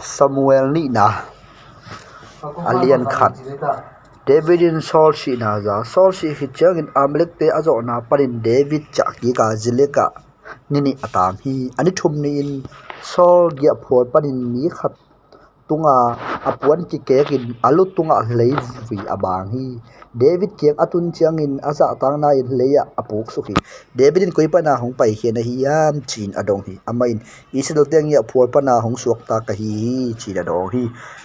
Samuel ni na alian khat Davidin Saul si na za Saul si hichang in Amalek te azo na parin David cha ki ka zileka nini atam hi ani thum ni in Saul gia phor parin mi khat tunga apuan ki kekin alu tunga hlei vi abang hi David kiang atun chiang in asa tang na in leya apuk sukhi David in koipa na hong pai khena hi yam chin adong hi amain Israel teng ya phor pa na hong suak ta ka hi chin adong hi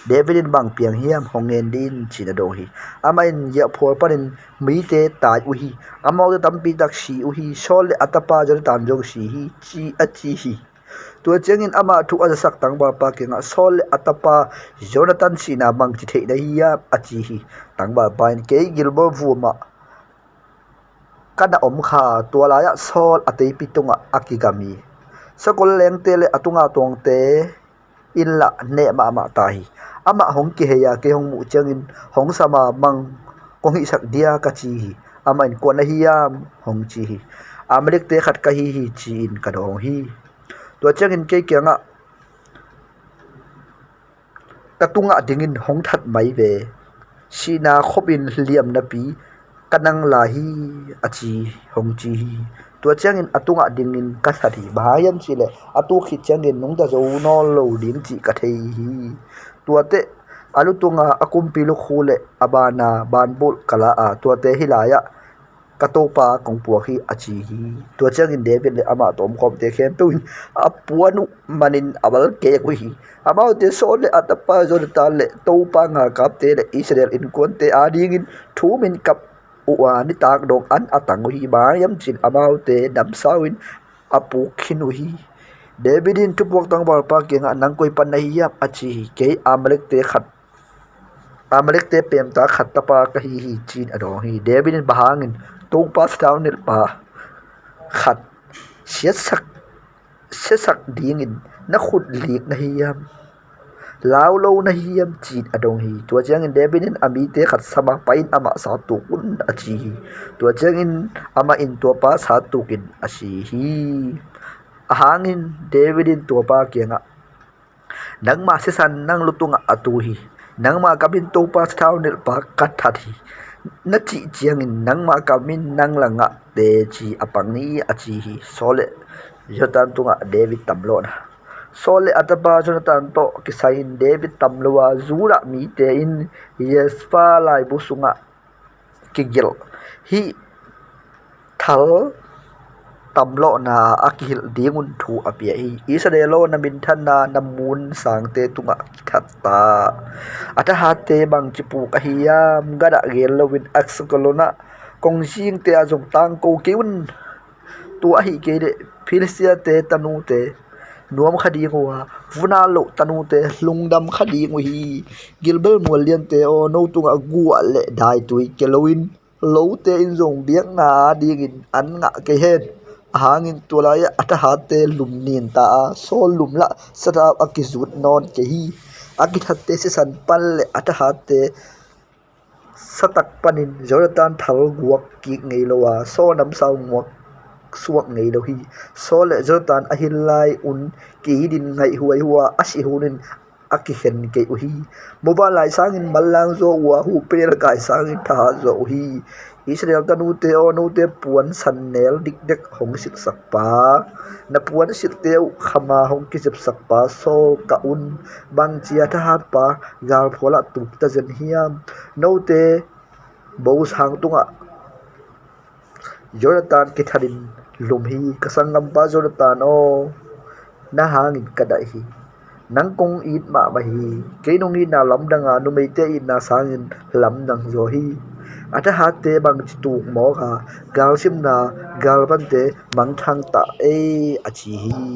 David in bang piang hiam hongen din chin adong hi amain ya phor parin mi te tai u hi amau te tampi dak si u hi sol atapa jor tam jong si hi chi achi hi tua chengin ama thu aza sak tang ba pa kenga sol atapa Jonathan sina bang chi thei dai ya achi hi tang ba pain ke gilbo vuma kada om kha tua la ya sol atei pitunga akigami sakol leng tele atunga tong te illa ne ma ta hi ama hong ki heya ke hong mu chengin hong sama mang kong hi sak dia ka chi hi ama in ko na hi yam hong chi hi Amalek te khat ka hi chi in ka dong hi tua changin ke kyanga katunga dingin hong that mai ve sina khopin liam na pi kanang la hi achi hong chi hi tua changin atunga dingin ka thari bahayam chile atu khi changin nong da zo no lo ding chi ka thei hi tua te alu tunga akum pilu khule abana banbol kala a tua te hilaya katopa kongpu hi achi hi tua changin David le ama tom khom te khem tuin apuanu manin abal ke ku hi amau te sol le atapa zon ta le topa nga kap te le Israel in kon te ading in thu min kap uwa ni tak dong an atang hi ba yam chin amau te dam sawin apu khinu hi David in tupok tang bar pa ke nga nang koi pan hi yap achi hi ke Amalek te pem ta khat ta pa ka hi chin adong hi David in bahangin tong pas down nil pa khat sesak ding in na khut lik na hiyam lao lo na hiyam chin adong hi tua chang in David in ami te khat sama pain ama sa tu kun achi hi tua chang in ama in tua pa sa tu kin achi hi ahangin David in tua pa kenga nang ma se san nang lutunga atu hi nang ma kabin to pa down nil pa kathat hi na chi chiang in nang ma kamin nang langa te chi apang ni achi hi sole Jonathan tunga David tamlo na sole atapa Jonathan to kisain David tamlowa zura mi te in yespa lai busunga kigil hi thal tamlo na akil dingun thu apia hi Israelo na minthan na namun sangte tunga khatta ata hate bang chipu kahiyam gada gelowin aksakolona kongjing te azong tang ko keun tu ahi ke de Philistia te tanu te nuam khadi ngowa vuna lo tanu te lungdam khadi nghi gilbel molian te o no tunga gu le dai tui kelowin lo te in zong biak na dingin an nga ke het hangin tulaya atahate lumnin ta sol lumla sata akizut non ke hi akithatte se san palle atahate satak panin Jonathan thal guak ki ngeilowa so nam saw ngok suak ngei lo hi sole Jonathan ahilai un ki din ngai huai huwa asi hunin akihen ke uhi mobile lai sangin mallang zo wa hu pel kai sangin tha zo hi Israel tanu te o no te puan sanel dik dek hong sik sakpa na puan sik te khama hong ki sip sakpa so ka un bang chia tha hat pa gal phola tu ta zen hiam no te bo sang tunga Jonathan ki tharin lumhi kasangam pa Jonathan o na hangin kadai hi nang kong it ma hi keinong ni na lam danga nu mei te in na sangin lam dang zo hi ata hate bang chitu mo kha gal sim na gal ban te mang thang ta e achi hi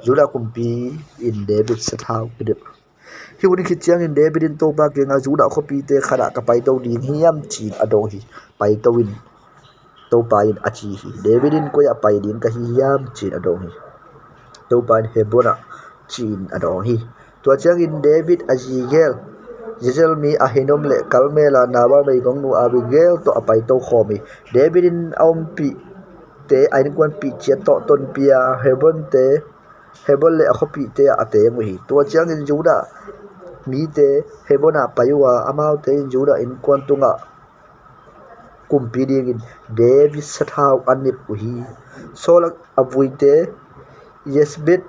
zura kumpi in David sathau kidip hi woni khi chiang in David in to ba ke nga zura khopi te khara ka pai to ding hiam chin adong hi pai to win to pa in achi hi David in ko ya pai din ka hi hiam chin adong hi to pa in Hebona chin adong hi to chiang in David Azigel Jezel mi ahinom le kalmela nawa mai gong nu Abigail to apai to khomi David in ompi te ain kwan pi chia to ton pia Hebron te hebol le akhopi te ate mu hi to chiang in juda mi te hebona payuwa amau te in juda in kwantunga kumpi ding in David sathau anip uhi solak avuite yesbet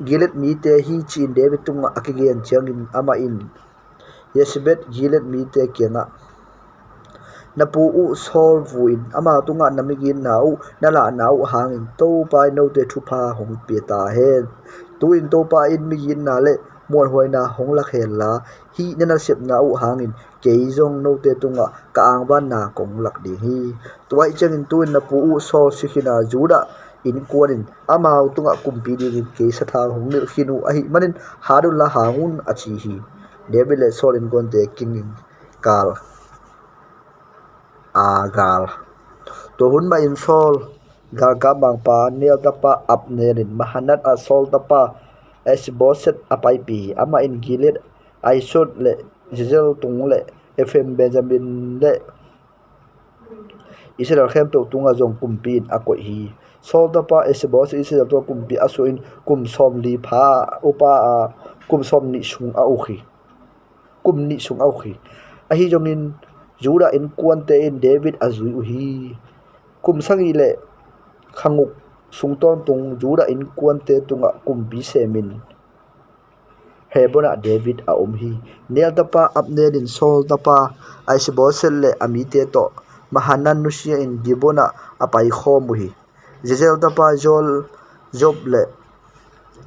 gilet mi te hi chin David tunga akigen chiang in ama in yesbet gilet mi te kenga napu u sol vuin ama tunga namigin nau nala nau hangin to pai no te thupa hong pi ta hen tuin to pa in migin na le mon hoina hong la khen la hi nana sep na u hangin keizong no te tunga ka ang ban na kong lak ding hi tuai changin tuin napu u sol sikhina juda in kuanin ama tunga kumpi ding ke satha hong ne khinu ahi manin hadul la hangun achi hi debile sol in gon te king kal agal to hun ma in sol gal ka bang pa nel tapa apnerin mahanat a sol tapa esboset apai pi ama in gilet aisot le jizel tung le fm benjamin le israel khem pe tunga jong kumpin akoi hi sol tapa esbos israel to kumpi asuin kum som li pha upa a kum som ni sung a ukhi kum ni sung a ukhi a hi jongin juda in kuante in David azui uhi kum sangi le khanguk sungton tung juda in kuante tunga kumpi semin hebona David a hi nel tapa abner in sol tapa aisbosel le amite to mahanan nusia in gibona apai khomuhi jezel tapa job le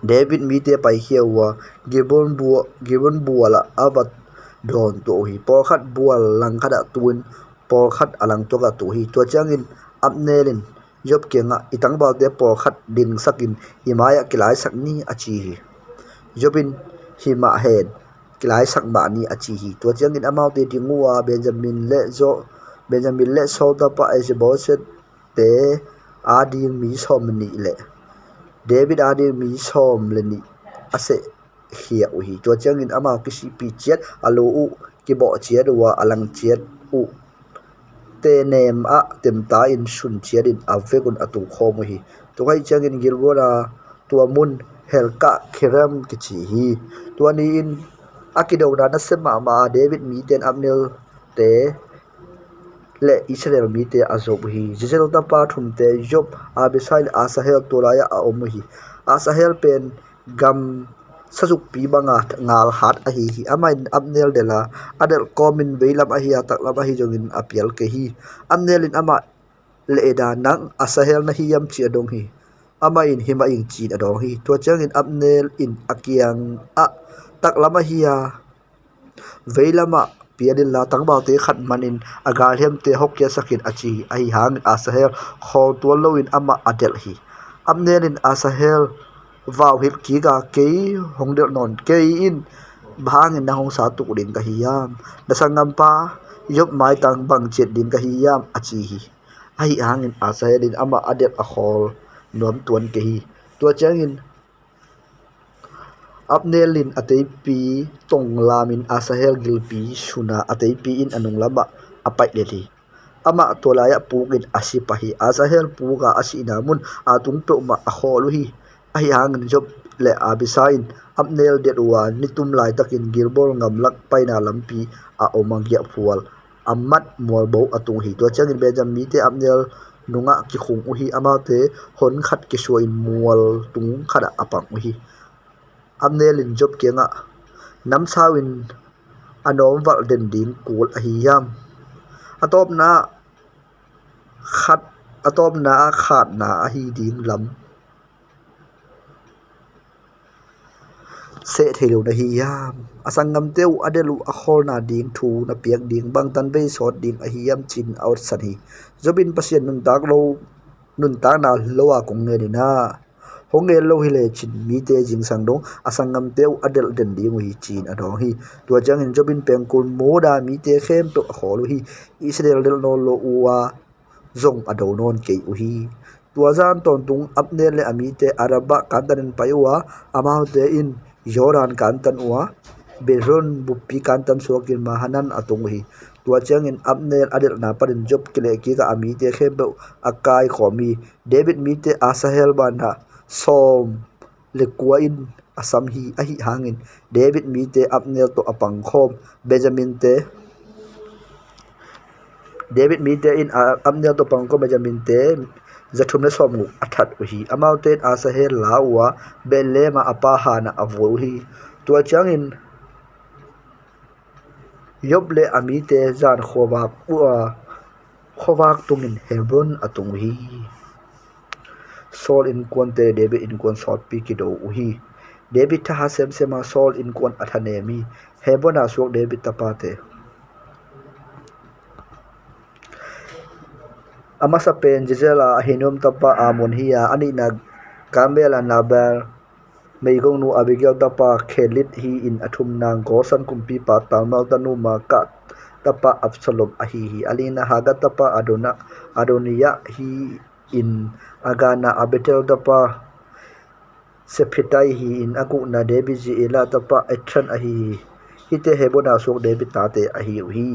David mite pai hiawa gibon buala abat don to hi por khat bual lang khada tuin por khat alang to ga to hi to changin apnelin job kenga itang bal te por khat ding sakin himaya kilai sakni achi hi jobin hima hen kilai sakma ni achi hi to changin amau te tingwa benjamin le solda pa esboset te adin mi somni le David adin mi som le ni ase khia uhi to changin ama kisi pi chiat alu u ki bo chiat wa alang chiat u te nem a temta in sun chiat in avegun atu khom hi to hai changin gilbora to mun helka khiram ki chi hi to ni in akido na sema ma David mi ten abnel te le Israel mi te azob hi Jezel ta pa thum te job abisail asahel tolaya a omuhi asahel pen gam sajuk pi banga ngal hat a hi amain abnel dela adel komin veilam a hi ataklam a hi jongin apial ke hi amnelin ama le eda nang asahel na hi yam chi adong hi ama in hima in chi adong hi to changin abnel in akiang a taklama hi ya veilama piadin la tangba te khat manin agar hem te hokya sakin achi ai hang asahel khol tual loin ama adel hi amnelin asahel vào hit ki ga ke hongdel non ke in bhang na hong sa tu din ka hiyam da sangam pa yop mai tang bang chet din ka hiyam achi hi ai hangin asahel in ama adel a khol nom tuan ke hi to changin apnelin ateipi tonglamin asahel gilpi suna ateipi in anung lama apai leli ama tolaya pukin asipahi asahel puga asinamun atung pe ma akholuhi ahi hangin job le abisain apnel detwa nitum lai takin girbol ngamlak paina lampi a omangya fual amat molbo atung hi to changin bejam mi te apnel nunga ki khung uhi amate hon khat ki soin mual tung khada apang uhi amnelin job kenga namsawin anom wal den ding kul ahiyam atop na khat na ahi ding lam se thelo na hiyam asangam teu adelu akhor na ding thu na piak ding bang tan be sot ding ahiyam chin out sani jobin pasien nun tak na lowa kong ne dina honge lo hile chin mi te jing sang dong asangam teu adel den di mu hi chin adong hi to jang in jobin pengkul moda mi te khem to kholu hi Israel del no lo uwa zong ado non ke u hi to zan ton tung apne le ami te araba kantan paiwa amau te in Jordan kantan uwa beron bupi kantan sokin mahanan atung hi to jang in apne adel na parin job kile ki ga ami te khem akai khomi David mi te asahel bana som le kwa in asam hi a hi hangin David mi te Abner to apang khom Benjamin te David mi te in Abner to pang khom Benjamin te zathum le som ngu athat hi amauten asahel lawa belema apa hana avo hi tua changin yoble ami te zan khowak tungin Hebron atung hi Saul in kon te David in kon sort pi ki do hi David tha hasem sema Saul in kon athane mi Hebron asuk David tapate amasa pen Jezela hinom tapa amon hiya ani nag Kamela Nabal meigong nu Abigail tapa khelit hi in athum nang gosan kumpi pa talmal tanu ma ka tapa Absalom ahi hi alina haga tapa Adoniya hi in agana Abetel tapa Sephitai hi in aku na David ji ela tapa Ethan ahi hite hebona sok David tate ahi hi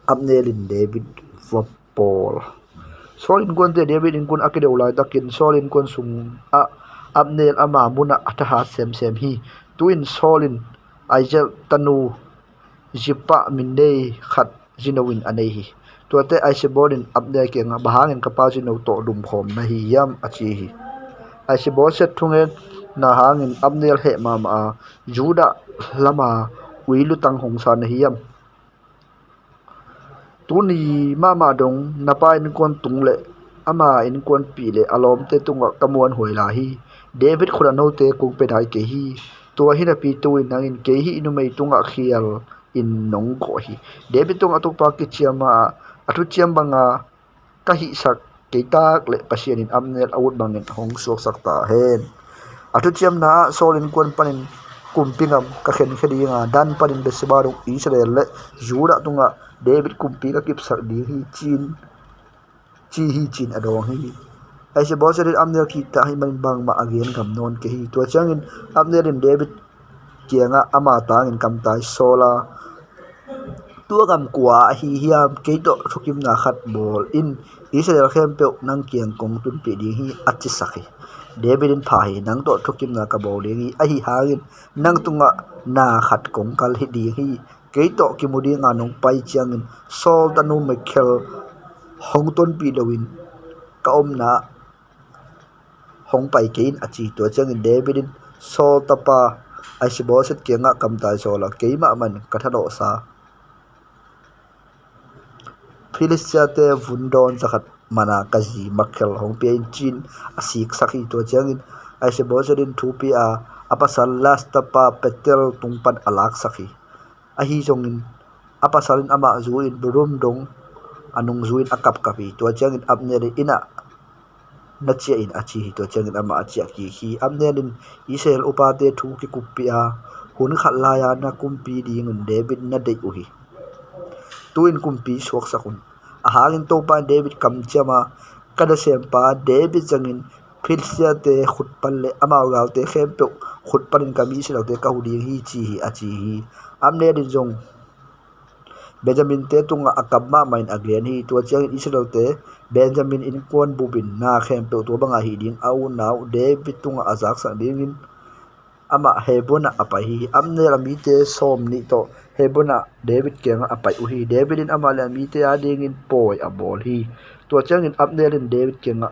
Abner in David vapol Saul in kon te David in kon akide ulai takin Saul in kon sung Abner ama muna ataha sem hi tuin Saul in Aijel tanu jipa mindei khat jinowin anehi tuate Aisebonin Abner ke nga bahangin kapajino to dum khom na hi yam achi hi Aisebon set thungen na hangin Abner he mama Juda lama uilu tang hongsa na hi yam tuni mama dong napa in kon tungle ama in kon pile alom te tunga kamuan hoila hi David khurano te kung pedai ke hi tua hina pi tuin nangin ke hi inu mei tunga khial in nong ko hi David tung atuk pa ki chiama atu chiam banga kahi sak keitak le pasien in Abner awut bangin hong sok sakta hen atu chiam na Saul in kon panin kumpingam ka khen khedi nga dan panin besbaru Israel le Juda tunga David kumpi ka kip sak di hi chin adong hi aise boserin Abner ki ta hi man bang ma again kam non ke hi to changin Abner in David kianga ama tangin kam tai sola tua kam kwa hi hiam ke to thukim na khat bol in Israel khem pe nang kiang kong tun pe di hi achi sakhi David in phahi nang to thukim na ka bol di a hi hangin nang tunga na khat kong kal hi di hi ke to ki mudi nga nong pai chiangin Saul tanu Michael hongton pi dawin ka omna hong pai kein achi to changin David in Saul tapa Aiseboset kianga kam tai sola keima man kathalo sa Philistia te vundon zakhat mana kazi makhel hong pe in chin asik sakhi to changin Aisebosetin thupi a apasal last tapa petel tungpan alak sakhi ahi jongin apasalin ama zuin burum dong anung zuin akap kapi to changin Abner ina nachia in achi to changin ama achia ki hi Abner in Israel upate thu ki kupia hun khatlaya na kumpi dingun David na dei uhi tuin kumpi sok sakun ahangin to pa David kam chama kada sempa David jangin Philistia te khutpalle ama galte khempe khutparin kami silaute ka hudi hi chi hi achi hi Abner din jong Benjamin te tunga akabma main again hi to chang Israel te Benjamin in kon bubin na khempe to banga hi ding au now David tunga azak sa dingin ama Hebona apai hi Abner ami te som ni to Hebona David kenga apai uhi David in ama le ami te ading in poi abol hi to chang in Abner in David kenga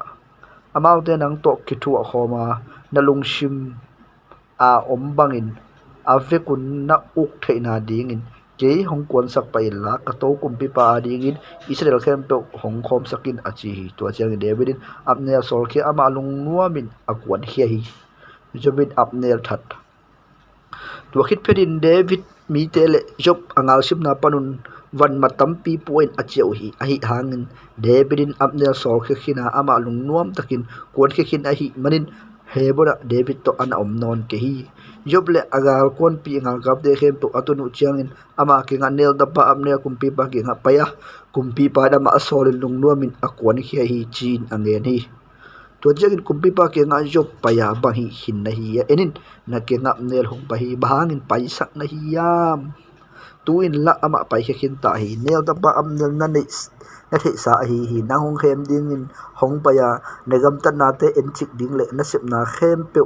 amau te nang to kithu a khoma nalungshim a ombangin avekun na uk theina dingin ke hong kon sak pa illa ka to kumpi pa dingin Israel khem pe hong khom sakin achi hi to chang David in Abner sol khe ama lung nuamin akwan hi Jobin Abner that to khit pedin David mi tele job angal sim na panun van matampi point acheu hi ahi hangin David in Abner sol khe khina ama lung nuam takin kon khe khin ahi manin Hebona David to ana non ke hi joble agal kon pi ngal kap de khem to atunu chiangin ama ke nganel da pa Abner kumpi pa ke nga paya kumpi pa da ma sol lung nuamin akwan hi chin angen hi to jagin kumpi pa ke nga job paya ba hi hin na hi enin na ke nga nel hong pa hi bahangin paisak na hi yam tuin la ama pai khe khin ta hi nel da pa amnel na nei na the sa hi nang hong khem ding in hong paya negam ta na te en chik ding le na sep na khem pe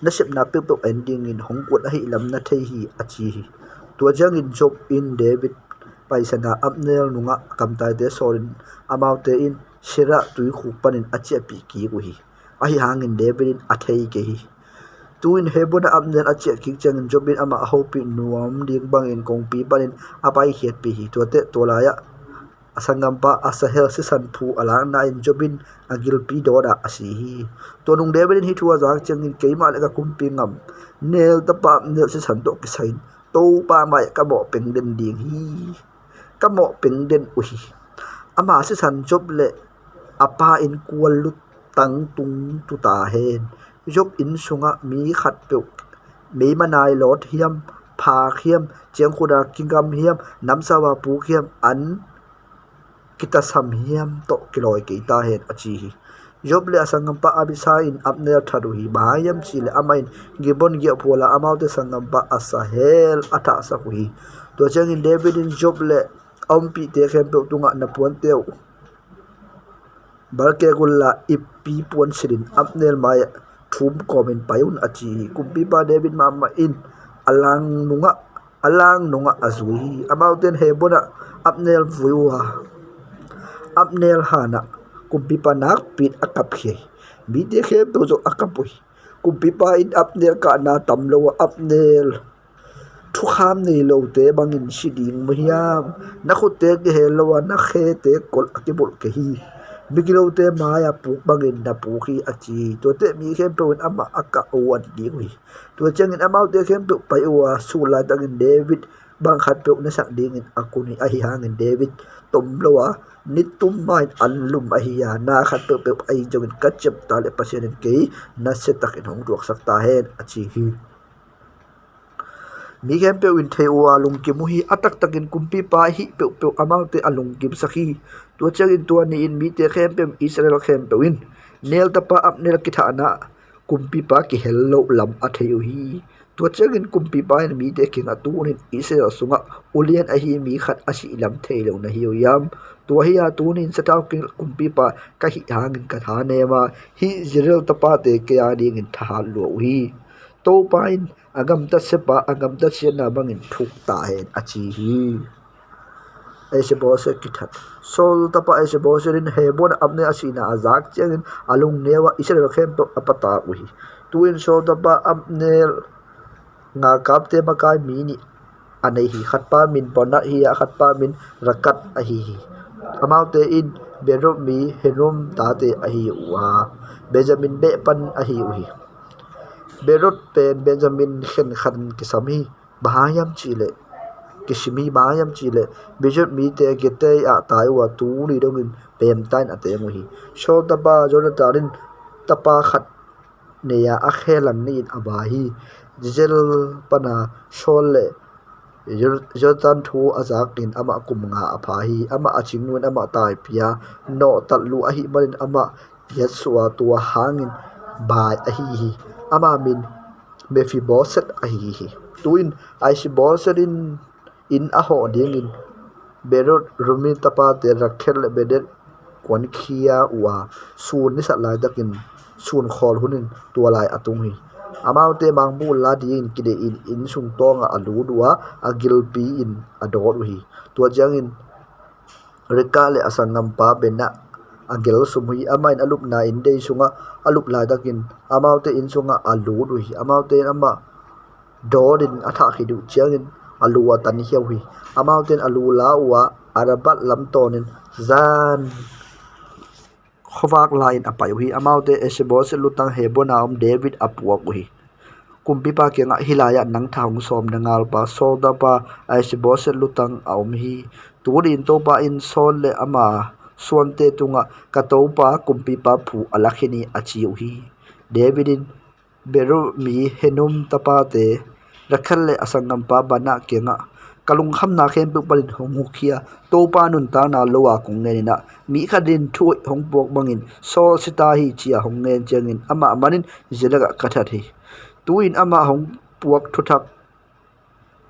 na sep na pe pe ending in hong kut hi lam na thei hi achi hi tua jang in job in David paisa na apnel nunga kamtai te sorin amau te in sira tui khu panin achi pi ki ku hi a hi hangin David in athei ke hi tuin hebona apnel achi ki chang job in ama hopi nuam ding bang in kong pi panin apai hiat pi hi to te tolaya asangampa asahel si sanphu alang na in jobin agil pi doda asi hi tonung David hi thua jang chang in keima le ka kumpi ngam nel ta pa nel si san to ki sain to pa mai ka mo peng den ding hi ka mo peng den u hi ama si san job le apa in kual lut tang tung tu ta hen job in sunga mi khat pe me manai lot hiam pha khiam chiang khuda kingam hiam namsawa pu khiam an kita sam hiam to kiloi ke ta hen achi hi job le asangam pa abisa in apner thadu hi bayam chile amain gibon ge phola amau te sangam pa asahel atha sa hui to chang in David in job le ampi te khem pe tunga na puan teu barke gulla ipi puan sirin apnel mai thum komen payun achi kumpi pa David ma in alang nunga azui amau ten hebona apnel vuwa apnel hana kumpi pa nak pit akap khi mi te khem to jo akapui kumpi pa in apnel ka na tamlo apnel thu kham nei lo te bangin siding muhiam na khote ke helwa na khe te kol akibul ke hi bigilo te maya pu bangin na pu khi achi to te mi khem to ama aka owan di hui to changin amau te khem to pai wa sula tangin David bang khat pe na sak ding in akuni a hi hangin David tomlowa nitum main anlum ahiya na khat pe ai jongin kachep ta le pasien ke na se tak in hong duak sak ta hen achi hi mi khem pe win thei wa lung ki mu hi atak takin kumpi pa hi pe amau te alung kim sakhi to changin to ni in mi te khem pe Israel khem pe win nel ta pa ap nel ki tha na kumpi pa ki hello lam a theu hi to changin kumpi pa in mi te king atu nin Israel sunga ulian a hi mi khat asi lam thei lo na hiu yam to hi a tu nin sataw king kumpi pa ka hi hangin ka tha ne ma hi Israel ta pa te ke a ding in tha lo hi to pain agam ta sepa agam ta chena bangin thuk ta hen achi hi aise bose kithat sol tapa aise bose rin hebon apne asina azak chengin alung newa Israel khem to apata uhi tuin sol tapa apne nga kapte makai mini anei hi khatpa min pona hi a khatpa min rakat a hi amaute in berom mi henom ta te a hi wa Benjamin be pan a hi uhi berot pen Benjamin khen khan kisami bahayam chile kishimi bahayam chile bijot mi te gete a taiwa tu ri dongin pem tain ate muhi shol tapa jonathan tapa khat neya a khelang ni abahi jel pana shole Jonathan thu azakin ama kumnga aphahi ama achingun ama tai pia no tatlu ahi marin ama yaswa tua hangin bai ahi ama min Mephibosheth ahi tuin Ishibosheth in aho dingin berot rumin tapa te rakhel bedet kwan khia wa sun ni salai dakin sun khol hunin tualai atung hi amaute mangbu la din kide in sung tonga alu duwa agilpi in ador hi to jangin rekale asangam pa bena agel sumhi amain alup na inde sunga alup la dakin amaute in sunga alu du hi amaute ama dorin atha khidu jangin aluwa tan hiau hi amauten alu la wa arabat lamtonin zan khowak lain apai hi amaute esbos lutang hebona David apuak hi kumpi pa kenga hilaya nang thang som nangal pa solda pa esbos lutang aum hi turin to pa in sol le ama suante tunga katopa kumpi pa phu alakhini achiu hi Davidin beru mi henum tapate rakhalle asangam pa bana kenga kalung khamna khem pu palin honghukhia to pa nun ta na lowa kungnena mi khadin thu hongpok bangin sol sita hi chia hongen chengin ama manin jelaga kathat hi tuin ama hong puak thuthak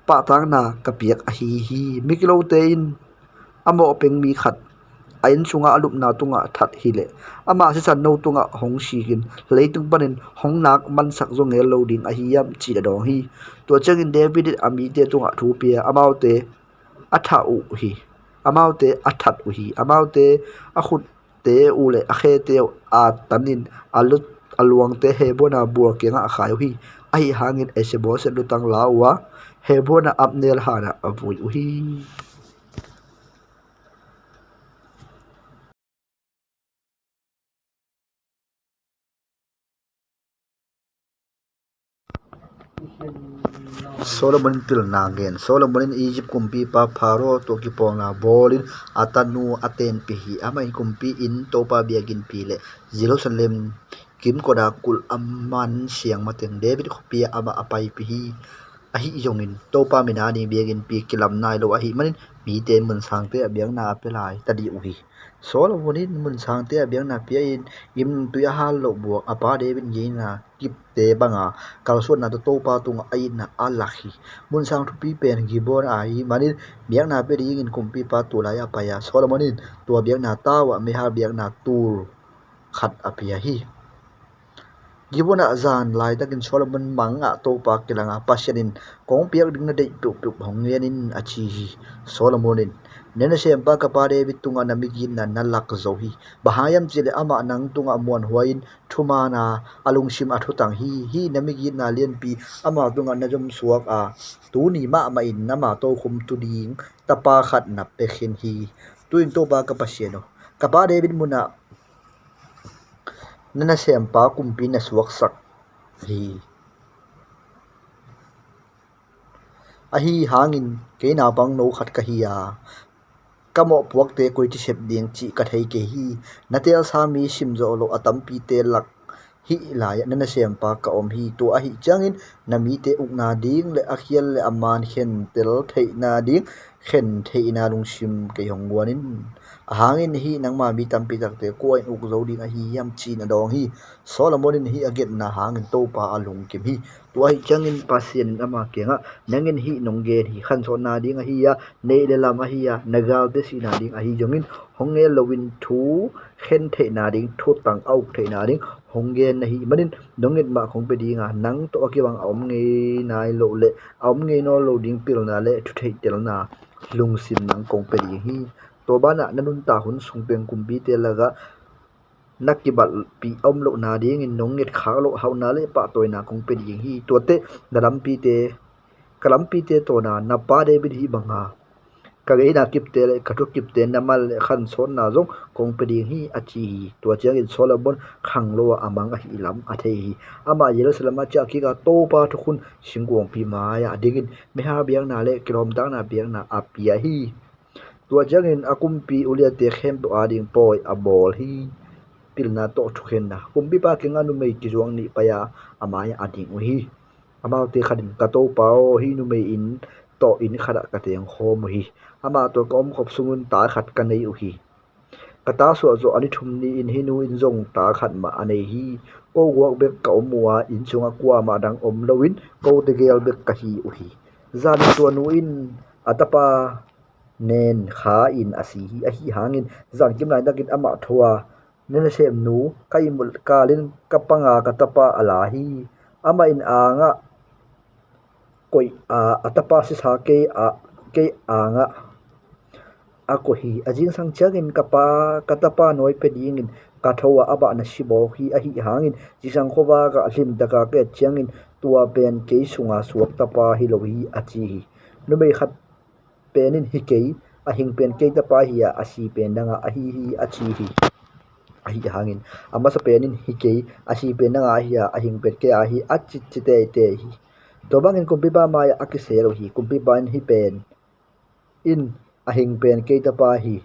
pa tang na kapiak hi miklo tein amo peng mi khat ain chunga alup na tunga that hi le ama se san no tunga hong shi hin leitung panin hong nak man sak zo nge loading a hi yam chi da dong hi to changin David ami te tunga thu pia amaute atha u hi amaute athat u hi amaute a khut te u le a khe te a tanin alut aluang te hebona bua kenga a khai hi ai hangin ese bo se lutang lawa hebona apnel hana avui u hi Solomon pil nagen Solomon in Egypt kumpi pa pharo to ki pona bolin atanu aten pihi ama in kumpi in topa biagin pile Jerusalem kim koda kul amman siang mateng David khopia ama apai pihi ahi yongin topa minani biagin pi kilam nai lo ahi manin mi te mun sangte abiang na apelai tadi uhi Solomon in mun sangte abiang na pia in im tuya hal lo buak apa David yina kip te banga kalsuan na topa tung ai na alahi mun sang thupi pen gibon ai manin biang na pe ring in kumpi pa tulaya paya Solomon in tua biang na tawa me ha biang na tur khat apia hi gibona zan lai takin Solomon manga topa kilanga pasyanin kong piak ding na dei pup hongyanin achi hi Solomon in nena sem pa kapare bitunga namigin na nalak zohi bahayam chile ama nang tunga muan huain thumana alungsim athutang hi namigin na lian pi ama tunga najum suak a tuni ma in nama to khum tu ding tapa khat na pekhin hi tuin to ba kapasieno kapare bit muna nana sem pa kumpi na suak sak hi ahi hangin keina pang no khat ka hi ya kamo puak te koi ti sep ding chi ka thei ke hi natel sami simzo lo atam pi te lak hi la ya nana sem pa ka om hi to a hi changin nami te ukna ding le akhial le aman khen tel thei na ding khen thei na lung sim ke hongwanin hangin hi nangma mi tampi takte ko in uk zo ding a hi yam chi na dong hi Solomon in hi aget na hangin to pa alung kim hi to hi changin pasien ama kenga nangin hi nonggen hi khan so na ding a hi ya nei le lam a hi ya nagal te si na ding a hi jongin honge lowin thu khen thei na ding thu tang au thei na ding honggen na hi manin dongit ma khong pe dinga nang to akiwang om nge nai lo le om nge no lo ding pil na le thu thei tel na lung sim nang kong pe ding hi to bana nanun ta hun sungpeng kumbi te laga nakibal pi om lo na ding in nongit kha lo hau na le pa toina kong pe ding hi to te dalam pi te kalam pi te to na pa de bi hi banga kage na kip te le khatuk kip te namal khan son na jong kong pe ding hi achi to chiang in Solomon khang lo amang a hi lam a the hi ama Jerusalem cha ki ga to pa thukun singwong pi ma ya dingin me ha biang na le kilom dang na biang na apia hi tua jangin akumpi ulia te khem to ading poi abol hi pilna to thukhen na kumpi pa kenga nu mei ki zuang ni paya amaya ading hi ama te khadin ka to pao hi nu mei in to in khada ka teng khom hi ama to kom khop sungun ta khat ka nei u hi kata so zo ani thum ni in hi nu in zong ta khat ma anei hi ko wak bek ka omwa in chunga kwa ma dang om lowin ko te gel bek ka hi u hi zan to nu in atapa nen kha in asi hi a hi hangin zan kim lai dakin ama thua nena sem nu kai mul kalin kapanga katapa ala hi ama in anga koi a atapa si sa ke anga ako hi ajing sang chagin kapa katapa noi pe dingin ka thowa aba na sibo hi a hi hangin jisang khowa ka hlim daka ke changin tua pen ke sunga suak tapa hi lo hi achi hi numei khat penin hi ke a hing pen ke tapa hi a asi pen danga a hi achi hi a hi hangin ama sa penin hi ke asi pen danga hi a hing pen ke a hi achi te hi to bangin kumpi ba ma ya akiselo hi kumpi ban hi pen in a hing pen ke tapa hi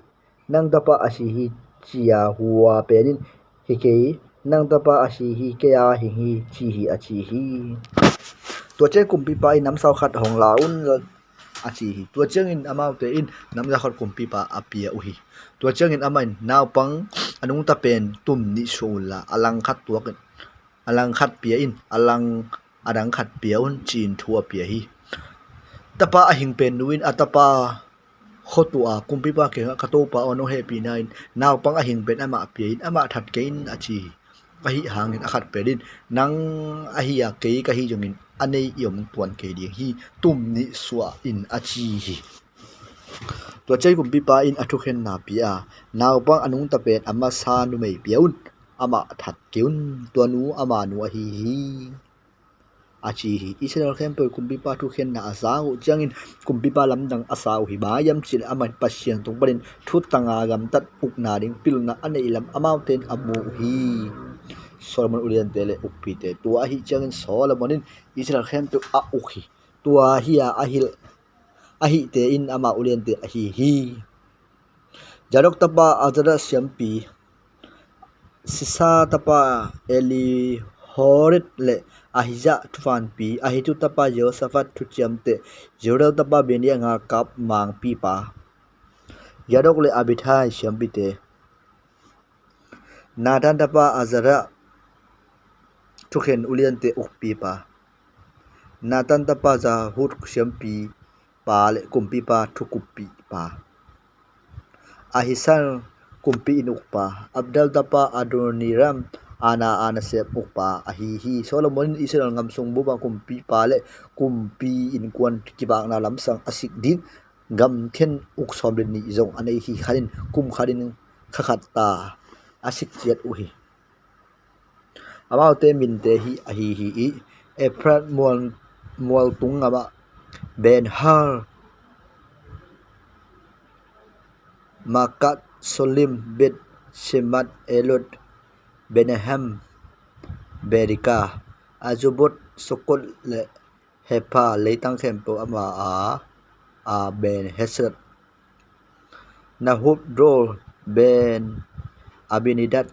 nang tapa asi hi chia huwa penin hi ke nang tapa asi hi ke a hi chi hi achi hi to che kumpi pa in nam sau khat hong laun achi hi to changin amau te in nam za khat kumpi pa apia u hi to changin amain naw pang anung ta pen tum ni sola alang khat tuak alang khat pia in alang adang khat pia un chin thua pia hi tapa a hing pen nuin atapa khotua kumpi pa ke khato pa ono happy nine naw pang a hing bet ama pein ama that kein achi kahi hangin akhat pedin nang ahia ke kahi jongin anei yom tuan ke di hi tum ni suwa in achi hi tua chai kumpi pa in athu khen na pia naw pang anung ta pet ama sa nu mei piaun ama that keun tua nu ama nu hi achi hi Israel khem pe kumpi pa thu khen na asau changin kumpi pa lam dang asau hi ba yam chil aman pasien tung parin thu tanga gam tat uk na ding pil na anei lam amountain amu hi Solomon ulian tele ukpi te tua hi changin Solomonin Israel khem pe a ukhi tua hi a hil ahi te in ama ulian te hi jarok tapa azara siampi sisa tapa eli horit le ahija tufan pi ahitu tapa Josaphat tu chiamte Jorel tapa benia nga kap mang pi pa yadok le abithai siampi te Nathan tapa azara tukhen ulian te ukpi pa Nathan tapa za hut siampi pa le kumpi pa thukupi pa ahisan kumpi inukpa Abdal tapa Adoniram ana sep ukpa hi Solomon Israel ngam sung buba kumpi pa le kumpi in kwan kibak na lamsang asik din gam khen uk som ni zong anei hi khalin kum khalin khakhat ta asik chiat uhi amau te min te hi Efrat mual tung ama Ben Har Makat Solim Bet Shemat Elot Benahem Berika Azubot Sokol le Hepa leitang kempo ama a Ben Hesed Nahub Drol Ben Abinidat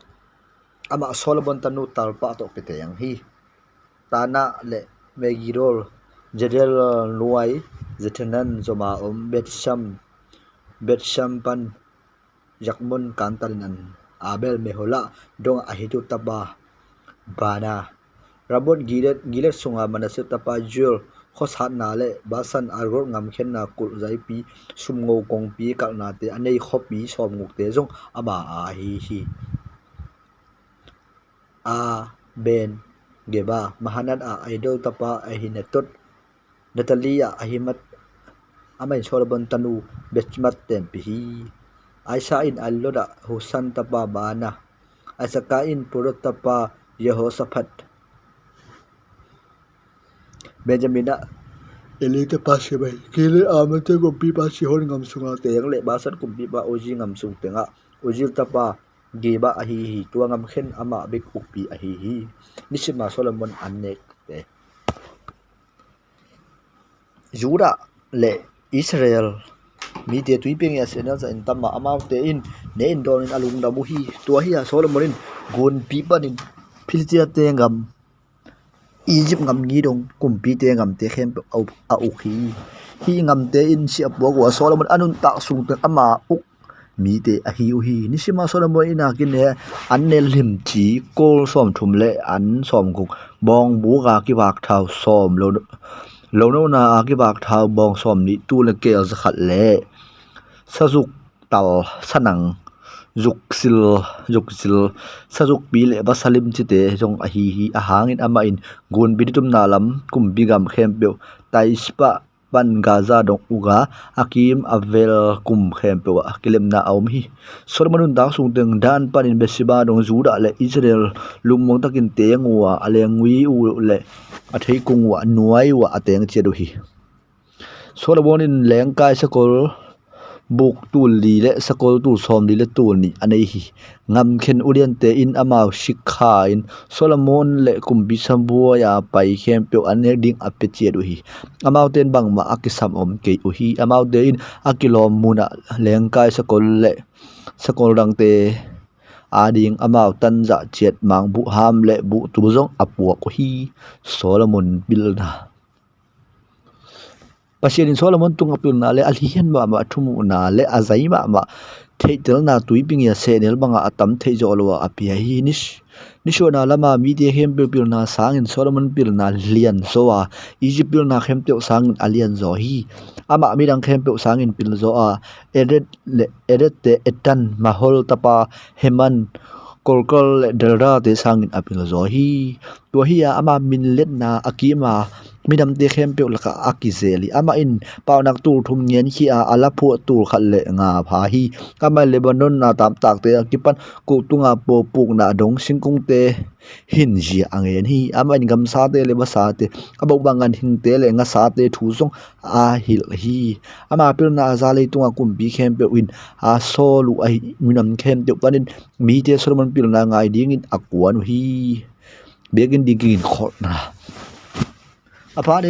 ama Solomon tanu talpa to peteyang hi Tana le Megirol Jedel Nuai Zetenan Zoma Betsham pan Jakmon Kantarinan Abel Mehola dong ahitu taba Bana Rabot gilet sunga manase tapa Jul khosat na le basan argor ngam khen na kul zai pi sumngo kong pi kal na te anei khopi som nguk te jong ama hi a ben geba mahanat a idol tapa ahinatot Natalia ahimat amai Solomon tanu betchmat ten pi Aisa in alloda Husan tapa bana Asaka in purut tapa Yehoshaphat Benjamina elite pa sibai kile amate kumpi pa sihon ngam sunga te yang le basan kumpi pa oji ngam sung tenga ojil tapa geba hi tua ngam khen ama big ukpi hi nisima Solomon annek te Juda le Israel mi te tuipeng ya senal sa intama amau te in ne in don in alung da muhi tua hi Solomonin gon pi panin Philistia te ngam Egypt ngam ngi dong kumpi te ngam te khem a ukhi hi ngam te in si apwa wa Solomon anun ta sung te ama uk mi te a hi u hi nisima Solomon ina kin ne an ne lim chi kol som thum le an som guk bong bu ga ki bak thau som lo no na ki bak thau bong som ni tu le kel zakhat le sajuk tal sanang Zuksil sajuk pi le basalim chite jong a hi a hangin ama in gun biditum nalam kumbigam khempeu taispa pan gaza dong uga akim avel kum khempeu akilem na aum hi Solomon da sung teng dan panin besiba dong Juda le Israel lungmong takin tengwa alengwi u le athei kungwa nuai wa ateng chedu hi Solomon in lengkai sakol buk tul li le sakol tu som li le tul ni anei hi ngam khen ulian te in amau shikha in Solomon le kumbi sambua ya pai khem pe anek ding ape che du hi amau ten bang ma akisam om ke u hi amau de in akilom muna lengkai sakol dang te ading amau tan za chet mang bu ham le bu tu zong apua ko hi Solomon bilna Pasien Solomon tung apil na le alhian ma thumu na le azai ma theitel na tuiping ya senel banga atam theijo alwa apia hi nish ni shona lama mi te hem pil na sangin Solomon pil na lian zoa Egypt pil na khem te sangin alian zo hi ama mi dang khem pe sangin pil zo a eret te etan mahol tapa heman kolkol delra te sangin apil zo hi to hi ama min let na akima midam te khem pe laka akizeli ama in pawnak tur thum ngen hi a alapu tur khalle nga pha hi kama Lebanon na tam tak te akipan ku tunga po puk na dong singkung te hin ji angen hi ama in gam sa te le ba sa te abo bangan hing te le nga sa te thu song a hil hi ama pil na za le tunga kum bi khem pe win a solu ai minam khem te panin mi te Solomon pil na ngai ding in akwan hi begin digin khot na apa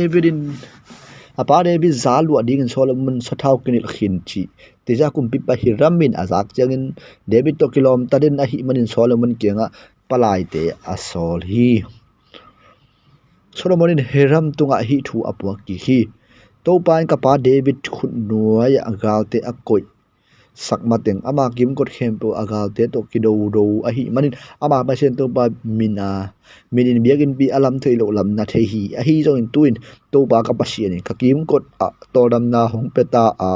David zalu ading Solomon sathau kinil khin chi teja kumpi pa hiramin azak changin David to kilom tadin a hi manin Solomon kenga palai te asol hi Solomon in hiram tunga hi thu apwa ki hi to pan ka pa David khut nuai agal te akoi sakmateng ama kim kot khempo agal te to kido do a hi manin ama pa sen to pa minin biagin bi alam thailo lam na the hi a hi zo in tuin to pa ka pasien ka kim kot a todam na hong peta a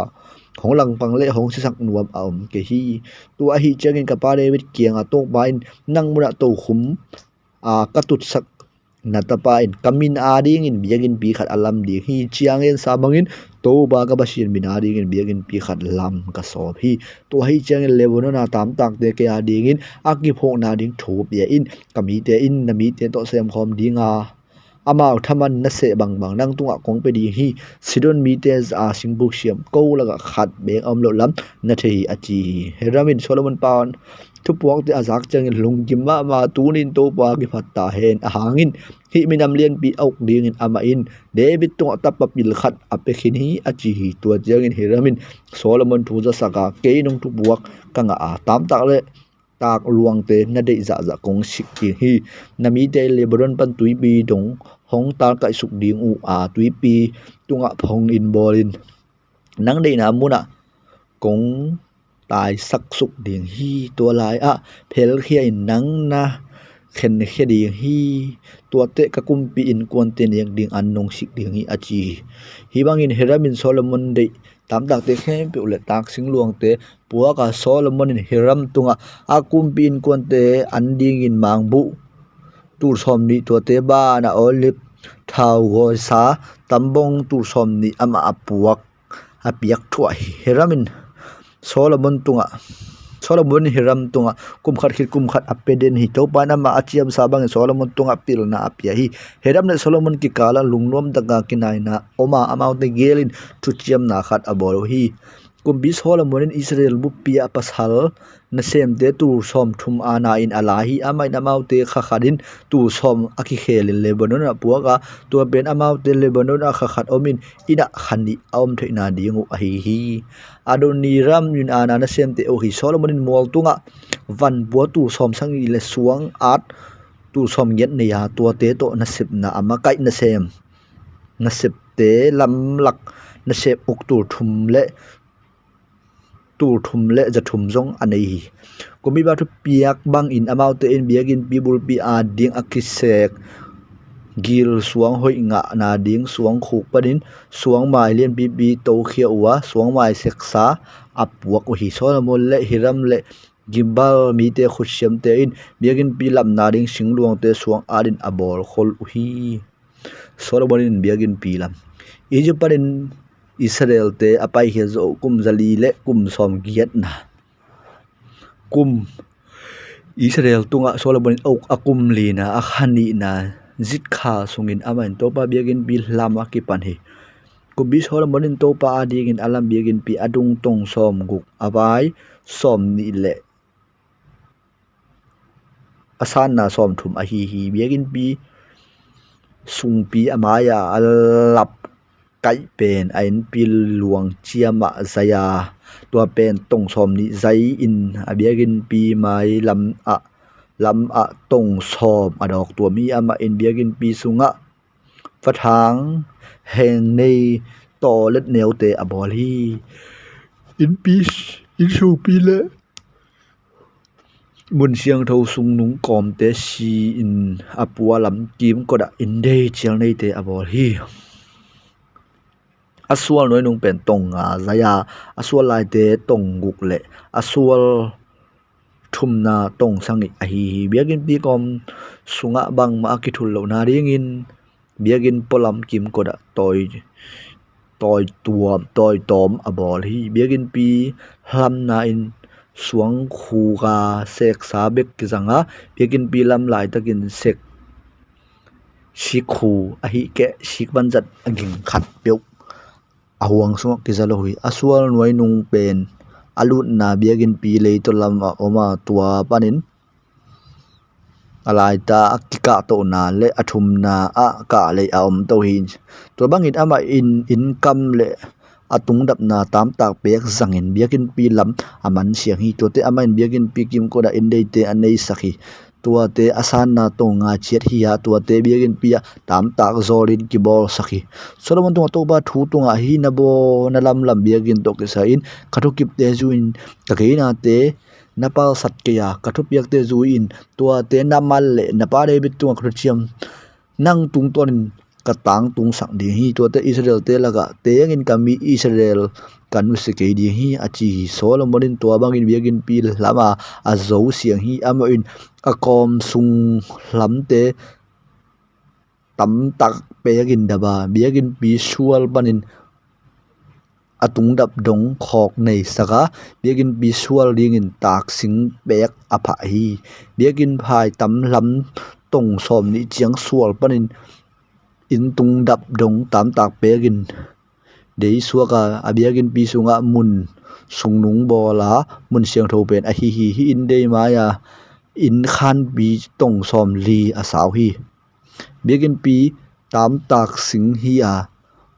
hong lang pang le hong sisak nuam a ke hi tu a hi changin ka pa David kiang a to ba in nang mura to khum a katut sak natapa in kamin ading in biagin bi khat alam di hi chiangin sabangin to ba ka basir minading in biagin pi khat lam ka sob hi to hi changin Lebanon na tam tak te ke ading in aki phok na ding thup ya in kami te in nami te to sem khom dinga amao thaman na se bang nang tunga kong pe di hi Sidon mi te a singbuk siam ko laga khat be lo lam na the hi achi heramin Solomon pan thu puak te azak changin lungkim ma tunin to pa ki phatta hen a hangin hi minam lian pi auk ding in ama in David tunga tappa pil khat apekhin hi achi hi to changin heramin Solomon thu za saka ke nong thu puak kanga a tam tak le tak luang te na dei za kong sik ki hi nami te Lebanon pan tui bi dong hong tar kai suk ding u a tui pi tunga phong in bolin nang dei na muna kong tai sak suk ding hi to lai a phel khia in nang na khen khe ding hi to te ka kumpi in kon te nek ding an nong sik ding hi achi hi bangin heramin Solomon dei tam tak te khem pe ule tak sing luang te puaka Solomon in hiram tunga akum pin kon te anding in mangbu tur som ni to te ba na olip thau go sa tambong tur som ni ama apuak apiak thua hiramin Solomon hiram tunga kum khat apeden hi to pa na ma achiam sabang Solomon tunga pil na apia hi hiram ne Solomon ki kala lungnom daga kinai na oma amau te gelin thu chiam na khat abol hi kumbi Solomon in Israel bu pia pasal na sem te tu som thum ana in alahi amai na mau te khadin tu som aki khelin Lebanon a puaka tu ben amau te Lebanon a khat omin ina khani om theina dingu a hi Adoniram yun ana na sem te o hi Solomon in mol tunga van bo tu som sang i le suang at tu som yet ne ya tu te to na sip na ama kai na sem na sip te lam lak na sep uk tur thum jathum zong anei komi ba thu piak bang in amau te in biagin bibul pi a ding akisek gil suang hoi nga na ding suang khuk panin suang mai len bi to khia wa suang mai seksa apuak o hi Solomon le hiram le gimbal mi te khusiam te in biagin pi lam na ding singluang te suang adin abol khol hi Solomon in biagin pi lam Egypt panin Israel te apai hi zo kum zali le kum som giat na kum Israel tunga Solomon ok akum lina akhani na zit kha sungin amain topa biagin bil lama ki pan hi kubi Solomon in topa ading in alam biagin pi adung tong som guk awai som ni le asan na som thum a hi biagin pi sung pi amaya alap kai pen ain pil luang chiama zaya tua pen tong som ni zai in abiagin pi mai lam a tong som adok tua mi ama in biagin pi sunga fathang heng nei to let neu te abol hi in su pi le mun siang tho sung nung kom te si in apua lam kim ko da in dei chiang nei te abol hi asual noi nung pen tong nga zaya asual lai te tong guk le asual thum na tong sangi a hi biagin pi kom sunga bang ma ki thul lo na ring in biagin polam kim ko da toy tom abol hi biagin pi hlam na in suang khu ga sek sa bek ki zanga biagin pi lam lai takin sek shik khu a hi ke shik ban zat aging khat peu ahuang sunga ki zalo hui asual noi nung pen alut na biagin pi le to lam a oma tua panin alai ta akika to na le athum na a ka le a om to hin to bangin ama in income le atung dap na tam tak pek zangin biakin pi lam aman siang hi to te ama in biakin pi kim ko da in dei te anei sakhi tua te asan na to nga chiat hi ya tua te biagin pi tam tak zorin ki bol sakhi solomon to ba thu to nga hi na bo na lam biagin to ke sa in kathukip te zu in ka ke na te napal sat ke ya kathupiak te zu in tua te namal le napare bit tu khruchiam nang tung ton ka tang tung sak di hi tua te israel te laga te angin kami israel kanu se ke di hi achi solomon in tua bangin biagin pil lama azo siang hi ama in akom sung lam te tam tak pegin daba biagin pi sual banin atung dap dong khok nei saka biagin visual ring in tak sing bek apha hi biagin phai tam lam tong som ni chiang sual panin in tung dap dong tam tak pegin dei suaka abiagin pi sunga mun sungnung bola mun siang tho pen a hi in dei maya in khan bi tong som li asaw hi biagin pi tam tak sing hi a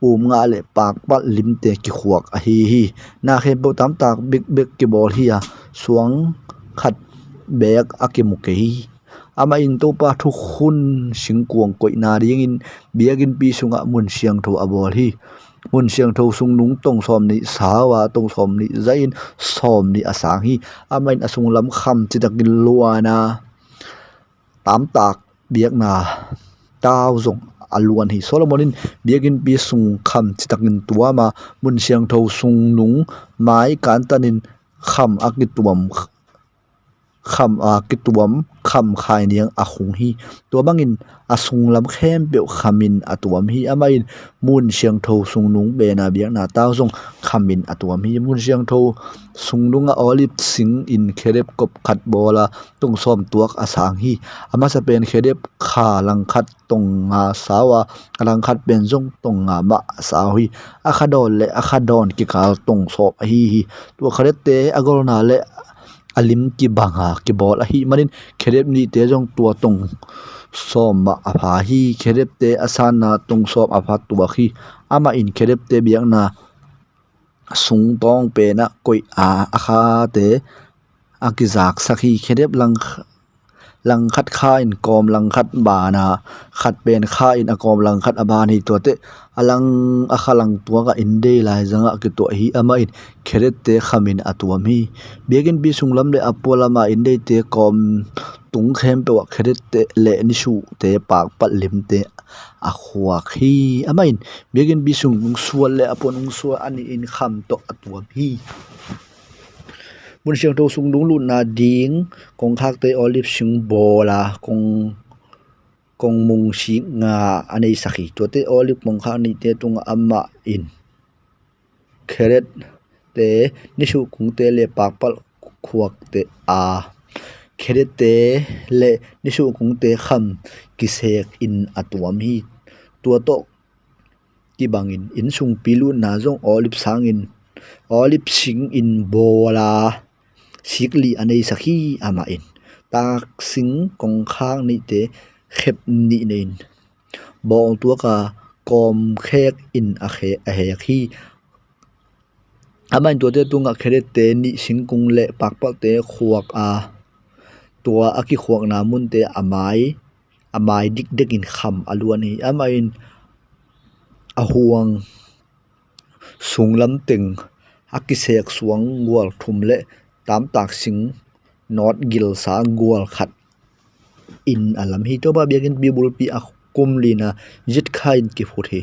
nga le pak pat lim te ki khuak a hi na khe bo tam tak big ki bol hi a suang khat bek akimu ke hi ama in to pa thu khun singkuang koi na ring in biagin pi sunga mun siang tho abol hi mun siang tho sung nung tong som ni sawa tong som ni zain som ni asang hi ama in asung lam kham chitakin luana tam tak biak na tao zong aluan hi solomonin biagin pi sung kham chitakin tuama mun siang tho sung nung mai kan tanin kham akituam kham khai niang a khung hi to bangin asung lam khem pe khamin atuam hi amain mun siang tho sung nung be na biak na taw zong khamin atuam hi mun siang tho sung nung a olive sing in kherep kop khat bola tung som tuak asang hi ama sa pen kherep kha lang khat tong nga sawa lang khat pen zong tong nga ma saw hi akhadon ki kal tong sop hi to kharete agol na le alim ki banga ki bol a hi manin kherep ni te jong tua tong som ma apha hi kherep te asan na tong som apha tua khi ama in kherep te biang na sung tong pe na koi a akha te akizak sakhi kherep lang khat kha in kom lang khat ba na khat pen kha in akom lang khat aban hi to te alang akhalang tua ka inde lai zanga ki to hi ama in kheret te khamin atuam hi begin bi sunglam le apolama inde te kom tung khem pe wa kheret te le ni su te pak pat lim te a khwa khi ama in begin bi sung sual le apon sual ani in kham to atuam hi mun siang tho sung dung lu na ding kong khak te olive sing bola kong mung si nga anei sakhi to te olive mong kha ni te tung amma in kheret te nisu kung te le pakpal khuak te a kheret te le nisu kung te kham kisek in atuam hi tua to ki bangin in sung pilu na zong olive sangin olive sing in bola sikli anei sakhi ama in tak sing kong khang ni te khep ni nen bol tua ka kom khek in a he khi ama in to te tunga kheret te ni singkung le pakpal te khuak a tua aki khuak na mun te amai dik in kham aluan hi ama in ahuang sunglam teng akisek suang wal thum le tam tak sing not gil sa gwal khat in alam hi to ba biagin bibul pi akum lina jit khain ki phut hi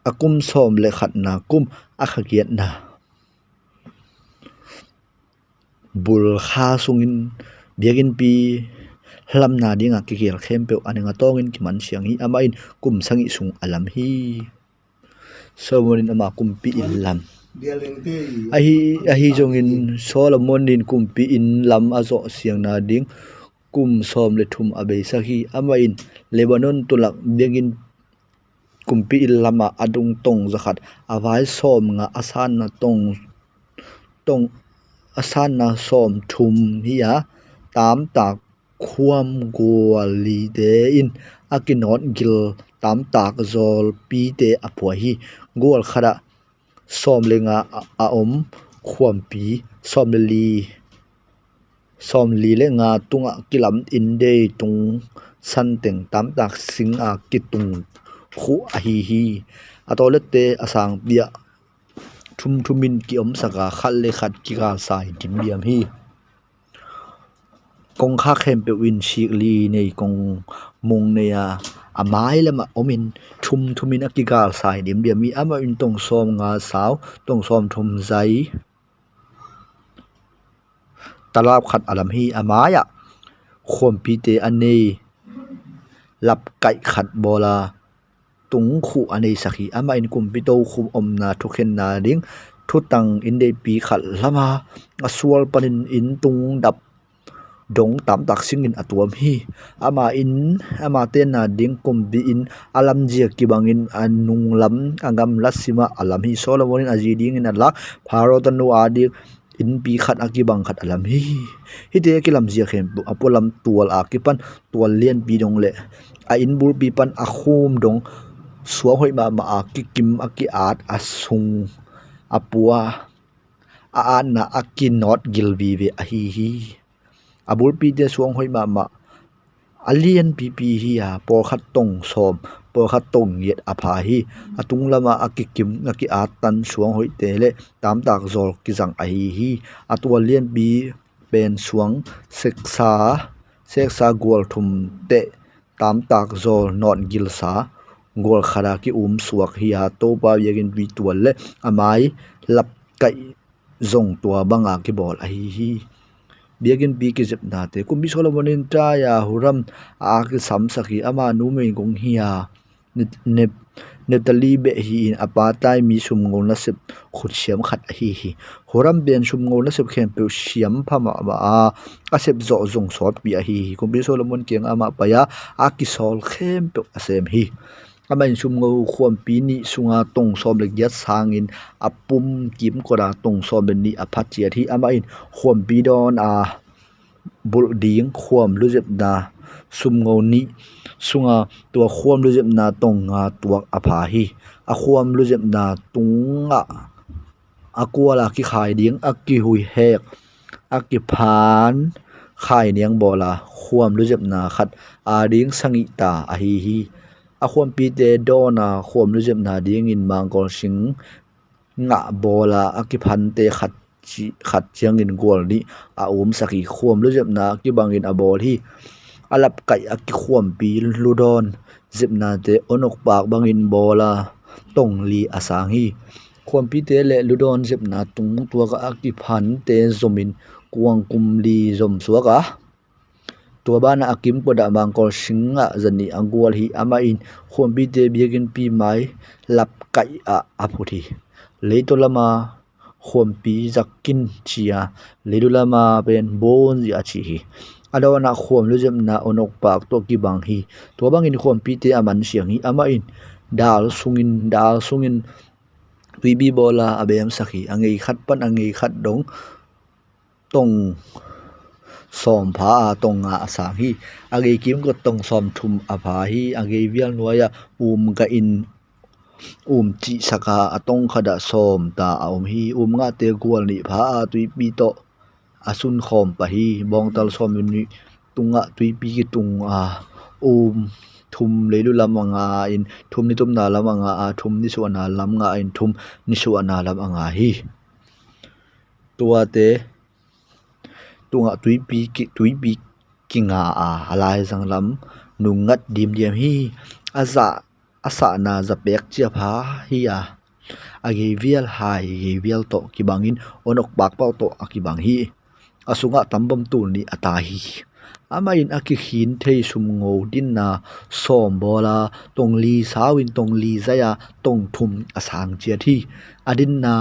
akum som le khat na kum akhakiat na bul kha sungin biagin pi hlam na dinga ki kel khem pe aninga tongin ki man siang hi ama in kum sangi sung alam hi somonin ama kum pi in lam ahi jongin solomon din kum pi in lam azo siang na ding kum som le thum abe sahi ama in lebanon tulak biagin kumpi il lama adung tong zakhat awai som nga asan na tong asan na som thum hiya tam tak khuam gwali de in akinot gil tam tak zol pi te apua hi gol khara som lenga a om khuam pi som li le nga tunga kilam in de tung san teng tam tak sing a kitung khu a hi atolete asang bia thumin ki om saka khal le khat ki gal sai dim biam hi kong kha khem pe win shik li nei kong mong ne ya amai lama omin thumin a ki gal sai dim biam mi ama in tong som nga saw tong som thum zai talab khat alam hi amaya khom pi te anei lap kai khat bola tung khu anei sakhi ama in kumpito khum omna thukhen na ding thutang inde pi khal lama aswal panin in tung dap dong tam tak singin atuam hi ama ten na ding kumbi in alam jia ki bangin anung lam angam lasima alam hi solomonin aji ding in ala pharotanu adi in pi khat akibang khat alam hi hite kilam jia khem apolam tual akipan tual lian pi dong le a in bul pi pan akhum dong suwa hoi ma akikim aki at asung apua a na akinot gilbi ve hi abul pi de suang hoi ma alien pi hi ya por khat tong som por khat tong yet apha hi atung lama akikim aki at tan suang hoi te le tam tak zol ki jang a hi atwa lien bi pen suang seksa gol thum te tam tak zol not gil sa gol khara ki suak hi ha to pa yagin bi tual le amai lap kai zong tua banga ki bol a hi biagin bi ki jep na te kum bi solomonin ta ya huram a ki sam sakhi ama nu me gong hi ya netali be hi in apatai mi sum ngol na sep khut siam khat hi huram ben sum ngol na sep khem pe siam phama ba a sep zo zong sot pi hi kum bi solomon keng ama pa ya a ki sol khem pe asem hi ama in sum ngo khom pi ni sunga tong som le gyat sangin apum kim kora tong som ben ni aphat chi thi ama in khom pi don a bul ding khom lu jep na sum ngo ni sunga tua khom lu jep na tong nga tuak apha hi a khom lu jep na tunga akwala ki khai ding akki hui hek akki phan khai niang bola khom lu jep na khat a ding sangi ta a hi a khom pi te dona khom lu jem na ding in mangkol sing nga bola aki phan te khat chiang in gol ni a saki khom lu jem na ki bangin a bol hi alap kai aki khom pi ludon jem na te onok pak bangin bola tong li asang hi khom pi te le ludon jem na tung tua ka aki phan te zomin kuang kum li zom suaka tua bana akim poda mangkol singa zani angwal hi ama in khombi te biagin pi mai lap kai a aphuthi leitolama khompi zakin chia leidulama pen bon ji achi hi adona khom lujem na onok pak to ki bang hi to bang in khompi te aman siang hi ama in dal sungin wibi bola abem sakhi angei khat pan angei khat dong tong som pha tong nga asang hi age kim ko tong som thum apha hi age vial noya ga in chi saka atong khada som ta hi nga te gwal ni pha tui pi to asun khom pa hi bong tal som ni tunga tui pi ki tung thum leilu lamanga in thum ni tum na lamanga thum ni su na lam nga in thum ni su na lam anga hi tua te tunga tuipi kinga a halai zanglam nungat dim hi asa na zapek chia pha hi a age vial hai ge vial to ki bangin onok bak pau to akibang hi asunga tambam tu ni ata hi amain aki hin thei sum ngo din na som bola tongli sawin tongli zaya tong thum asang chia thi adin na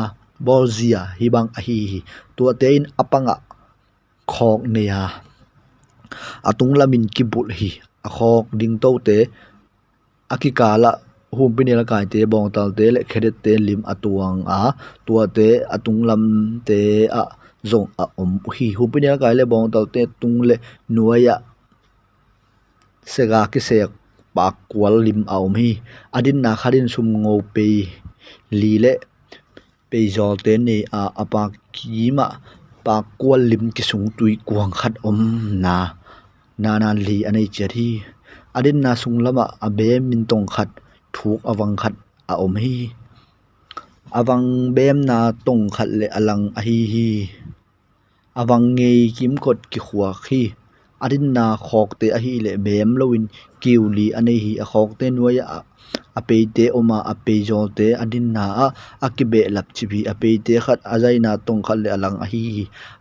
bolzia hi bang a hi tua tein apanga khok neya atung lamin kibul hi a khok ding to te akikala hum pinela kai te bong tal te le khedet te lim atuang a tua te atung lam te a zong a om hi hum pinela kai le bong tal te tung le nuaya sega ki sek pa kwal lim a om hi adin na kharin sum ngo pe li le pe zol te ni a apa ki ma pa kwal lim ki sung tui kuang khat om na li anei chari adin na sung lama abe min tong khat thuk awang khat a om hi awang bem na tong khat le alang a hi awang ngei kim kot ki khwa khi adin na khok te a hi le bem lowin kiuli anei hi a khok te nuaya a pe te oma a pe jol te adin na a kibe lap chibi a pe te khat azai na tong khat le alang a hi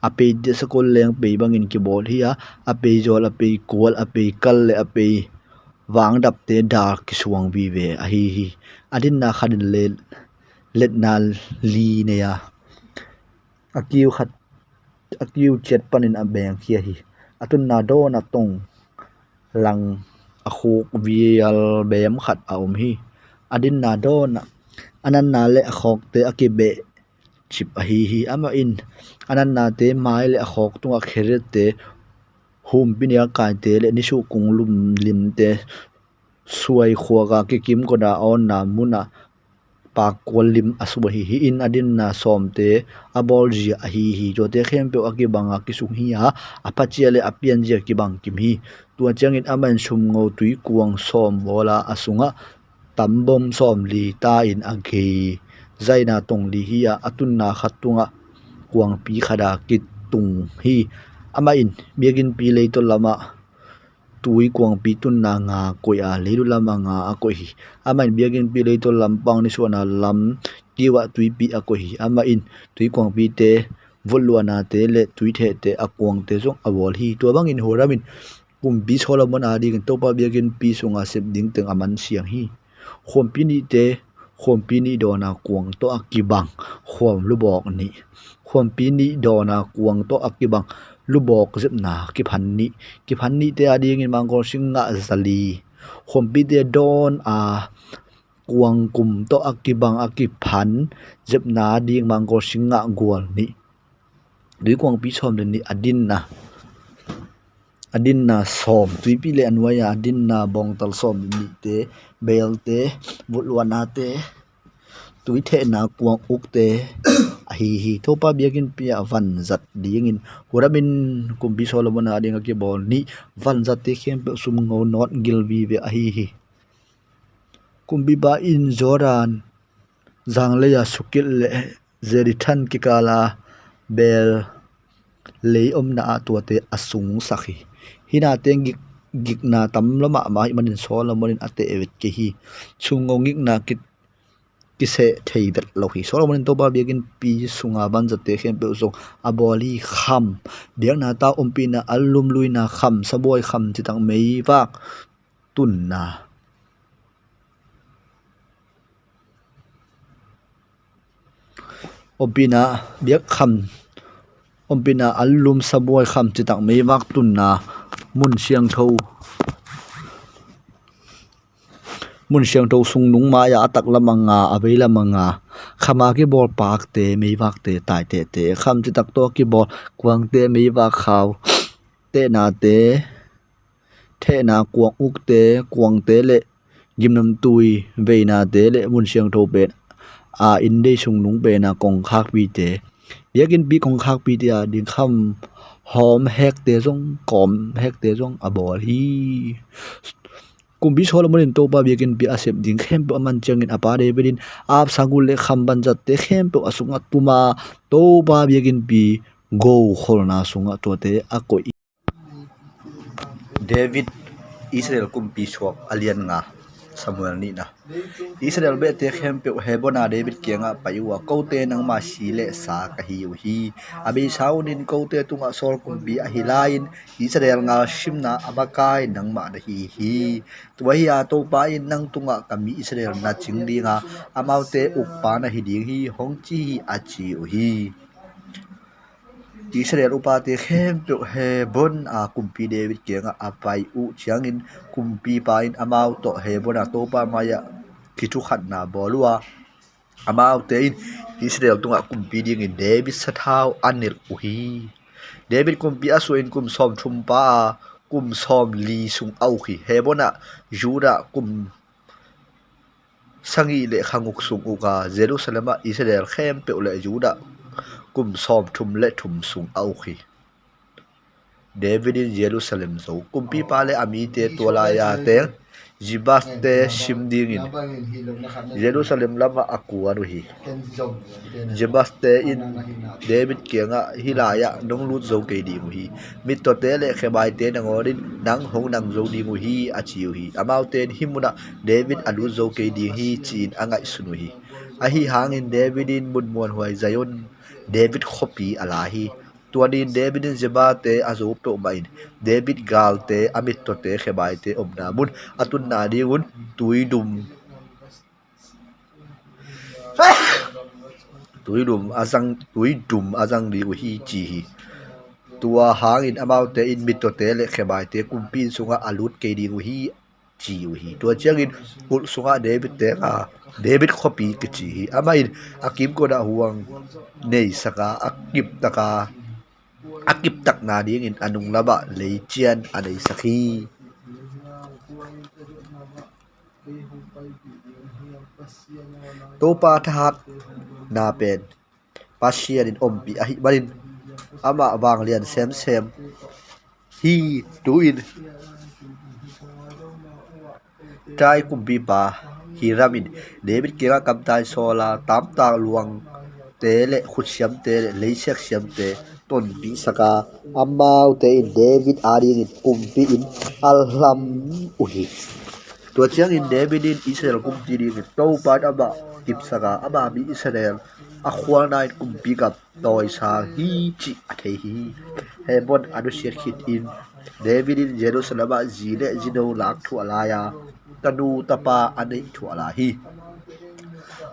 a pe te sakol leng pe bangin ki bol hi a pe jol a pe kol a pe kal le a pe wang dap te dar ki suang bi ve a hi adin na khanin le let na li ne ya akiu khat akiu chet panin a beng hi hi atun na do na tong lang a khuk vial bem khat a om hi adin na do na anan na le a khok te akibe chip a hi ama in anan na te mai le a khok tunga kheret te hum pinia kai te le nisu kung lum lim te suai khuaga ki kim ko da on na muna pa kolim aswa hi in adin na som te abol ji a hi jo te khem pe aki banga ki sung hi a apachia le apian ji ki bang kim hi tua changin aman sum ngo tui kuang som bola asunga tambom som li ta in age zaina tong li hi a atun na khatunga kuang pi khada ki tung hi ama in biagin pi le to lama tui kuang pi tun na nga koi a leiru lama nga a koi hi ama in biagin pi le to lampang ni suana lam kiwa tui pi a koi hi ama in tui kuang pi te volwana te le tui the te a kuang te jong awol hi to bangin horamin kum bi chola mon adi gen to pa biagin pi sunga sep ding teng aman siang hi khom pi ni te khom pi ni do na kuang to akibang khom lu bok ni khom pi ni do na kuang to akibang lubok zep na ki phan ni te adi ngin mangkor singa zali khom pi te don a kuang kum to akibang akiphan zep na ding mangkor singa gol ni dui kuang pi som ni adin na som tui pi le anwaya adin na bong tal som ni te bel te vulwana te tui the na kuang uk te hi thopa biakin pia van zat dingin huramin kumbi solomon ading ki bol ni van zat te khem pe sum ngo not gilvi ve hi kumbi ba in zoran zangle ya sukil le zerithan ki kala bel lei om na atuate asung sakhi hina teng gik na tam lama ma manin solomon ate evet ke hi chungongik na kit kise thei dat lo hi solomon to ba biagin pi sunga ban jate khem pe so aboli kham biang na ta ompi na alum luina kham saboi kham chitang mei wak tun na ompina biak kham ompina alum saboi kham chitang mei wak tun na mun siang tho sung nung ma ya atak lamanga aveila manga khama ki bol pak te mei wak te tai te kham chi tak to ki bol kuang te mei wak khaw te na te the na kuang uk te kuang te le gimnam tui veina te le mun siang tho ben a inde sung nung be na kong khak bi te yakin bi kong khak bi te a ding kham hom hek te jong kom hek te jong abol hi kumbi solomon to ba biakin bi asep ding khem pe man changin apare bedin ap sagul le kham ban jat te khem pe asunga tuma to ba biakin bi go kholna sunga to te akoi David Israel kumpi suak alian nga Samuel ni na Israel be te khem pe hebona David kianga paiwa kote nang ma sile sa kahiu hi abi saunin kote tunga sol kumpi a hilain Israel nga shimna abakai nang ma da hi tuhi a to pa in nang tunga kami Israel na chingdi nga amaute ukpa na hiding hi hongchi a chi hi Israel upate khem pe hebon a kumpi David kianga apai u chiangin kumpi pain amau to hebona to pa maya kitu khatna bolua amau tein Israel tunga kumpi ding in David sathau anil uhi David kumpi asuin kum som thumpa kum som li sung au khi hebona juda kum sangi le khanguk sung uka Jerusalem Israel khem pe le juda kum som thum le thum sung au khi David in Jerusalem so kumpi pale amite tola ya te jibas te shimding in Jerusalem lama akuanu hi jibas te in David kianga hilaya nong lut zo ke di hi mit to te le khebai te nangorin nang hong nang zo di mu hi achiu hi amau ten himuna David adu zo ke di hi chin angai sunu hi ahi hangin David in munmon huai zayon David khopi alahi tuanin David in jebate azo pe umain David galte amit to te khebai te omna mun atun na dingun tuidum azang di hi chi hi tua hangin amau te in mit to te le khebai te kumpin sunga alut ke di hi chi hi tua chiangin ul sunga David te ka David khopi ke chi hi amain akim ko da huang nei saka akip tak na ding in anung laba leichian anei sakhi topa that na pen pasian in ompi ahi marin ama wang lian sem hi tuin trai kumpi pa hiramin David kira kamtai sola tam ta luang tele khusyam te leisek syam te ton bi saka amau te in David aring in kumpi in alham uhi to chiang in David in Israel kumpi ding to pat aba kip saka aba bi Israel akhwal nai kumpi kap toy sa hi chi athe hi hebon adu shir hit in David in Jerusalem jile jino lak thu alaya tanu tapa anei thu alahi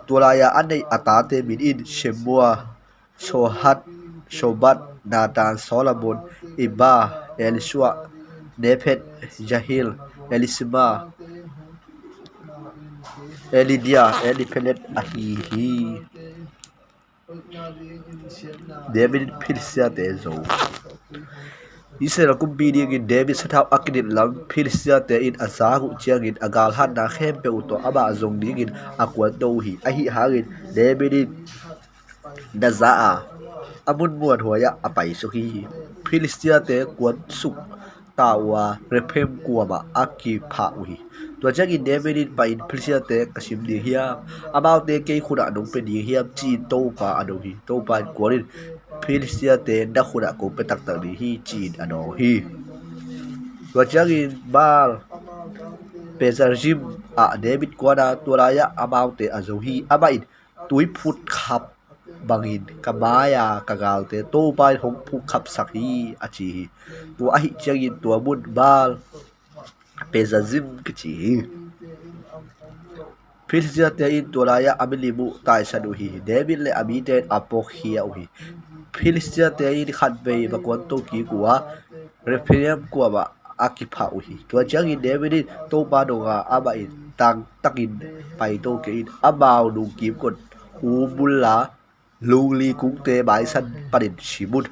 tulaya anei atate min in shemua shobat Nathan Solomon Iba Elisua Nephet Jahil Elisma Elidia Elipelet ahihi David Philistia te zo Israel kumpi ding in David sathau akidin lam Philistia te in asahu chiangin agal han na khem pe uto aba zong ding in akwan do hi ahi hangin David in nazaa amun muan huaya apai suhi Philistia te kwan suk tawa rephem kuama aki pha uhi to jagi David in pain Philistia te kasim di hiam about te ke khuna dong pe di hiam chi to pa adohi to pa kwarin Philistia te da khuna ko pe tak tak di hi chin adohi to jagi bal Pezarjim a David kwana turaya about te azohi abain tui phut khap bangin kamaya kagalte to pai hong phu khap sakhi achi tu ahi changin tu mun bal Pezazim kichi Philistia te in turaya amilimu tai saduhi David le amite apokhia uhi Philistia te in khatbe bakwan to ki kuwa Rephaim kuwa ba akipha uhi tu changin David to pa donga aba in tang takin pai to ke in abau du kim kon ubulla lungli kung te bai san parin shimut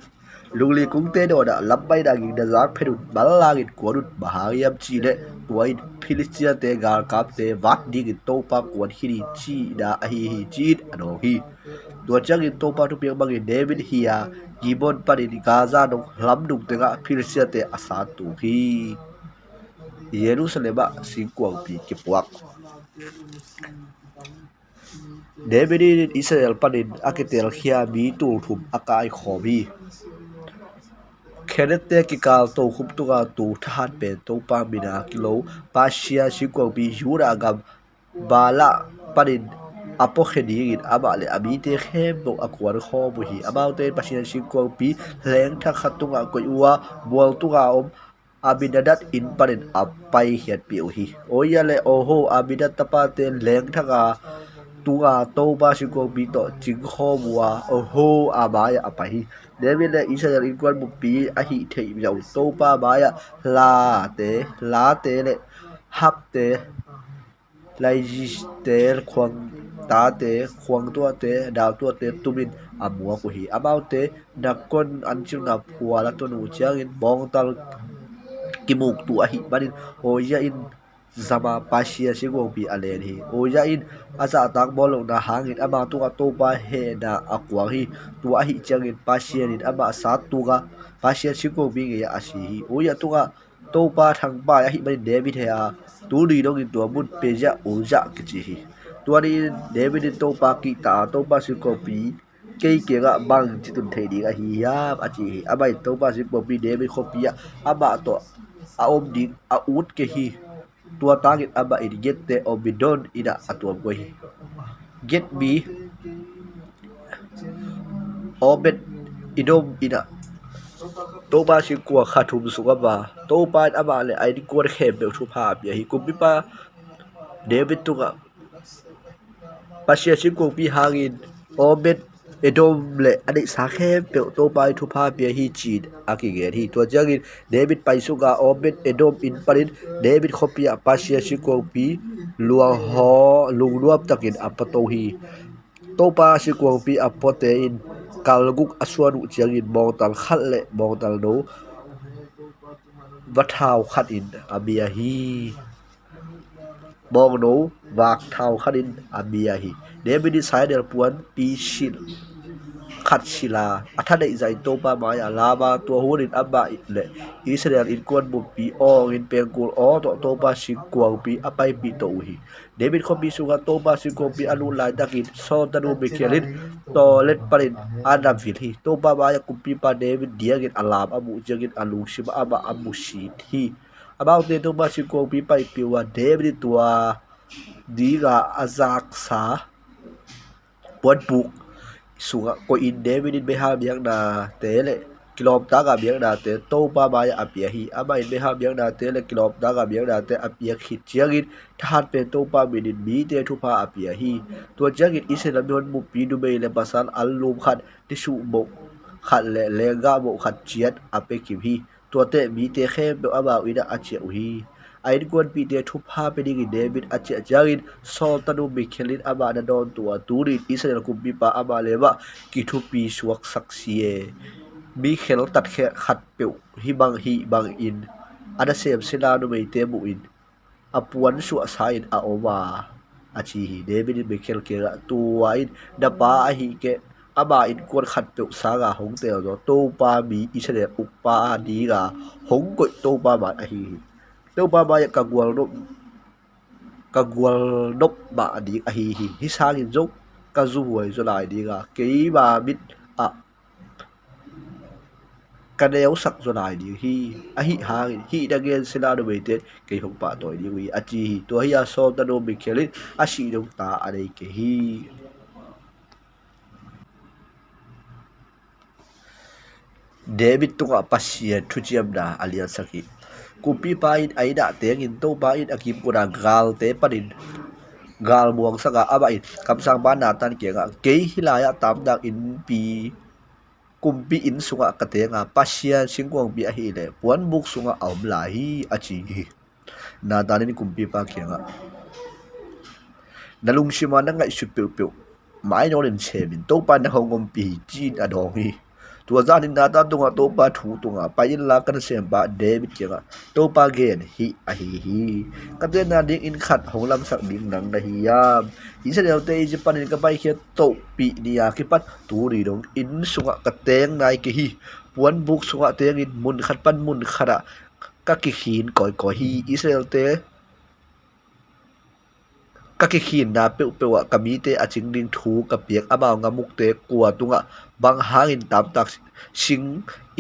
lungli kung te do da lambai da ging da zak phedut balangin korut bahayam chi le tuai Philistia te gar kap te wat ding to pa kwan hiri chi da ahi hi chi ado hi to changin to pa tu piang bangin David hiya gibon parin gaza dong lam dung te ga Philistia te asa tu hi Jerusalem singkuang pi kipuak David in Israel panin akitel khia mi tu thum akai khobi kherete ki kal to khum tu ga tu than pe to pa mina kilo pasia sikwa bi yura gam bala parin apo khedi aba le abi te khem bo akwar kho bu hi about te pasia sikwa bi leng tha khatunga ko uwa bol tu ga om abinadat in parin apai hiat pi hi oya le oho abidat tapate leng tha ga tunga to ba sikwa bi to ching kho bua oho abaya apai David le Israel in quan một bí a hi thị dầu tô ba baya la tế le hấp tế lai tế khoang tá tế khoang tua tế đào tua tế tumin amua của hi about tế đặc con ăn chừng ngập hùa là tuần chiang in bong tal kimuk tu a hi banin oya in zama pasia sigong bi alen hi oya in asa tak bolong na hangin ama tu ka topa he na akwa hi tu a hi changin pasia in ama sa tu ka pasia sigong bi nge asi hi oya tu ka topa thang ba a hi banin david he a tu ri dong in tu mun peja uja kichi hi tu ani david in topa ki ta topa sigong bi cây kia gạ bằng chỉ tuần thể đi gạ hi ya à chỉ à bài tàu ba chỉ bỏ đi để bên copy à bà to à ôm đi à út cái hi tua target à bà in get the obidon ida atuam ko hi get me obed idom ida tàu ba chỉ qua khát thum suka ba tàu ba à bà le ai đi qua khem bel thu pa bia hi kum pa David tu gạ pasia chỉ qua pi hangin obed Edom le adik sakhe pe to pai thu pha pe hi chin akige hi to jagin David paisuga obed Edom in parin David khopia pasia sikopi lua ho lungluap takin apato hi to pa sikopi apote in kalguk aswanu jagin bongtal khat le bongtal no wathau khat in abia hi bong no wak thau khat in abia hi David decided puan pi shin khát sila athade zai to pa maya lava to hurin aba le Israel in kon bu pi o in pengkul o to pa singkwang pi apai pi to hi David ko pi suga to pa singkwang pi anu lai dakin so tanu bekelin to let parin adam fil hi to pa maya kumpi pa David diagin alam amu jagin alu siba aba amu sit hi about the to pa singkwang pi pai piwa David tua diga azak sa buat buk sunga ko in David in beha biang na tele kilom ta ga biang na te to pa ba ya apia hi ama in beha biang na tele kilom ta ga biang na te apia khit chiangin than pe to pa min bi te thu pa apia hi to jagin Israel don mu pi du be le pasal allum khat ti su bo khat le ga bo khat chiat ape ki hi to te bi te khem do aba ida achia hi ain kon pi te thu pha pe ding David achia jagin so tanu bi khelin aba na don tua turi Israel kum pi pa aba lewa ki thu pi suak saksie mi khel tat khe khat pe hi bang in ada sem sila no mei te mu in apuan su asain a oma achi hi David bi khel ke tua in da pa hi ke aba in kon khat pe saga hong te do to pa mi Israel upa di ga hong ko to pa ba hi to ba ba kagwal dop ba di a hi hi sagin jok ka zu huai zo lai di ga ke ba bit a ka deu sak zo lai di hi a hi ha hi da gen sila do bete ke hong pa toy di wi a chi to hi a so ta do bi khelin a si dong ta a dei ke hi David tunga pasien thujiam da alian saki kupi pain aida teng in to pa in akim kuna gal te panin gal buang saka aba in kamsang ba na tan ke ga ke hilaya tam dak in pi kumpi in sunga katenga pasia singwang bi a hi le puan buk sunga aum la hi achi hi na danin kumpi pa ke ga nalung shima na ngai su pe pe mai no len chemin to pa na hongom pi chin adong hi tua za nin nata tunga to pa thu tunga pa in la kan sem ba David kenga to pa gen hi a hi ka te na ding in khat honglam sak ding nang na hi yam Israel te Japan in ka pai khe to pi nia ki pat tu ri dong in sunga ka teng nai ki hi puan buk sunga teng in mun khat pan mun khara ka ki khin koi hi Israel te ka ki khin na pe wa kami te aching ding thu ka piak amao nga muk te kwa tunga bang hangin tam tak sing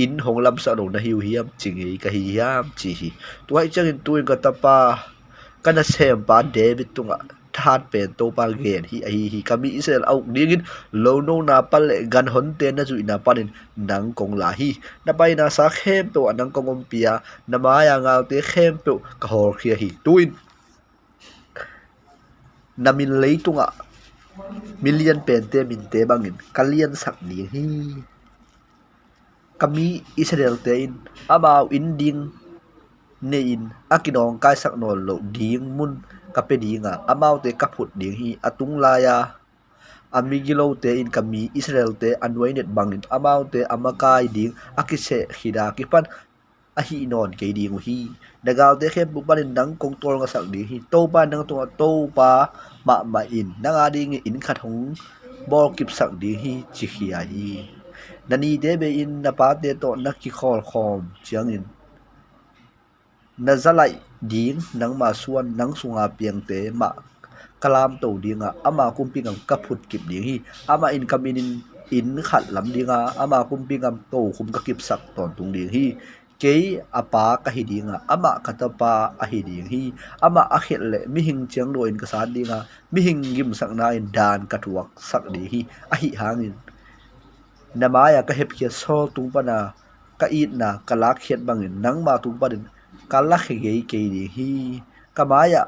in honglam sa no na hiu hiam chingi ka hiam chi hi tuai changin tuin ka tapa kana sem pa David tunga that pen to pa gen hi kami Israel au dingin lo no na pal gan hon te na ju ina panin nang kong la hi na pai na sa khem to anang kong pia na maya nga te khem to ka hor khia hi tuin namin leitunga million pen te min te bangin kalian sak ni hi kami Israel te in amao inding nein akinong kai sak no lo ding mun kapedinga amao te kaput ding hi atung laya amigilo te in kami Israel te anwainet bangin amao te amakai ding akise khida kipan ahi non ke ding hi dagal te khem bu panin nang kong tor nga sak ding hi to pa nang to pa ma in nanga ding in khat hong bol kip sak ding hi chi khia hi nani de be in na pa te to nakki khol khom chiang in na zalai ding nang ma suan nang sunga piang te ma kalam to dinga ama kumpingam kaput kip ding hi ama in kaminin in khat lam dinga ama kumpingam to khum ka kip sak ton tung ding hi ke apa ka hi dinga ama katapa a hi ding hi ama a khel le mi hing chiang do in ka san dinga mi hing gim sak na in dan ka tuak sak di hi a hi hangin namaya ka hep khia so tung pana ka it na kalak khiat bangin nang ma tung panin kalak ge ke di hi kamaya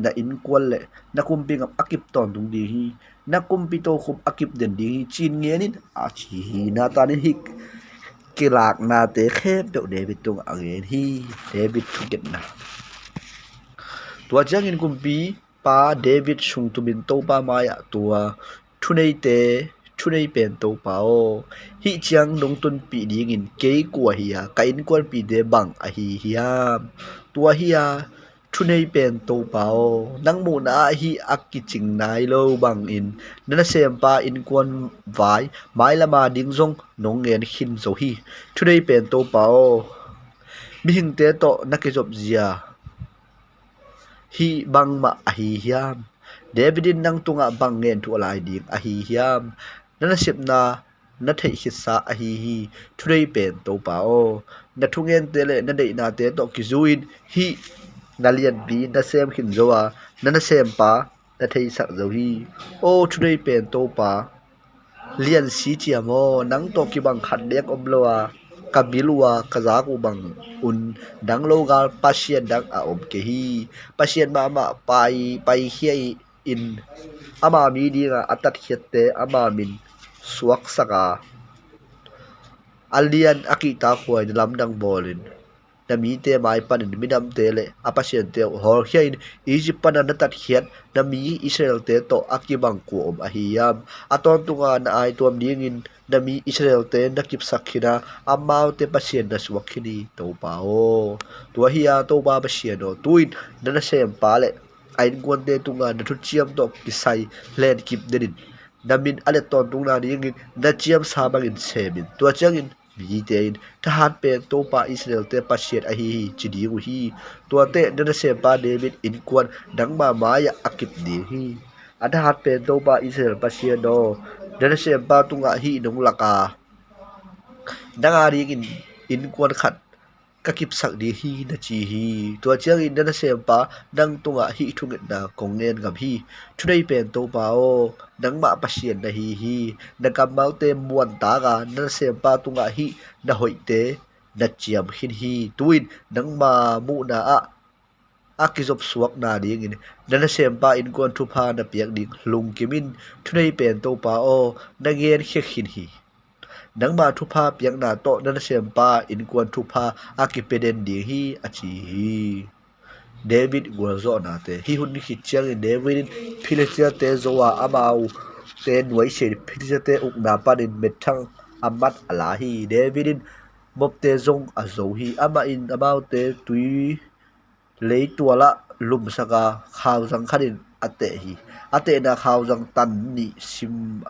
na in kwal le na kumping akip ton dung di hi na kumpito khup akip den di hi chin ngenin a chi hi na tanin hi kilak na te khep do David tung again hi David thuket na tua chang in kumpi pa David sung tumin to pa maya tua thunei te thunei pen to pa o hi chiang dong tun pi ding in ke kwa hiya ka in kwal pi de bang a hi hiam tua hiya thunei pen to pa o nang mu na hi akki ching nai lo bang in nana sem pa in kwan vai mai lama ding zong nong ngen khin zo hi thunei pen to pa o mi hing te to nakizop zia hi bang ma a hi hiam Davidin nang tunga bang ngen tu alai ding a hi hiam nana sip na na thei hissa a hi thurei pen to pa o na thungen te le na dei na te to kizuin hi na lian bi na sem khin zowa na sem pa na thei sak zo hi o thurei pen to pa lian si chiamo nang to ki bang khat dek omlowa kabilwa kazaku bang un dang logal pasien dang a om ke hi pasien ma pai hiai in ama mi dinga atat khiate ama min suak saka alian akita khoi lamdang bolin nami te mai panin midam te le apasien te hor hiain Egypt pana na tat khiat nami Israel te to akibang ku om ahiyam aton tunga na ai tuam dingin nami Israel te nakip sakhina amau te pasien na suakhini to pao tua hiya to ba pasien no tuin na sem pale ain kwante tunga na thu chiam to kisai len kip denin namin ale ton tungna dingin na chiam sabangin semin tua changin bi tein thahat pen to pa Israel te pasien a hi chidi hi tua te na se pa David in kwan dang ma maya akip di hi athahat pen to pa Israel pasien do na se pa tunga hi nong laka danga ring in kwan khat kakip sak di hi na chi hi tua chiang in na sem pa dang tunga hi thunget na kongen gam hi thunei pen to pa o dang ma pasien na hi na kamal te muan ta ga na sem pa tunga hi na hoite na chiam hin hi tuin dang ma mu na a akizop suak na ding in na sem pa in kon thu pha na piak ding lung kimin thunei pen to pa o na gen khek hin hi nang ma thu pha piang na to na sem pa in kwan thu pha akipeden di hi achi hi David gwarzo na te hi hun hi chiang in David philetia te zowa amau te nuai se philetia te uk na pa din methang amat ala hi Davidin bop te zong a zo hi ama in amau te tui lei tuala lum saka khaw jang kharin ate hi ate na khaw jang tan ni sim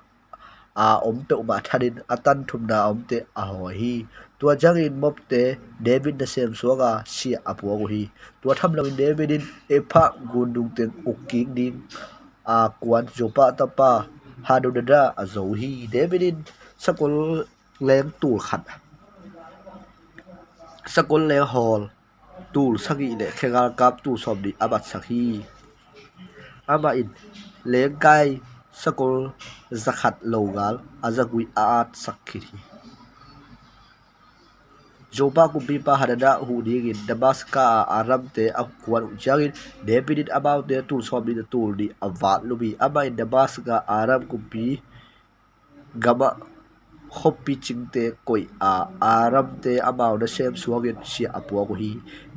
om pe ma thanin atan thumna om te a hoi hi tua jangin mop te David na sem suaga si apuang hi tua tham lo in David in epha gundung ten uking ding a kwan jopa tapa hadu da a zo hi David in sakol leng tul khat sakol le hol tul sagi le khengal kap tu som di abat sakhi ama in leng kai sakol zakhat logal azagui aat sakhi jopa kumpi pa hadada hu digin dabaska aram te akwan ujangin David about te tul som di tul di avat lubi ama in dabaska aram kumpi gama khopi chingte koi aram te amau na sem suagin si apua ko hi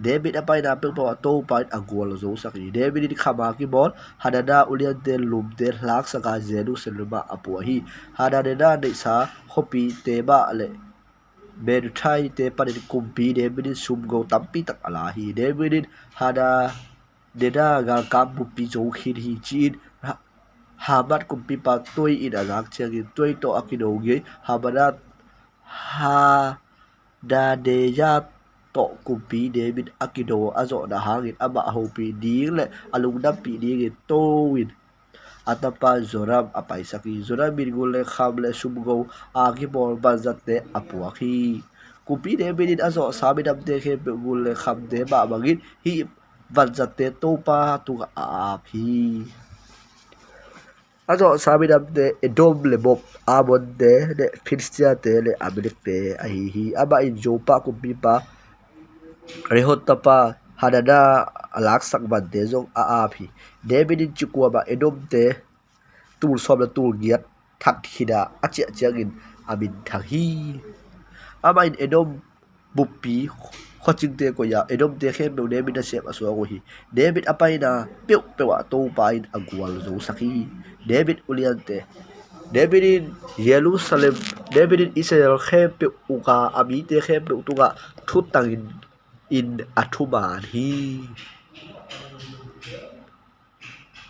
David apai na pe pa to pa agol zo sakhi David di khama ki bol hadada ulian te lum te lak saka Jerusalem apua hi hadada de sa khopi te ba le ben thai te panin kumpi David sum go tampi tak ala hi David hada deda gal kam pupi zo khin hi chin habat kumpi pa toy in azak chagi toy to akidogi habadat ha da deja to kumpi David akido azo da hangin aba hopi ding le alung dam pi ding to win atapa zoram apai saki zoram birgul le kham le sumgo agi bol bazat te apuaki kumpi David azo sabidam te khe gul le kham te ba bangin hi bazat te to pa tu a phi azo sabidam te edom le bob amon de le Filistia te le Amalek te ahi hi aba in jopa kumpi pa rehot tapa hadada alak sakban te zong a phi David in chukwa ba edom te tul som la tul giat thak khida achi changin amin thang hi ama in edom bupi khoching te ko ya edom te khem no David na sep aswa ko hi David apai na peu pewa to pa in agwal zo sakhi David ulian te David in Jerusalem David in Israel khem pe uka ami te khem pe utuga thutang in athuman hi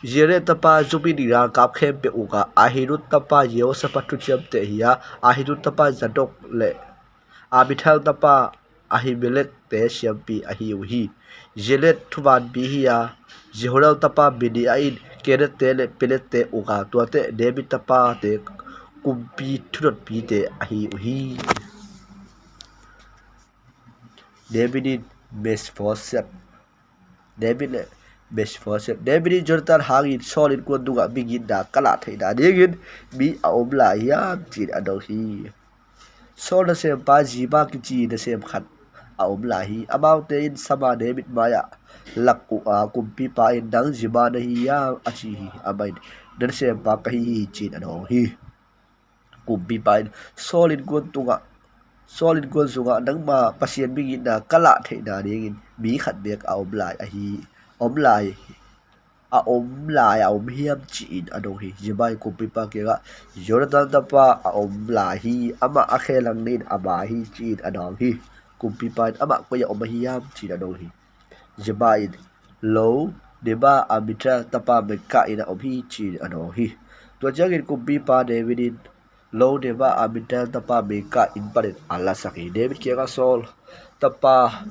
Jere tapa zubin ira kap khem pe uka ahirut tapa yeo sapatucham te hiya ahirut tapa zadok le abithal tapa ahimelek te siampi ahiuhi jelet thuban bi hiya jehoral tapa bidi ain keret te le pelet te uka tuate David tapa te kumpi thurot pi te ahiuhi David Mephibosheth David Mephibosheth David Jonathan hangin solin kun duga bigin da kala thaida dingin mi aom la yam chin adohi sol na sem pa jiba ki chi na sem khat aom la hi about in sama David maya lakku a kumpi pa in dang jiba na hi ya achi hi amain dan sem pa ka hi chin adohi kumpi pa in solin kun tunga solid gol zunga nangma pasien bigin na kala theina ringin mi khat bek a omlai a hi omlai a om hiam chin adong hi jibai ko pipa ke ga Jordan tapa a omlai hi ama a khelang nin ama hi chin adong hi kumpi pan ama ko ya om hiam chin adong hi jibai lo deba amitra tapa me ka ina om hi chin adong hi to jangin kumpi pa Davidin lo deba amintel tapa meka inparit ala saki David kega sol tapa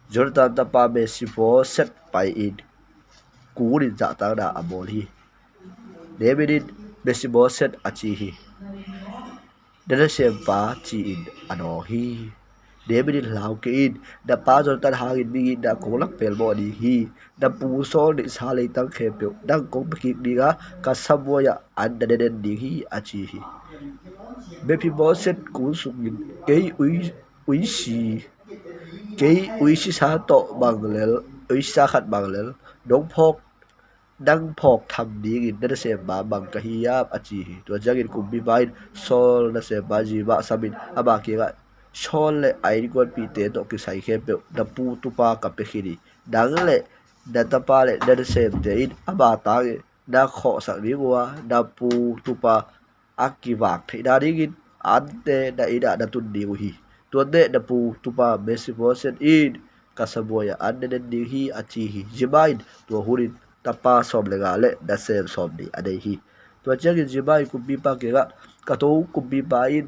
Jordan tapa Mephibosheth pai in kurin za ta da amol hi David Mephibosheth achi hi dana sempa chi in ano hi David lau ke in da pa Jordan hangin bi da kolak pel bo ni hi da pu sol ni sale tang khepeu dang kong pikik diga ka saboya an da den di hi achi hi Mephibosheth ku sungin kei ui si sa to banglel ui sa khat banglel dong phok dang phok tham dingin na se ba bang ka hiap achi hi to jagin kumbi bain sol na se ba ji ba sabin aba ke ga sol le ai gon pi te to ki sai khe pe da pu tu pa ka pe khiri dang le da ta pa le da se te in aba ta da kho sa ri wa da pu tu pa akivak thei da dingin ante da ida da tun di hi to de da pu tu pa Mephibosheth in kasaboya ande den di hi achi hi jibain to hurin tapa som lega le da sem som di adei hi tua changin jiba kumbi pa kega kato kumbi pa in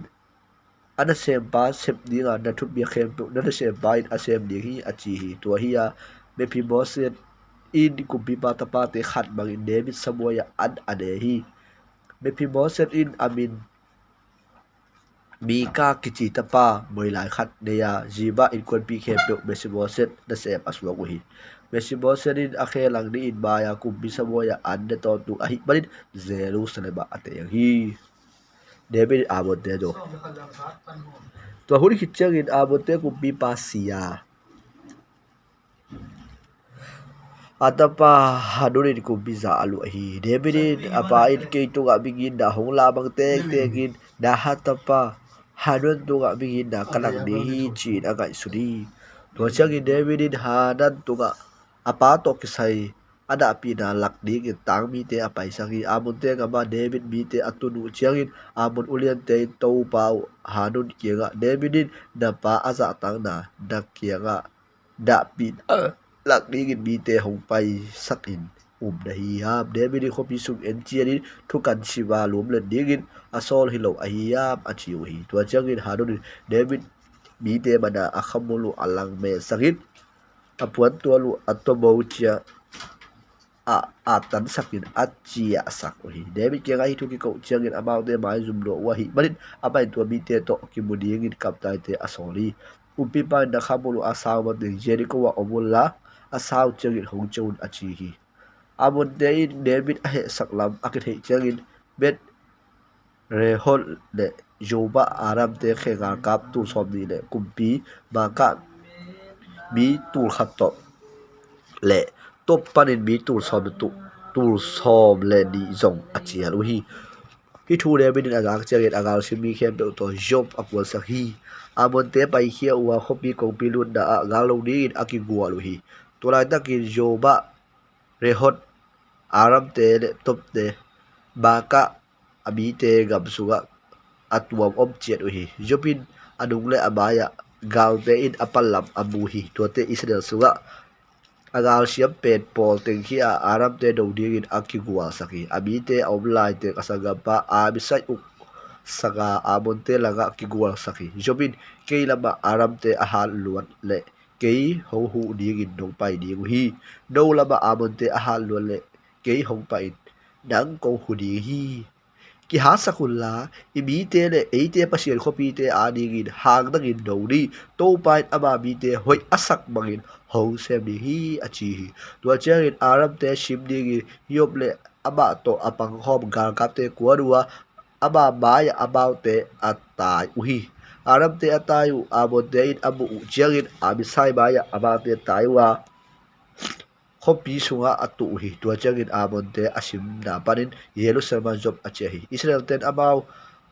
ana sem pa sep dinga na thup bi khem tu na sem pa in asem ding hi achi hi tua hi a Mephibosheth in kumbi pa ta pa te khat bang in David samoya an ade hi Mephibosheth in amin mi ka kichi ta pa moi lai khat ne ya jiba in kon pi khem tu Mephibosheth na sem aswa ko hi Mephibosheth in akhe lang ni in ba ya kumbi samoya an de to tu a hi barin Jerusalem ate hi David abote do to huri khichang in abote kumbi pa sia atapa hanurin kumbi za alu hi David apa in ke tu ga bingin da hong la bang te in da hatapa hanun tu ga bingin da kalang ni hi chin agai sudi to chang in David in hanan tu ga apa to kisai ada pi na lak ding in tang mi te apai sangi amun te ga ma David mi te atunu chiang in amun ulian te to pau hanun kianga David in da pa aza tang na da kianga da pi lak ding in mi te hong pai sak in da hi ham David in khopi sung en chian in thukan shiwa lum len ding in asol hilo a hi yam a chiu hi to chiang in hanun David mi te mana akhamulu alang me sakit apuan tua lu atomo chia a tan sakin a chia sak hi David ke ngai thu ki ko chiang in about de mai zum lo wa hi barin abai to mi te to ki mudi ngin kap tai te asoli upi pa na khamulu asaw ba de Jericho wa omulla asaw chiang in hong chun a chi hi amon de in David a he saklam akit he chiang in bet rehol de Joba aram te khenga kap tu som ni le kumpi ba ka mi tul khat to le top panin mi tul som tu tul som le ni zong achia lu hi thu le bin aga changin agal simi khem to job apol sa hi amon te pai khia wa khopi ko pilun da galo ni aki gua lu hi to lai ta ki Joba rehot aram te le top te ba ka abi te gam suga atuam om chet hi jopin adung le abaya gal te in apalam amu hi to te Israel suga agal siam pet pol teng hi aram te do ding in akigwa saki abi te online te kasaga pa abi sai uk saga amon te laga kigwa saki jopin keilama aram te ahal luat le kei ho hu ding in dong pai ding hi do lama amon te ahal luat le kei hong pai nang ko hu di hi ki ha sakulla ibi te le eite pasien khopi te adingin hang dangin dori to pai ama bi te hoi asak bangin ho sem ni hi achi hi to changin aram te shim dingi yop le aba to apang khom gar kap te kuarua aba bai about te atai uhi aram te atayu abon te in abu changin abisai bai aba te taiwa khopi sunga atu hi tua changin amon te asim na panin Jerusalem job ache hi Israel ten amau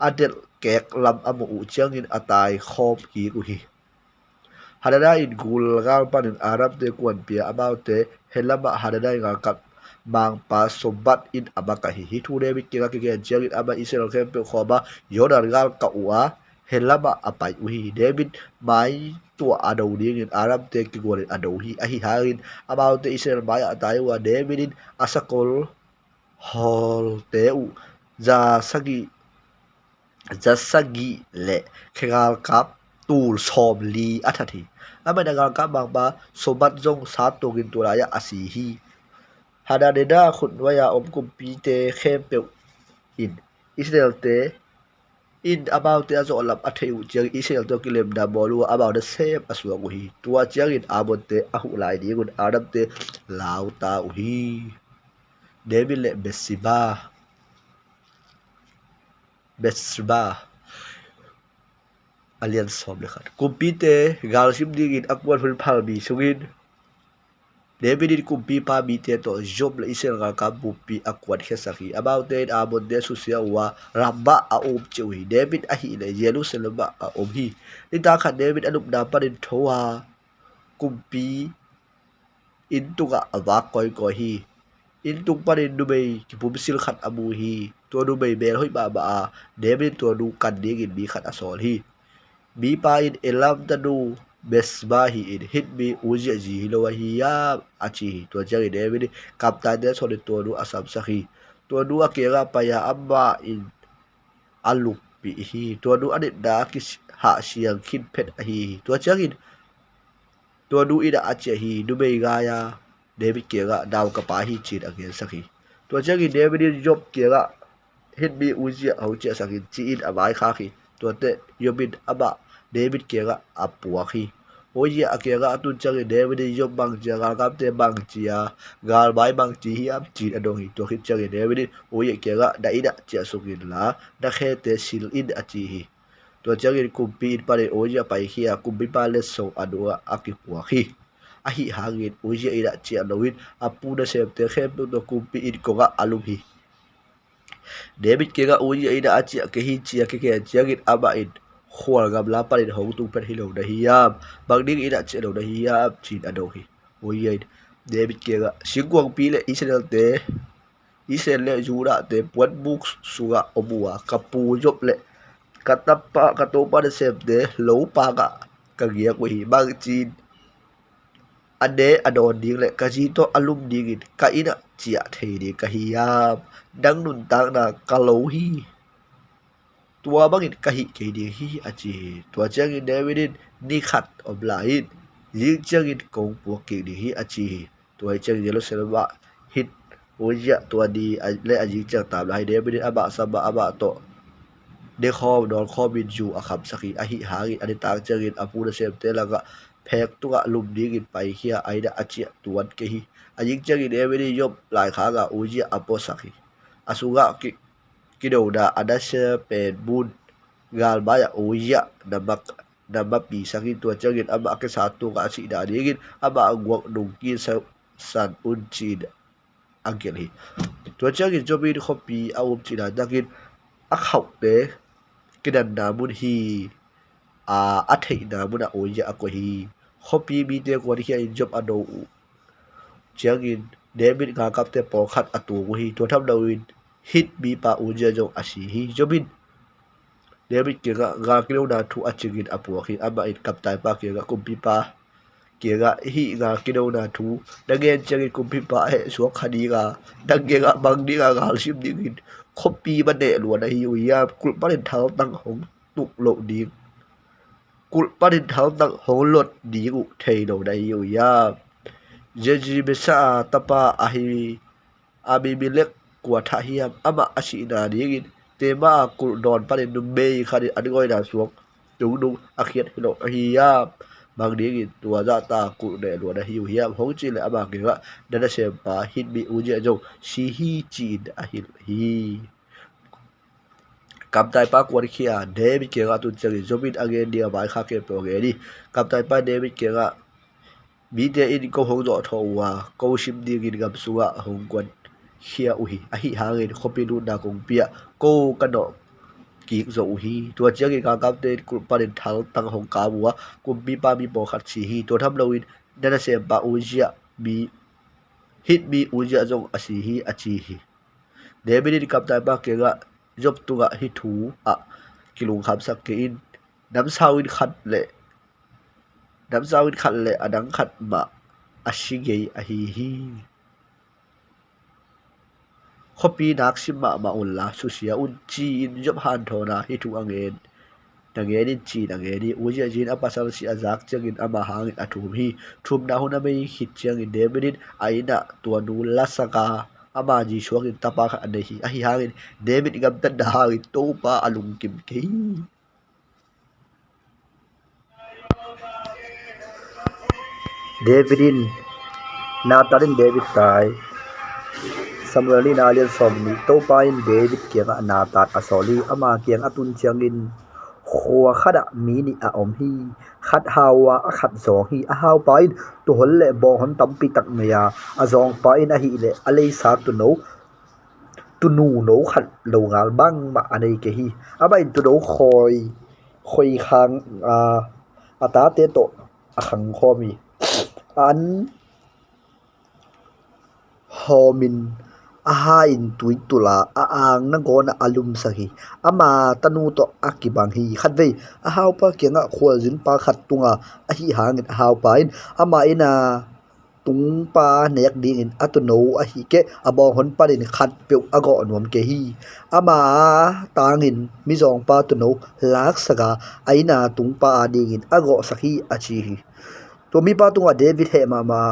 adel kek lam amu changin atai khop hi ku hi hadada in gul gal panin arab te kwan pia amau te helama hadada ngal kap mang pa sobat in abaka hi thu de bi kira ki changin aba Israel kem pe khoba yodan gal ka wa helama apai uhi David mai tua ado ding in Arab te ki gorin ado hi ahi harin about the Israel mai atai wa David in asakol hol te u za sagi le khengal kap tul som li athati ama nagal ka bang ba sobat jong sa to gin turaya asi hi hada de da khut waya om kumpi te khem pe in Israel te in about the azo lap atheu chiang Israel to kilem da bolu about the same as wa hi tua chiang in abot te ahu lai di gun arab te lau ta hi David le Besiba alian som le khat kumpi te gal sim ding in akwal hul phal bi sungin David in kumpi pa bi te to job le Israel ka bupi akwat khesaki about the abot de susia wa ramba a om chewi David a hi le Jerusalem a om hi ni ta khat David anup da parin thowa kumpi in tuga awa koi ko hi in tung parin dubai ki pumsil khat amu hi to dubai bel hoi ba David to du kan ding in bi khat asol hi bi pa in elam ta du besba hi in hit bi uji ji lo hi ya achi to jari David kapta de so de to du asam sakhi tua du akira paya amma in alup pi hi tua du adit da ki ha siang khin phet hi tua changin tua du ida ache hi du bei ga ya David kira daw ka pa hi chit again sakhi tua changin David job kira hit bi uji au che sakhi chi in abai kha khi tua te yobit aba David kira apua khi oji akira tu changi David job bang jaga kap te bang chia gal bai bang chi hi am chi adong hi to hit changi David oji kira da ida che sugin la da khe te sil in achi hi to changi kumpi in pare oji pai hi kumpi pa le so adua akipua hi a hi hangin oji ida chi alowin apu da sem te khem to kumpi in ko ga alum hi David kira oji ida achi ke hi chi ke changi aba in khwal gam la parin hong tu pet hi lo da hi yam bang ding ida che lo da hi yam chin ado hi oji David kira singwang pi le Israel te Israel le jura te puat buk suga obua kapu job le katapa katopa de sem te lo pa ga ka gia ko hi bang chin ade adon ding le ka ji to alum ding ka ina chia thei de ka hi yam dang nun tang na ka lo hi tua bangin kahi ke di hi achi tua changin Davidin ni khat oblain ying changin kong pu ke di hi achi tua chang Jerusalem ba hit oja tua di le aji chang tam lai Davidin aba saba aba to de kho don kho bin ju akham saki ahi hari ani tang changin apu da sem te laga phek tuga lum dingin pai hia aida achi tuan ke hi ajing changin Davidin yob lai kha ga oja apo saki asuga ki kido da adasya pen bun gal baya oya nama pi sakin tua changin ama ke satu ka si da dingin ama agwak nungkin sa san uncin angkel hi tua changin jobin kopi awum cina dakin akhau te kidan namun hi a athei namun a oya ako hi kopi mi te ko hi job ano changin David ga kap te por khat atu hi tua tham dawin hit bi pa uja jong asi hi jobin David kira ga kilo na thu achingin apu khi ama in kaptai pa kira kumpi pa kira hi ga kilo na thu dagen changin kumpi pa he suak khani ga dagge ga bang di ga gal sim dingin khopi ba de lu na hi uya kul pa den thal tang hong tuk lo ding kul pa den thal tang hong lot ding u thei lo na hi uya jeji besa tapa ahi abi bilek kwa tha hiam ama asi na dingin tema kul don pa den be khani adgoi na suak dung dung akhiat hilo hiam bang dingin tua za ta kul de lo na hiu hiam hong chi le ama ke ga dana sem pa hit bi uje jo si hi chin a hil hi kam tai pa kwar khia David ke ga tu chagi zobin again dia bai kha ke pro ge ni kam tai pa David ke ga bi te in ko hong zo tho wa ko sim dingin gam suwa hong kwan khia uhi ahi hangin khopi lu na kong pia ko kano ki zo hi tua chiang ga kap te ku parin thal tang hong ka bua kum bi pa mi bo khat chi hi to tham loin dana se ba ujia bi hit bi ujia jong asi hi achi hi David kap ta ba ke ga job tu ga hi thu a kilung kham sak ke in nam sawin khat le adang khat ma ashige ahi hi khopi nak sima ma ulla susia un chi in job han thona hi thu angen nangeni chi nangeni uja jin apasal si azak changin ama hangin athum hi thum na huna mai hit changin David aina tuanu lasaka ama ji suangin tapa kha ane hi ahi hangin David gam tan da hangin to pa alung kim ki Davidin natarin David tai Samueli nalian somni to pa in David kianga natat asoli ama kiang atun changin khwa khada mini a om hi khat hawa a khat zong hi a haw pa in to hol le bo hon tampi tak meya a zong pa in a hi le alei sa tu nu no khat lo ngal bang ma anei ke hi aba in tu do khoi khang ata te to a khang khomi an homin aha in tuitula a ang na gona alum sahi ama tanu to akibang hi khatwei a haw pa kenga khwal jin pa khat tunga a hi hangin haw pa in ama ina tung pa nek ding in atuno a hi ke abong hon parin khat pe ago nom ke hi ama tangin mi zong pa tuno lak saga aina tung pa ding in ago sakhi achi hi to mi pa tunga David he mama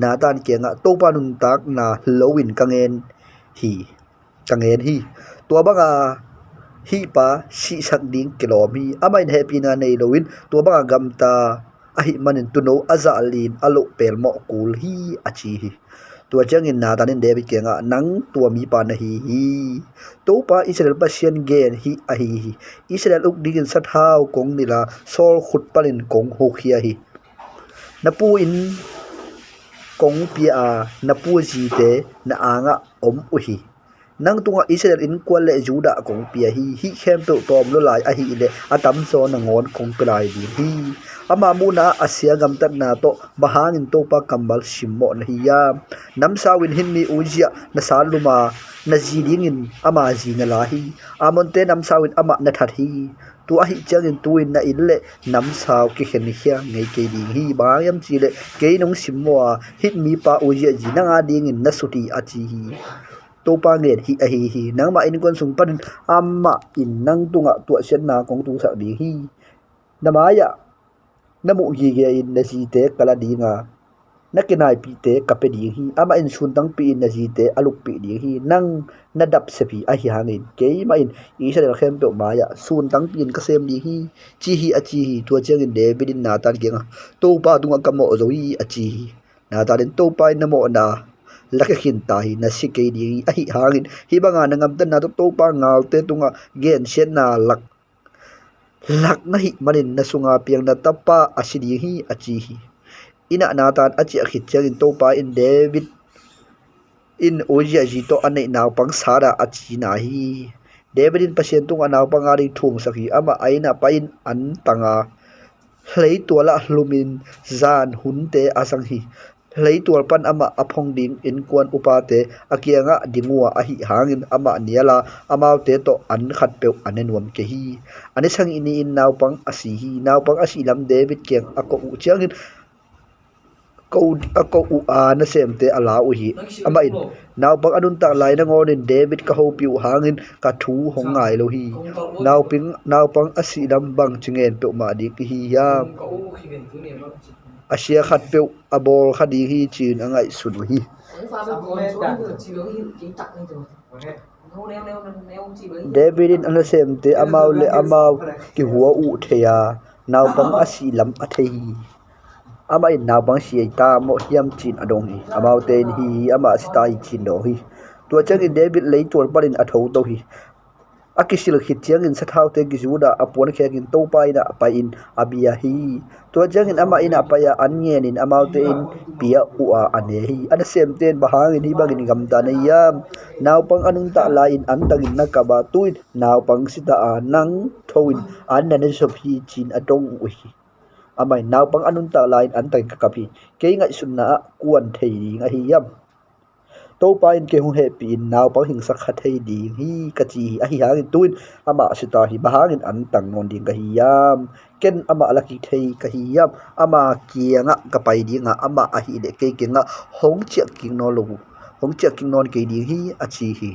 na tan ke nga to pa nun tak na lowin kangen hi to banga hi pa si sak ding kilomi amain happy na nei lowin to banga gamta ahi manin tuno aza alin alo pelmo kul hi achi hi tua changin na tanin David kenga nang tua mi pa na hi to pa Israel pasien gen hi ahi hi Israel uk digin sat hau kong nila sol khut palin kong ho khia hi napu in kong pia napu ji te na anga om u hi nang tunga Israel in kwal le juda kong pia hi khem to tom lo lai ahi le atam so na ngon kong pelai di hi ama muna asia gam tat na to bahangin to pa kambal simmo na hiya nam sawin hin mi ujia na saluma na jiding in ama ji na lahi amonte nam sawin ama na that hi tu ahi changin tuin na ille nam saw ki khen hiya ngei ke ding hi bayam chi le ke nong simmo hit mi pa ujia ji na nga ding in na suti achi hi to pa nge hi a hi nang ma in kon sung pan amma in nang tunga tu sen na kong tu sa ding hi namaya namu gi ge in na ji te kala dinga nakinai pi te kape ding hi ama in sun tang pi in na ji te aluk pi ding hi nang na dap se pi a hi hangin ke ma in Israel khem to maya sun tang pi in ka sem ding hi chi hi a chi hi tu chang in David in na tan genga to pa tunga kamo zo hi a chi na ta den to pa na mo na lakhin ta hi na si ke ding a hi hangin hi banga na ngam tan na to pa ngal te tunga gen sen na lak na hi manin na sunga piang na tapa asidi hi achi hi ina natan achi akhit changin to pa in David in ojia ji to anei naw pang sara achi na hi David in pasien tung anaw pangari thum saki ama aina pain an tanga hlei tuala hlumin zan hunte asang hi hlei tual pan ama aphong ding in kwan upate akianga dingua ahi hangin ama niala amaute to an khat pe anenwam ke hi ani sang ini in naw pang asi hi naw pang asi lam David keng ako u changin ako u na semte ala u hi ama in naw pang anun ta lai na ngon in David ka ho piu hangin ka thu hongai lo hi naw pang asi lam bang chingen pe ma di ki hi ya asia khat pe abol khadi hi chin angai sun hi David in ana semte amau le amau ki huwa u theya naw pang asi lam athei ama in naw pang si ta mo hiam chin adong hi amau ten hi ama stai chin do hi to chang in David lei tor parin atho to hi akisil khit chiang in sathau te gi juda apon khek in to pai na pai in abia hi to chang in ama ina pa ya anyen in amau te in pia u ane hi ana sem ten bahang in hi bagin gam ta na ya naw pang anung ta la in an tagin na ka ba tuin naw pang sita nang thoin an na ne sop hi chin adong u hi amai naw pang anun ta la in an tagin ka kapi ke ngai sunna kuan thei ri nga hi yam to pa in ke hu happy in naw pang hing sak khathei di hi ka chi a hi hangin tuin ama sita hi bahangin an tang non ding ka hi yam ken ama laki thei ka hi yam ama kianga ka pai dinga ama a hi le ke kenga hong chia king no lo hong chia king non ke di hi a chi hi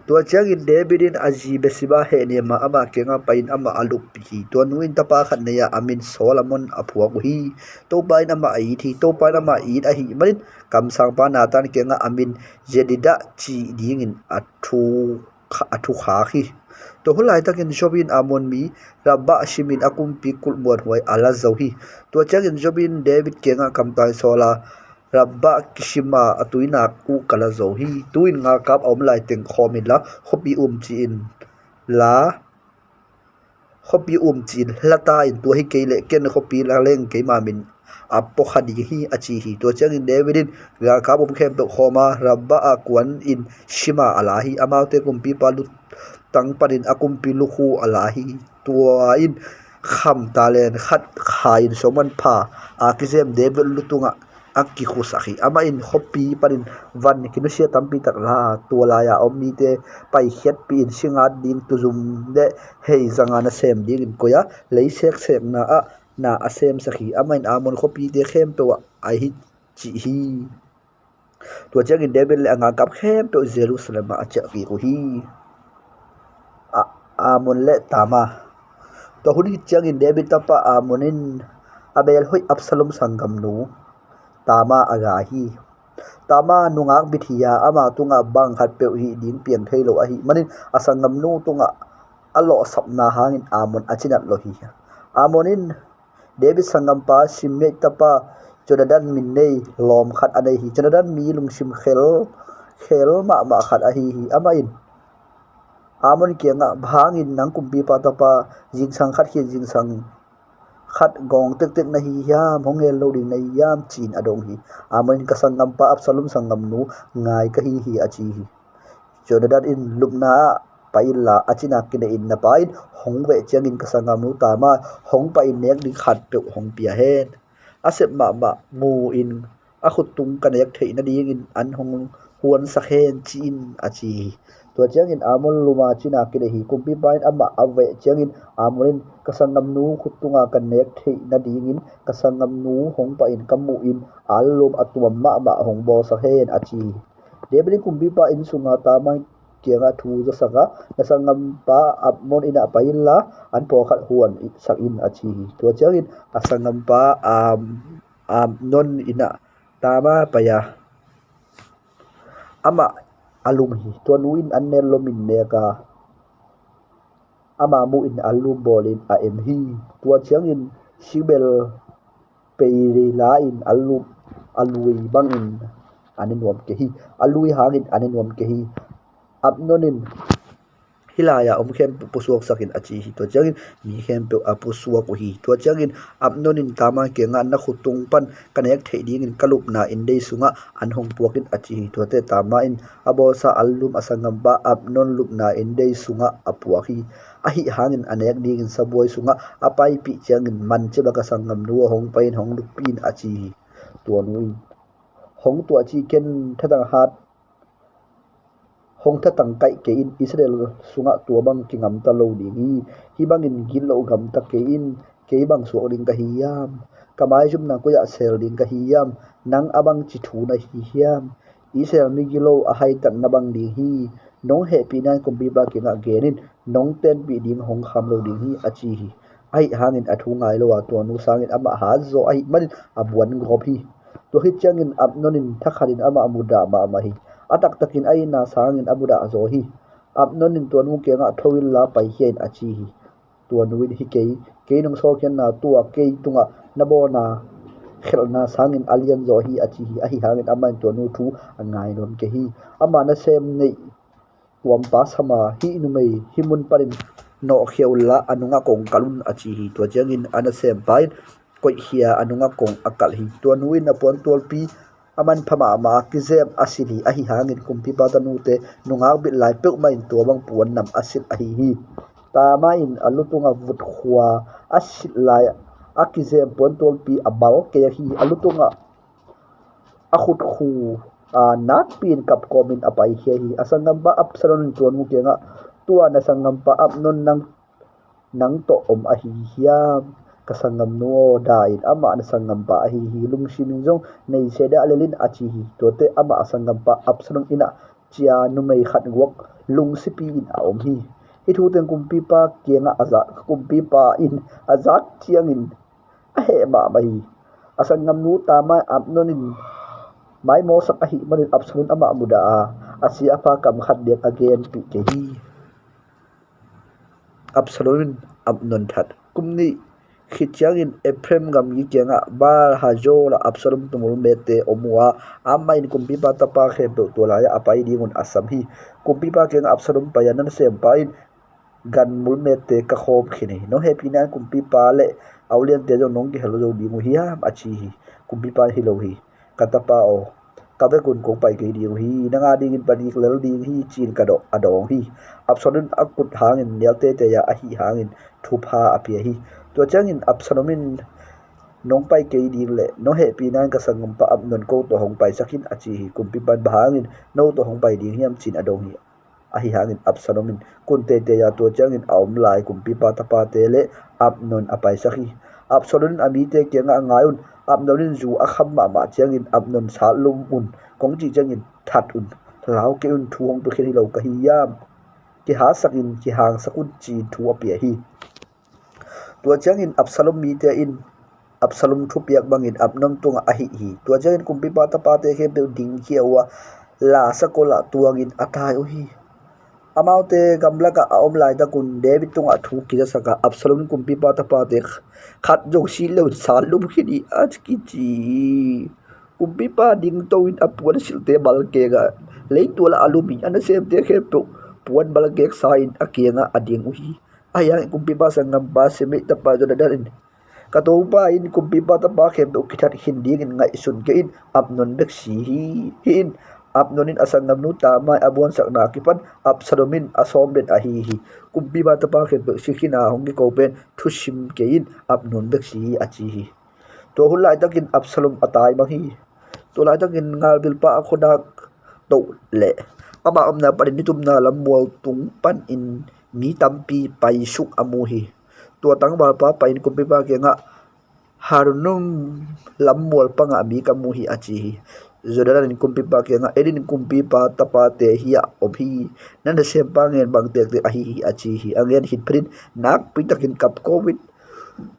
to chang in David in aji besiba he ne ma ama kenga pain ama aluk pi to nuin tapa khat ne ya amin Solomon apua hi to pain ama ai thi to pain ama I a hi marin kam sang pa na tan kenga amin jedida chi ding in athu kha hi to hulai takin jobin amon mi rabba shimin akum pi kul muat hoi ala zo hi to chang in jobin David kenga kam tai sola rabba kishima atuina ku kala zo hi tuin nga kap om lai teng khomin la khopi chi in la khopi chi in lata in tu hi keile ken khopi la leng ke ma min apo khadi hi achi hi to chang in David in ga kap om khem to khoma rabba a kwan in shima ala hi amaute kumpi palu tang parin akumpi lukhu ala hi tua in kham talen khat khain soman pha akizem David lutunga akki khusakhi ama in khopi parin van kinusia tampi tak la tola ya ommi te pai khet pi in singa ding tuzum de hei zanga na sem ding in koya lei sek na a sem sakhi ama in amon khopi te khem to ai hi chi hi tua chang in David le anga kap khem to Jerusalem a cha ki ko hi amon le tama to hun hi chang in David tapa amonin abel hoi Absalom sangam nu tama aga hi tama nungak bithia ama tunga bang khat pe hi ding piang thailo a hi manin asangam nu tunga alo sapna hangin amon achinat lo hi amonin David sangam pa simme tapa Jonathan min nei lom khat anei hi Jonathan mi lung sim khel ma khat a hi ama in amon kianga bhangin nang kumpi pa tapa jingsang khat hi jingsang khat gong tek tek na hi yam hongel loading na yam chin adong hi amon ka sangam pa Absalom sangam nu ngai ka hi achi hi Jonathan in lubna paila achina kine in na pain hongwe changin ka sangam nu tama hong pa in nek ding khat pe hong pia hen asep ma mu in a khutung kanek thei na ding in an hong huan sakhen chin achi to changin amon luma china kine hi kumpi pain ama ave changin amonin kasangam nu khutunga kanek thei na ding in kasangam nu hong pa in kamu in alum atum ma hong bo sakhen achi debri kumpi pa in sunga tama kianga thu za saka nasangam pa apmon ina pailla an po khat huan sak in achi to changin asangam pa non ina tama paya ama alum hi to nuin annel lomin neka ama mu in alum bolin a em hi to changin sibel peiri la in alum alui bangin anin wam ke hi alui hangin anin wam ke hi apnonin hilaya khem pusuak sakin achi hi to changin mi khem pe apusuak hi to changin apnonin tama ke nga na khutung pan kanek thei ding in kalup na in dei sunga an hong puakin achi hi to te tama in abosa allum asangam ba apnon lup na in dei sunga apuak hi ahi hangin anek ding in saboi sunga apai pi changin man che baka sangam nu hong pain hong lupin achi hi to nuin hong to achi ken thadang hat hong tha tang kai ke in Israel sunga tua bang kingam ta lo ding hi bang in gil lo gam ta ke in ke bang su ding ka hiyam kamai jum na ko ya sel ding ka hiyam nang abang chi thu na hi hiam Israel mi gilo a hai tan na bang ding hi nong he pi nan kum bi ba ke nga genin nong ten bi ding hong kham lo ding hi achi hi ai hangin athu ngai lo wa to nu sangin ama ha zo ai man abuan ngop hi to hi changin apnonin thakharin ama amuda ma hi atak takin ai na sangin abuda zo hi apnonin to nu ke nga thowil la pai hian achi hi to nu hi ke nong so khen na tua ke tunga nabona khelna sangin alien zo hi achi hi ahi hangin aman to nu thu angai non ke hi ama na sem nei tuam pa sama hi nu mai himun parin no kheulla anunga kong kalun achi hi to jangin ana sem pai koi hia anunga kong akal hi to nuin na pon tol pi aman phama ma kizem asili ahi hangin kumpi pa tanu te nunga bit lai pe mai to bang puan nam asil ahi hi ta ma in alutunga vut khwa asil lai akizem pon tol pi abal ke hi alutunga akhut khu nak pin kap komin apai hi asangam ba apsaron ton mu kenga tua na sangam pa apnon nang to ahi hiam kasangam no dai ama na sangam pa ahi hi lung shimin jong nei seda alelin achi hi tote ama asangam pa apsaron ina chia numei khat wok lung sipi in aom hi thu ten kumpi pa kenga aza kumpi pa in azak chiang in ahe ma bai asangam nu tama apnonin mai mo sak ahi manin absolun ama muda asi apa kam khat dek again pi ke hi absolun abnon that kumni khichangin Ephraim gam yi kenga bar hajola absolum tumul mete omua amma in kumpi pa tapa khe do tolaya apai dingun asam hi kumpi pa kenga absolum payanan sem pain gan mul mete ka khop khini no happy nan kumpi pa le aulian te jo nong ki helo jo dingu hiam achi hi kumpi pa hi lo hi katapa o kabe kun ko pai ke di hi nanga ding in pani klel ding hi chin ka do adong hi absolun akut hangin nelte te ya ahi hangin thupha apia hi to changin apsanomin nong pai ke ding le no he pi nan ka sangam pa apnon ko to hong pai sakin achi hi kumpi pan bahangin no to hong pai ding hiam chin adong hi ahi hangin apsanomin kunte te ya to changin aum lai kumpi pa tapa te le apnon apai sakhi absolun ami te kenga ngayun Amnon zu akham ma chiangin amnon sa lum un kong chi chiangin that un lau ke un thuong pe kheli lo ka hi yam ki ha sakin ki hang sakun chi thu apia hi tua chiangin Absalom mi te in Absalom thu piak bangin Amnon tunga ahi hi tua chiangin kumpi pa ta pa te khe be ding ki awa la sakola tuangin atai o hi amaute gamla ka aom lai da kun David tunga thu ki saka Absalom kumpi pa ta pa te khat jo si lo salum khini aj ki chi kumpi pa ding to in apuan silte bal ke ga leitula alumi ana sem te khe to puan bal ke sain akianga ading uhi aya kumpi pa sangam ba semi ta pa jo darin kato pa in kumpi pa ta pa khe to kithat hindi in ngai sun ke in Amnon bek si hin Amnonin asangam nu tamai abuan sakna kipan Absalomin asom ben ahi kumpi ba ta pa khe to sikina hongi ko pen thusim ke in Amnon bek si achi hi to hulai takin Absalom atai bang hi to lai takin ngal bil pa khodak to le ama amna parin nitum na lamwal tung pan in mi tampi pai suk amu hi to tang bal pa pain kumpi pa ke nga harnum lamwal pa nga mi kamu hi achi hi zodaran in kumpi pa ke nga edin kumpi pa tapa te hiya obhi nan de sem pa ngen bang te ahi hi achi hi angen hit prin nak pitakin kap covid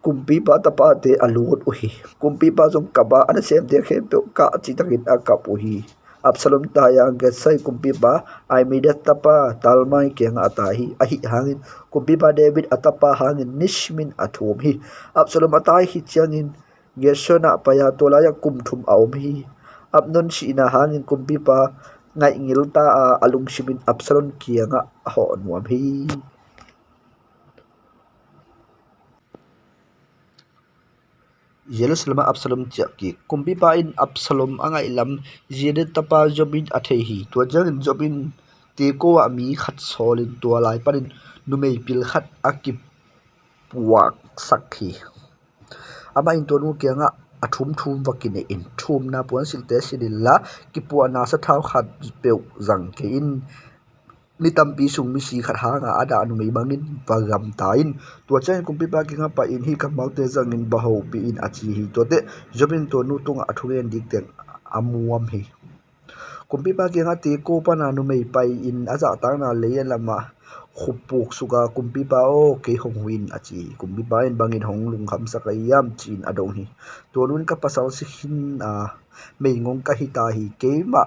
kumpi pa tapa te alut uhi kumpi pa jong kaba ana sem te khe pe ka chi takin akap uhi Absalom taya gesai kumpi pa ai midat tapa talmai ke nga atahi ahi hangin kumpi pa David atapa hangin nishmin athum hi Absalom atai hi chiangin gesona paya tolaya kumthum aum hi Amnon si ina hangin kumpi pa ngai ngilta alung simin Absalom kianga ho nuam hi Jerusalem Absalom chaki kumpi pa in Absalom angai lam jedet tapa jobin athehi to jangin jobin te ko ami khat solin to lai panin numei pil khat akip puak sakhi ama in to nu kenga athum thum wakine in thum na puan silte sidilla ki puana sa thau khat peu jang ke in ni tampi sung mi si khat ha nga ada anu mei bangin pagam tain to chen kumpi pa ki nga pa in hi kam maute jangin baho pi in achi hi to te jobin to nu tunga athuren dik ten amuam hi kumpi pa ki nga te ko pa na nu mei pai in aza tang na le lama khupuk suka kumpi pa o ke hong win achi kumpi pa in bangin hong lung kham sakai yam chin adong hi to nun ka pasal si hin mei ngong ka hi ta hi ke ma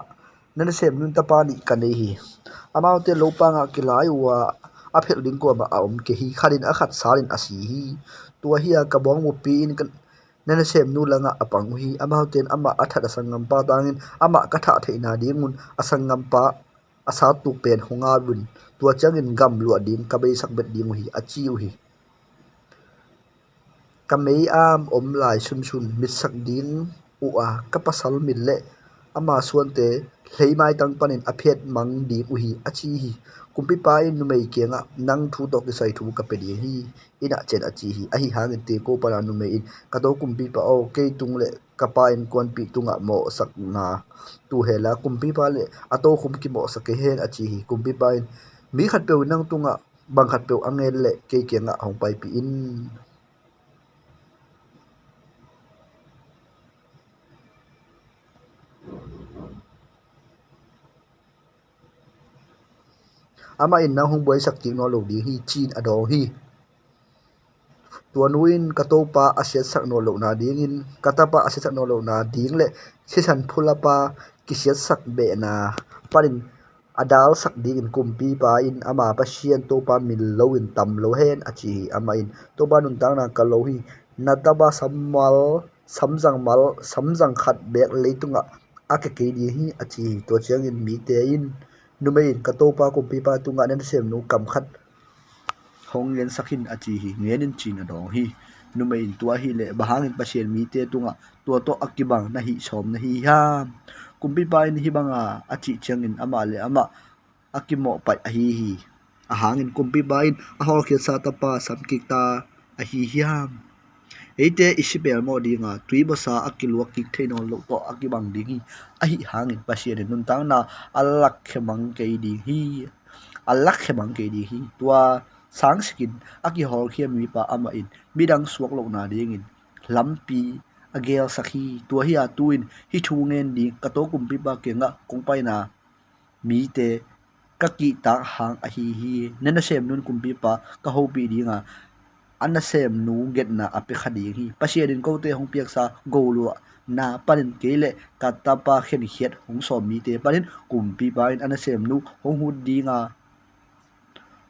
nan sem nun ta pa ni kanei hi amaute lopa nga kilai wa aphel ding ko ba aum ke hi khalin a khat salin asi hi tua hi ka bong mu pi in kan nana sem nu langa apang hi amauten ama athat asangam pa tangin ama ka tha theina dingun asangam pa asa tu pen honga bun tua changin gam lu ading ka bei sak bet ding hi achi hi kamei am om lai sun sun mit sak ding u a ka pasal min le ama suante hleimai tang panin aphet mang di uhi achi hi kumpi pa in numei kenga nang thu tok sai thu ka pe di hi ina chen achi hi ahi hangin te ko para numei in ka to kumpi pa o ke tung le ka pa in kon pi tunga mo sak na tu hela kumpi pa le ato khum ki mo sak hen achi hi kumpi pa in mi khat pe nang tunga bang khat pe angel le ke kenga hong pai pi in ama in nang hung boy sak ti no lo di hi chin ado hi tuanuin katopa aset sak no lo na ding in katapa aset sak no lo na ding le sesan phulapa kisiat sak be na parin adal sak ding in kumpi pa in ama pa sian to pa mil lo in tam lo hen achi ama in to ba nun tang na ka lo hi nataba sammal samjang mal samjang khat bek leitunga ake ke di hi achi to chiang in mi te in numein katopa kumpi pa tunga nen sem nu kam khat hong len sakhin achi hi ngenin chin adong hi numein tua hi le bahangin pasien mi te tunga tua to akibang na hi som na hi ha kumpi pa in hi banga achi changin ama le ama akimo pai a hi ahangin kumpi pa in ahol khia sa ta pa samkik ta a hi hiam eite isibel mo dinga tui basa akilwa kik theino lo to akibang dingi a hi hangin pasien nun tang na alak khemang ke di hi alak khemang ke di hi tua sang skin aki hol khiam mi pa ama in midang suak lo na ding in lampi agel sakhi tua hi tuin hi thu ngen di ka to kumpi pa kenga kongpai na mi te ka ki ta hang a hi nana sem nun kumpi pa ka ho pi di nga anna sem nu get na ape khadi hi pasien ko te hong piak sa golu na panin kele katapa khen hiet hong som mi te panin kumpi pa in anna sem nu hong hu di nga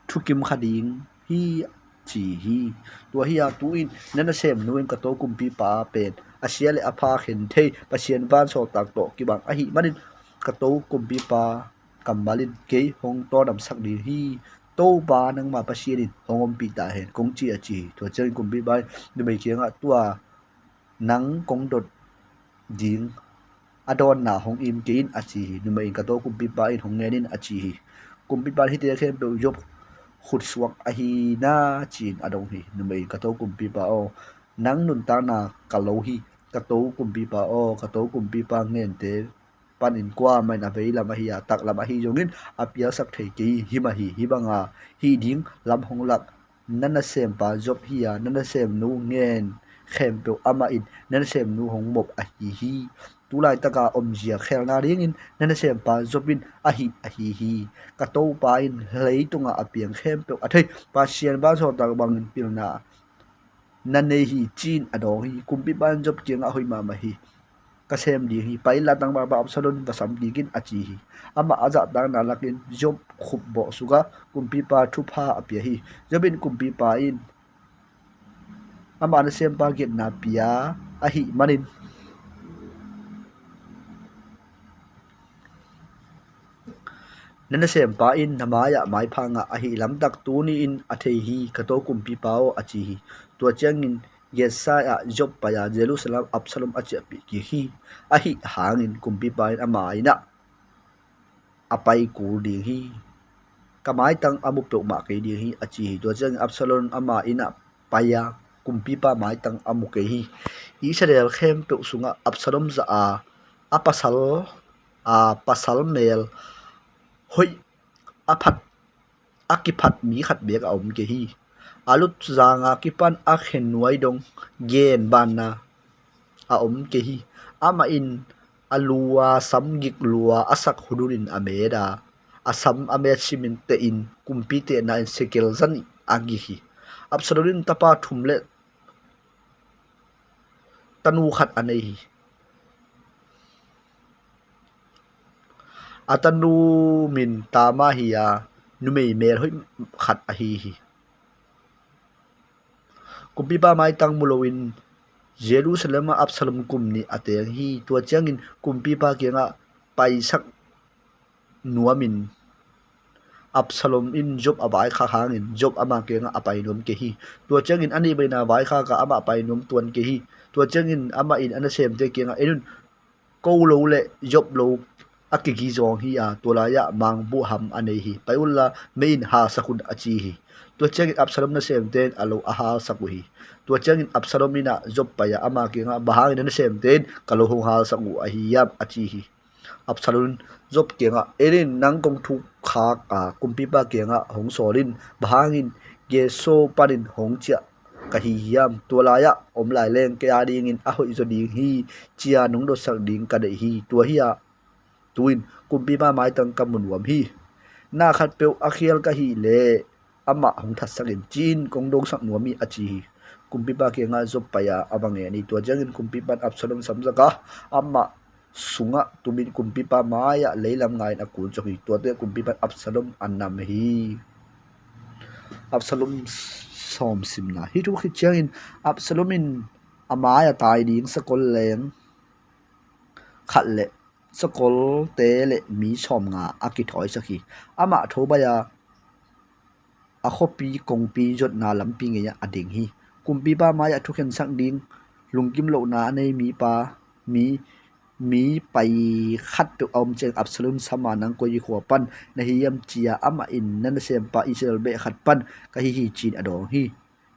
thukim khading hi chi hi tua hi tuin nana sem nu in ka to kumpi pa pen asia le apha khen thei pasien van so tak to ki bang a hi manin ka to kumpi pa kamalin ke hong to dam sak di hi to ba nang ma pasien hongom pi ta hen kong chi a chi to chen kumpi ba ni mai kianga tua nang kong dot ding adon na hong im ke in a chi ni mai ka to kumpi pa in hong ngenin a chi kumpi pa hi te khem pe job khut suak a hi na chin adong hi ni mai ka to kumpi pa o nang nun ta na ka lo hi ka to kumpi pa o ka to kumpi pa ngen te panin kwa mai na vei lama hi tak lama hi jongin apia sak thei ki hi ma hi banga hi ding lam hong lak nana sem pa job hi nana sem nu ngen khem pe ama in nana sem nu hong mop a hi tu lai taka om jia khel na ring in nana sem pa jobin a hi ka to pa in hlei tunga apiang khem pe a thei pa sian ba so tak bang pil na nanei hi chin adong hi kumpi ban job kiang a hoi ma ma hi kasem di hi paila tang ba ba absolon basam digin achi hi ama aza tang na lakin job khup bo suga kumpi pa thu pha apia hi jobin kumpi pa in ama na sem pa get na pia a hi manin nana sem pa in namaya mai phanga a hi lam tak tu ni in a thei hi kato kumpi pao achi hi to changin yesa ya job pa ya jerusalem absalom achi pi ki hi a hi hangin kumpi pa in ama ina apai ku di hi kamai tang amu pe ma ke di hi achi hi to chang absalom ama ina paya kumpi pa mai tang amu ke hi israel khem pe sunga absalom za a pasal mel hoi aphat akiphat mi khat bek a om ke hi alut zanga kipan a khen nuai dong gen ban na a om ke hi ama in alua samgik lua asak hudurin ameda asam ame simin te in kumpi te na in sekel zan agi hi absolutin tapa thumle tanu khat anei hi atanu min tama hiya numei mer hoi khat a hi kumpi ba mai tang mulowin jerusalem absalom kumni ateng hi to changin kumpi pa kenga paisak nuamin absalom in job abai kha hangin job ama kenga apai nom ke hi to changin ani baina bai kha ka ama pai nom tuan ke hi to changin ama in ana sem te kenga enun ko lo le job lo akigi zong hi to la ya mang bu ham anei hi paiulla main ha sakun achi hi to changin absalom na sem ten alo aha saku hi to changin absalom ina job pa ya ama kenga bahang na sem ten kalo hong ha saku a hi yam achi hi absalom job kenga erin nang kong thu kha ka kumpi pa kenga hong solin bahangin ge so parin hong chia ka hi yam to la ya om lai leng ke ading in a hoi zo ding hi chia nong do sak ding ka dei hi to hi tuin kumpi ma mai tang kamun wam hi na khat pe akhial ka hi le ama hong that sakin chin kong dong sak nuami achi hi kumpi pa ke nga job pa ya abange ani to jangin kumpi pan absalom samjaka ama sunga tumin kumpi pa maya leilam ngai na kul choki to te kumpi pan absalom annam hi absalom som simna hi tu khi changin absalomin amaya tai ding sakol leng khat le sakol te le mi som nga aki thoi sakhi ama thoba ya a khopi kongpi jot na lampi nge ya ading hi kumpi ba ma ya thuken sang ding lungkim lo na nei mi pai khat pe om cheng absolum sama nang ko yi khwa pan na hi yam chia ama in nan sem pa israel be khat pan ka hi chin adong hi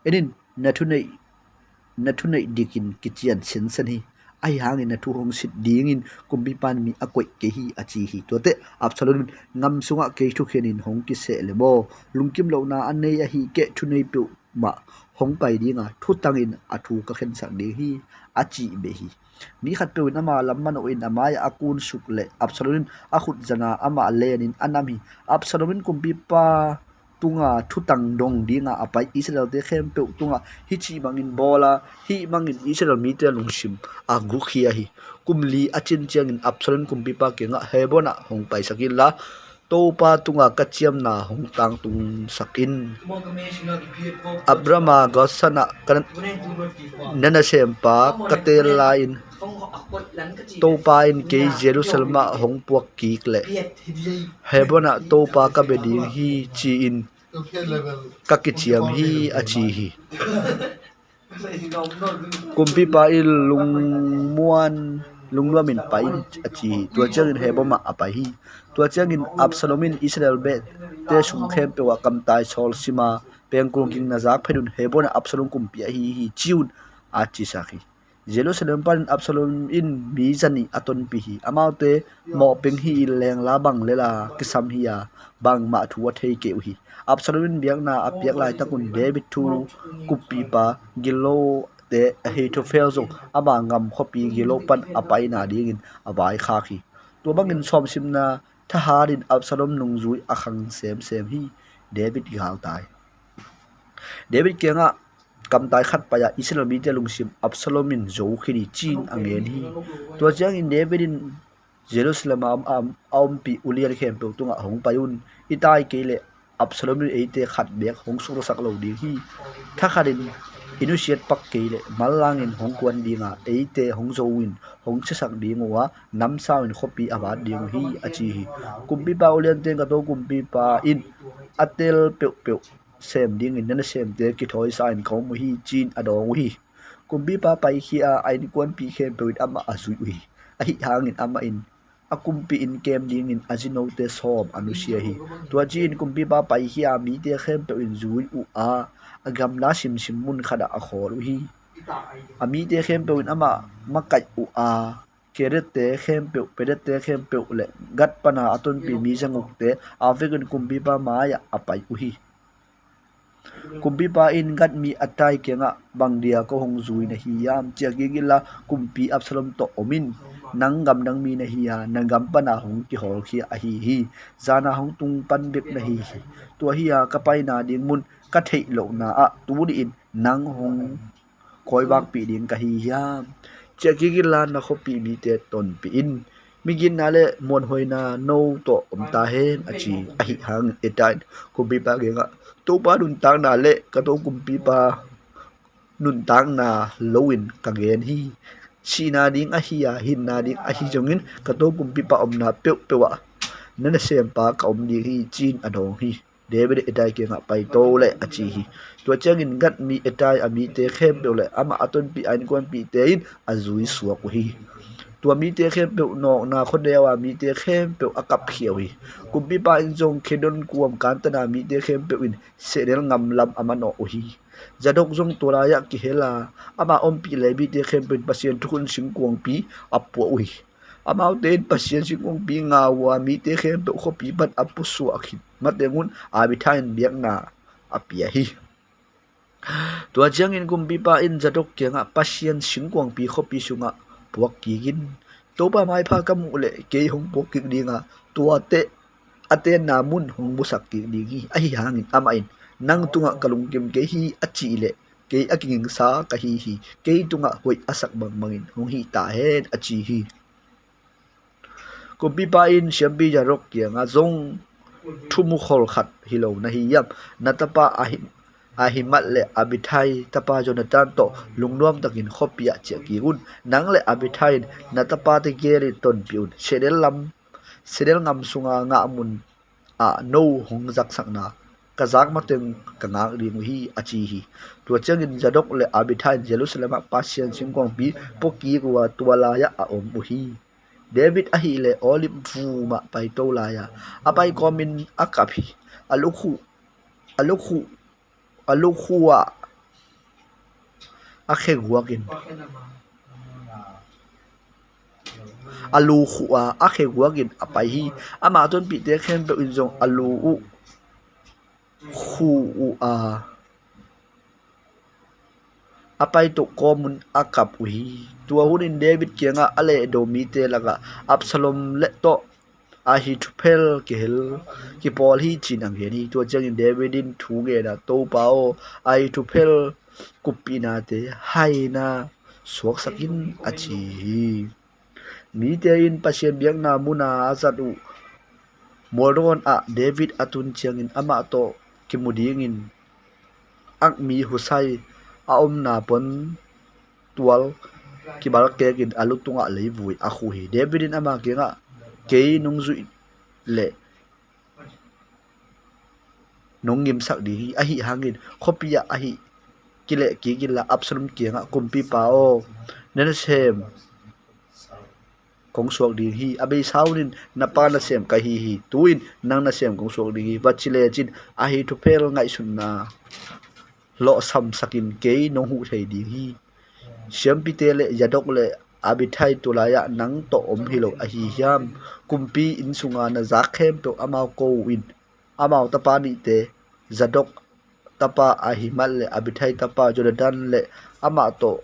enin na thu nei dikin kichian sin san hi ai hang in thu hong sit ding in kumbi pan mi akoi ke hi achi hi to te absolut ngam sunga ke thu khenin hong ki se le bo lungkim lo na anei a hi ke thu nei pu ma hong pai dinga thu tangin athu ka khen sak de hi achi be hi mi khat pe win ama lamman o in amaya akun sukle absolutin a khut jana ama lenin anami absolutin kumpi pa tunga thutang dong dinga apai israel te khem pe tunga hi chi mangin bola hi mangin israel mi te lungsim a gu khia hi kumli achin chiangin absolutin kumpi pa kenga hebona hong pai sakilla topa tunga kachiam na hong tang tung sakin abrama gosana kan nana sempa katel lain topa in ke jerusalem hong puak ki kle hebona topa ka beding hi chi in ka kichiam hi achi hi kumpi pa il lungmuamin pain achi tua changin heboma apai hi tua changin absalomin israel be te sung khem pe wa kam tai sol sima pengkung king nazak phedun hebona absalom kumpi hi chiun achi sakhi jerusalem pan absalom in bizani aton pi hi amaute mo peng hi leng la bang lela kisam hiya bang ma thuwa thei ke hi absalom in biak na apiak lai takun david thu kupi pa gilo te he to fail zo ama ngam khopi gilo pan apai na dingin abai kha khi to bangin som simna thaharin absalom nungzui akhang sem hi david gal tai david kenga kam tai khat pa ya israel mi te lungsim absalomin zo khini chin angen hi to chang in david in jerusalem am pi uliar khem pe tunga hong payun itai kele absalom e te khat bek hong su sak lo ding hi thakharin inusiat pak kele malangin hong kwan dinga e te hong zo win hong chisak ding wa nam sawin khopi awa ding hi achi hi kumpi pa ulian te ga to kumpi pa in atel pe sem ding in na sem te ki thoi sain khom hi chin adong hi kumbi pa pai hi a ain kwan pi khem pe ama azui hi a hi hangin ama in akumpi in kem ding in azino te som anusia hi tua chin kumbi pa pai hi a mi te khem pe in zui u a agam la sim mun khada a khor hi ami te khem pe in ama makai u a keret te khem pe peret te khem pe le gat pana aton pi mi janguk te avegun kumbi pa maya apai u hi kumpi pa in gat mi atai kenga bangdia ko hong zui na hi yam chiagigila kumpi absalom to omin nangam nang mi na hi ya nangam pana hong ki hol khi a hi zana hong tung pan bek na hi to hi ya kapai na ding mun ka thei lo na a tu ni in nang hong koi bak pi ding ka hi yam chiagigila na khopi mi te ton pi in migin nale mon hoina no to omta hen achi a hi hang etai kumpi pa genga to pa dun tang na le ka to kumpi pa nun tang na lowin ka gen hi si na ding a hi ya hin na ding a hi jongin ka to kumpi pa om na pe pewa nana sem pa ka om di hi chin adong hi david etai ke nga pai to le achi hi to changin gat mi etai ami te khem pe le ama aton pi ain kwan pi te in azui suwa ko hi tua mi te khem pe no na khodewa mi te khem pe akap khiawi kumpi pa in jong khedon kuam kantana mi te khem pe in serel ngam lam amano hi jadok jong toraya ki hela ama ompi lebi te khem pe pasien thukun singkuang pi apu ui ama ten pasien singkuang pi nga wa mi te khem pe khopi ban apu su akhit matengun abithain biak na apia hi tua jang in kumpi pa in jadok kenga pasien singkuang pi khopi sunga puak kigin topa mai pha kam ule ke hong pok ki dinga tua te ate namun hong musak ki dingi a hi hangin ama in nang tunga kalung kim ke hi achi le ke aking sa ka hi ke tunga hoi asak bang mangin hong hi ta hen achi hi ko bi pa in shambi jarok kia nga zong thumu khol khat hilo na hi yam natapa ahimat le abithai tapa jonathan to lungnom takin khopia chekiun nang le abithai natapa te geri ton piun sedel ngam sunga nga mun a no hong jak sakna kazak mateng kanga ring hi achi hi to changin jadok le abithai jerusalem pasien singkong pi poki ruwa tuala ya a om hi david ahi le olim fu ma pai to la ya apai komin akapi alukhuwa akhegwakin alukhuwa akhegwakin apai hi ama ton pi te khem pe injong alu u khu u a apai to komun akap uhi tua hunin David kianga ale do mi te laga Absalom le to Ahithophel kihel ki Paul hi chin ang heni tua changin Davidin thu nge na to pao Ahithophel kupina te haina suak sakin achi mi te in pasien biang na muna azatu moron a David atun changin ama to kimudingin ang mi husai a na pon tual kibal kekin alutunga leivui a khu hi Davidin ama kenga ke nung zu le nung ngim sak di a hi hangin khopia a hi kile ki gila Absalom kenga kumpi pao nen sem kong suak di hi abe saunin napa na sem ka hi tuin nang na sem kong suak di hi bachile chin a hi to pel ngai sunna lo sam sakin ke nong hu thei di hi siam pitele yadok le abithai tulaya nang to om hilo a hi hiam kumpi in sunga na zakhem to amao ko win amao tapa ni te zadok tapa a himal le abithai tapa Jordan le ama to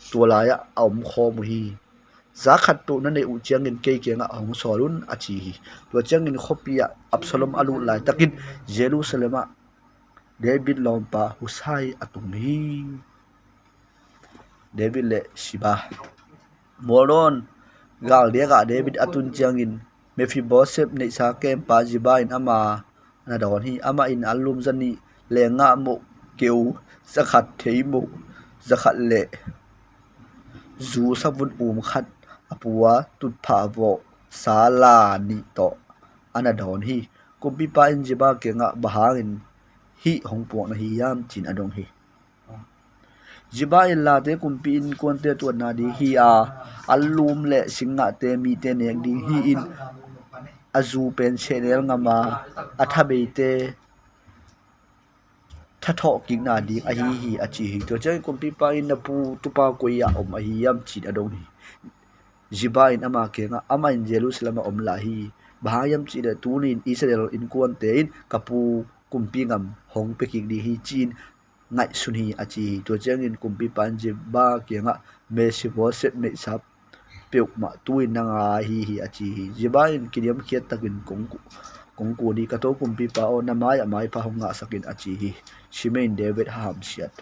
tulaya om khom hi zakhat tu na ne u chiangin ke kenga hong solun achi hi to chiangin khopia Absalom alu lai takin Jerusalema David lompa Husai atum hi David le Shiba moron gal dia ga David atun chiangin Mephibosheth nei sa kem pa Ziba in ama na don hi ama in alum zani le nga mo keu zakhat theimu zakhat le zu savun khat apua tut pha vo sala ni to ana don hi kumpi pa in Ziba ke nga bahangin hi hongpo na hi yam chin adong hi Ziba in la te kumpi in konte tu na di hi a alum le singa te mi te ne di hi in azu pen channel ngama athabe te thatho king na di a hi achi hi to chai kumpi pa in na pu tu pa ko ya om a hi yam chin adong hi Ziba in ama ke nga ama in Jerusalem om la hi bahayam chi de tunin Israel in konte in kapu kumpi ngam hong pe king di hi chin ngai sunhi achi to changin kumpi panje ba kenga Mephibosheth me sap peuk ma tuin nanga hi achi Ziba in kiniam khiat takin kongku di ka to kumpi pa o namai amai pa honga sakin achi hi Shimein David ham siat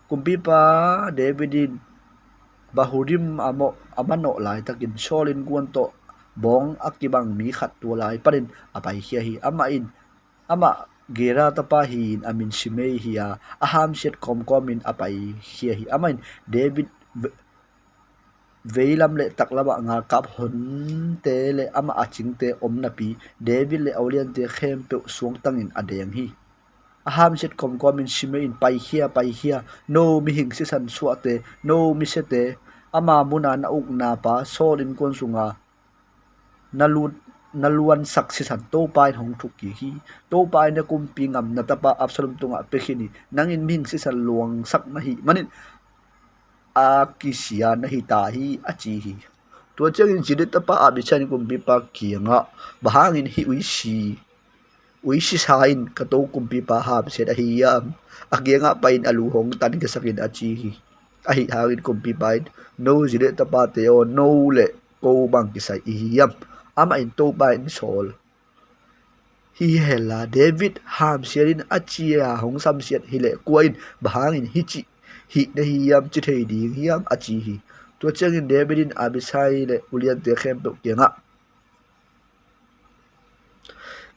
kumpi pa Davidin bahurim amano lai takin solin guanto bong akibang mi khat tu lai parin apai hi ama gera tapa hin amin Shimei hiya aham set komin apai hi amain David veilam le taklaba nga kap hon te le ama aching te omna pi David le aulian te khem pe suang tangin adeng hi aham set komin Shimei in pai hia no mi hing se san suate no mi sete ama muna na uk na pa solin kon sunga naluan saksisan to pai hong thuki hi to pai na kumpi ngam na tapa Absalom tunga pekhini nangin ming si san luang sak na hi manin a kisia na hi ta hi achi hi to changin jide tapa abichan kumpi pa kianga bahangin hi uisi sain kato kumpi pa ham set a hi yam agenga pain alu hong tan ka sakin achi hi ahi hawin kumpi pain no jide tapa te o no le ko bang kisai hi yam ama in to ba in sol hi hela David ham siarin achia hong sam siat hi le kuain bahangin hichi hi na hi yam chi thei ding hi yam achi hi to changin Davidin abisai le ulian te khem pe kenga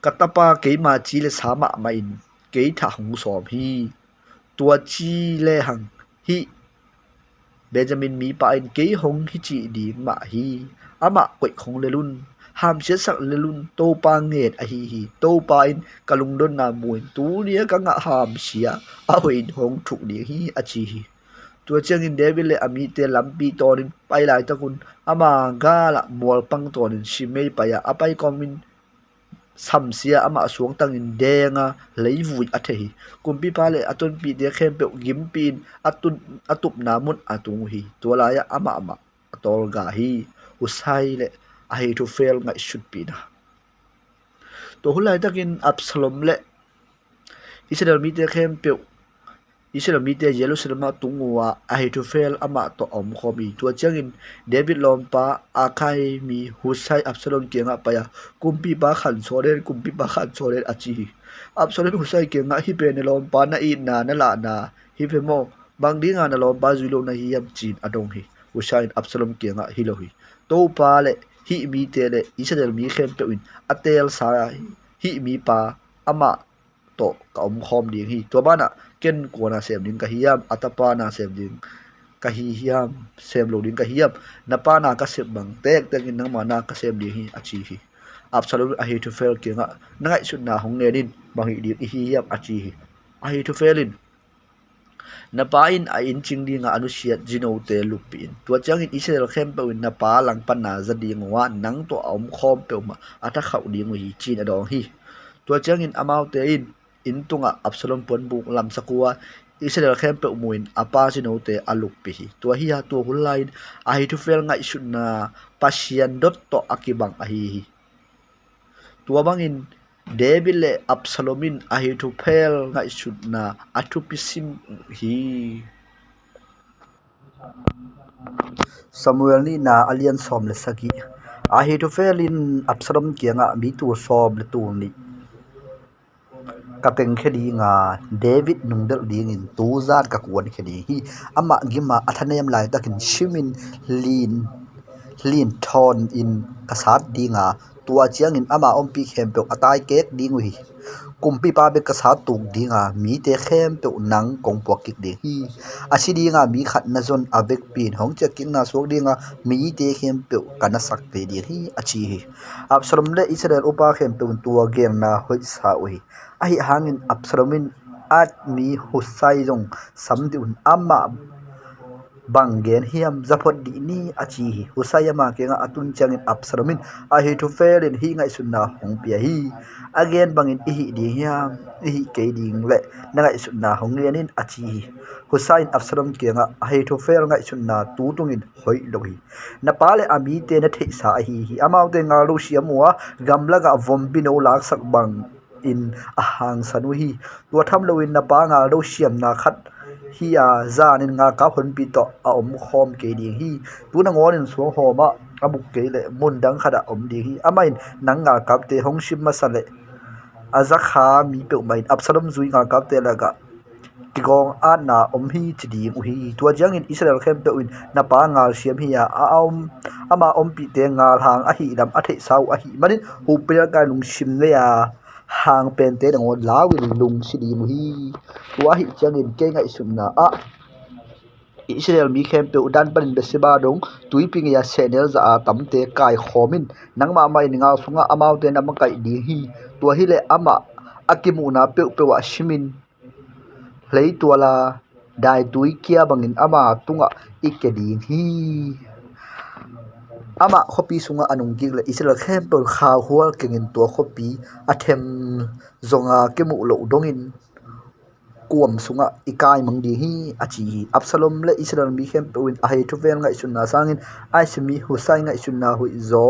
katapa keima chi le sama main ke tha hong som hi tua chi le hang hi Benjamin mi pa in ke hong hi chi ding ma hi ama koi khong le lun ham sia sak lelun to pa nget a hi to pa in kalung don na muin tu nia ka nga ham sia a hoin hong thu ni hi achi hi to changin David le ami te lampi tonin pai lai takun ama ga la mol pang tonin Shimei pa ya apai komin sam sia ama suang tangin denga leivui a the hi kumpi pa le aton pi de khem pe gim pin atup namun atung hi to la ya ama atol ga hi usai le Ahithophel ngai should be na to hulai takin Absalom le Israel mi te khem pe Israel mi te Jerusalem tungwa Ahithophel ama to om khomi tua changin David lompa akai mi Husai Absalom kenga paya kumpi ba khan soren kumpi ba khan soren achi Absalom Husai kenga hi pe ne lompa na I na la na hi fe mo bang dinga na lompa zulo na hi yam chin adong hi Husai Absalom kenga hi lo hi to pa le hi mi te le Israel mi khem pe win atel sa hi mi pa ama to ka khom ding hi to bana ken ko na sem ding ka hiam atapa na sem ding ka hi hiam sem lo ding ka hiam na pa na ka sem bang tek tek in nang ma na ka sem ding hi achi hi Absalom Ahithophel ke nga nangai sun na hong ne din bang hi ding hi hiam achi hi Ahithophelin na pa in a in ching ding anu siat jino te lupin tua chang in Israel khem pe na pa lang pan na za ding wa nang to om khom pe ma ata khau ding hi chin adong hi tua chang in amau te in tunga Absalom pon bu lam sakua Israel khem pe muin apa jino te aluk pi hi tua hi ha tu hulain Ahithopher ngai sunna pasian dot to akibang ahi hi tua bangin David le Absalomin Ahithophel ngai sunna atupisim hi Samuel ni na alian som le sagi Ahithophelin Absalom kianga mi tu som le tu ni kateng khedi nga David nungdel ding in tu zat ka kuan khedi hi ama gima athanem lai takin shimin lin thon in kasat dinga tua chiang in ama ompi khem pe atai kek ding hi kumpi pa be kasat tuk dinga mi te khem pe nang kong pok kik de hi asi dinga mi khat na zon avek pin hong che king na sok dinga mi te khem pe kana sak pe di hi achi hi Absalom le Israel upa khem pe tua gem na hoi sa ui ahi hangin Absalomin at mi Husai jong samdi un ama bangen hiam zapot di ni achi hi Husai ma kenga atun changin Absalomin Ahithophel hi ngai sunna hong pia hi again bangin hi di hiam hi ke ding le ngai sunna hong lianin achi hi Husai Absalom kenga Ahithophel ngai sunna tu tungin hoi lohi na pale ami te na thei sa hi hi amau te nga lu siamwa gamla ga vombino lak sak bang in ahang sanu hi tua tham loin na pa nga do siam na khat hi a zanin nga ka hon pi to a om khom ke ding hi tu na ngon in so homa abuk ke le mun dang khada om ding hi amain nang nga kap te hong shim masale aza kha mi pe mai Absalom zui nga kap te laga tigong ana om hi chidi hi tua jang in Israel khem pe win na pa ngal siam hi a om ama om pi te ngal hang a hi dam a thei sau a hi manin hu pe ka lung sim le ya hang pen te dang lawin lung chidi hi tua hi chang in ke ngai sumna a Israel mi khem pe udan panin besiba dong tuiping ya channel za tamte kai khomin nangma mai ninga sunga amau te nam kai di hi tua hi le ama akimuna pe pe wa shimin lei tuala dai tui kia bangin ama tunga ikeding hi ama khopi sunga anung gig le Israel khem pe kha hual kengin to khopi athem zonga kemu lo dongin kuam sunga ikai mangdi hi achi hi Absalom le Israel mi khem pe win Ahithophel ngai sunna sangin aismi Husai ngai sunna hui zo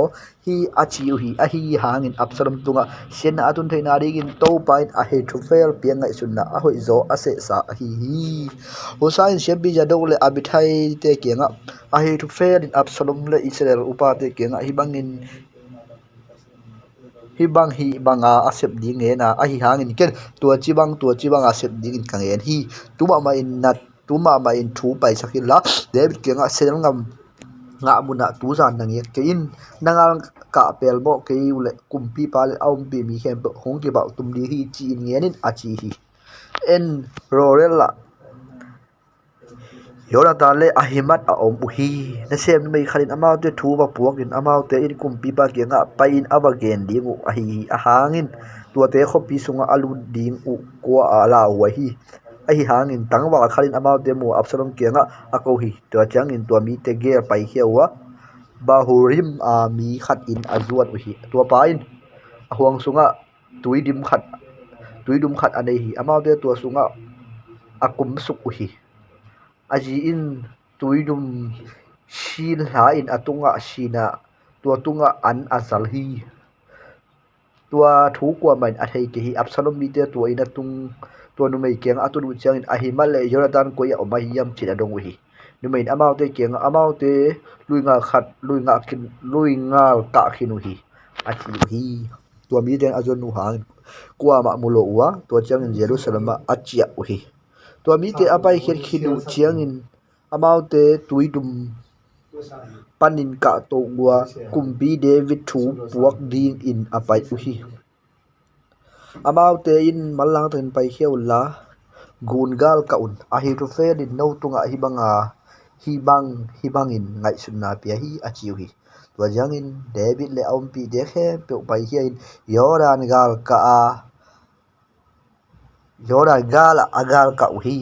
hi achi hi a hi hangin Absalom tunga sen atun theina rigin to pain Ahithophel pi ngai sunna a hui zo ase sa hi hi Husai shebi jadok le abithai te kenga Ahithophel in Absalom le Israel upa te kenga hi bangin hi banga asep ding nge na a hi hangin ken tua chi bang asep ding in kangen hi tuma ma in thu pai sakila David kenga sel ngam nga muna tu zan nangi ke in nangal ka pel bo ke ule kumpi pal aum pi mi khem hong ki ba tum di hi chi ngenin achi hi en rorella Yonatan le ahimat a om uhi na sem mai khalin amau te thu ba puak in amau te in kumpi ba ke nga pain abagen dingu ahi ahangin tua te khopi sunga alu ding u kwa ala wa hi ahi hangin tangwa khalin amau te mu Absalom ke nga ako hi to changin tua mi te ger pai hiawa bahurim a mi khat in azuat uhi tua pain ahuang sunga tuidum khat anei hi amau te tua sunga akum suk uhi aji in tuidum sil ha in atunga sina tua tunga an azal hi tua thu kwa man a thei ke hi Absalom mi te tua ina tung tua nu mei keng atu du chang in a hi mal le Jonathan ko ya ma hi yam chin adong hi nu mei amau te keng amau te lui nga ka khinu hi a chi hi tua mi ten azon nu hang kwa ma mulo wa tua chang in Jerusalem a chia hi tua mi te apai khet khinu chiang in amau te tuidum panin ka to gua kumbi David thu puak ding in apai uhi amau te in malang ten pai kheu la gungal ka un ahi to fe din no tunga hi bang in ngai sunna pia hi achiu hi to jang in David le om pi de khe pe pai hi in yoran gal ka a yoran gal agal ka uhi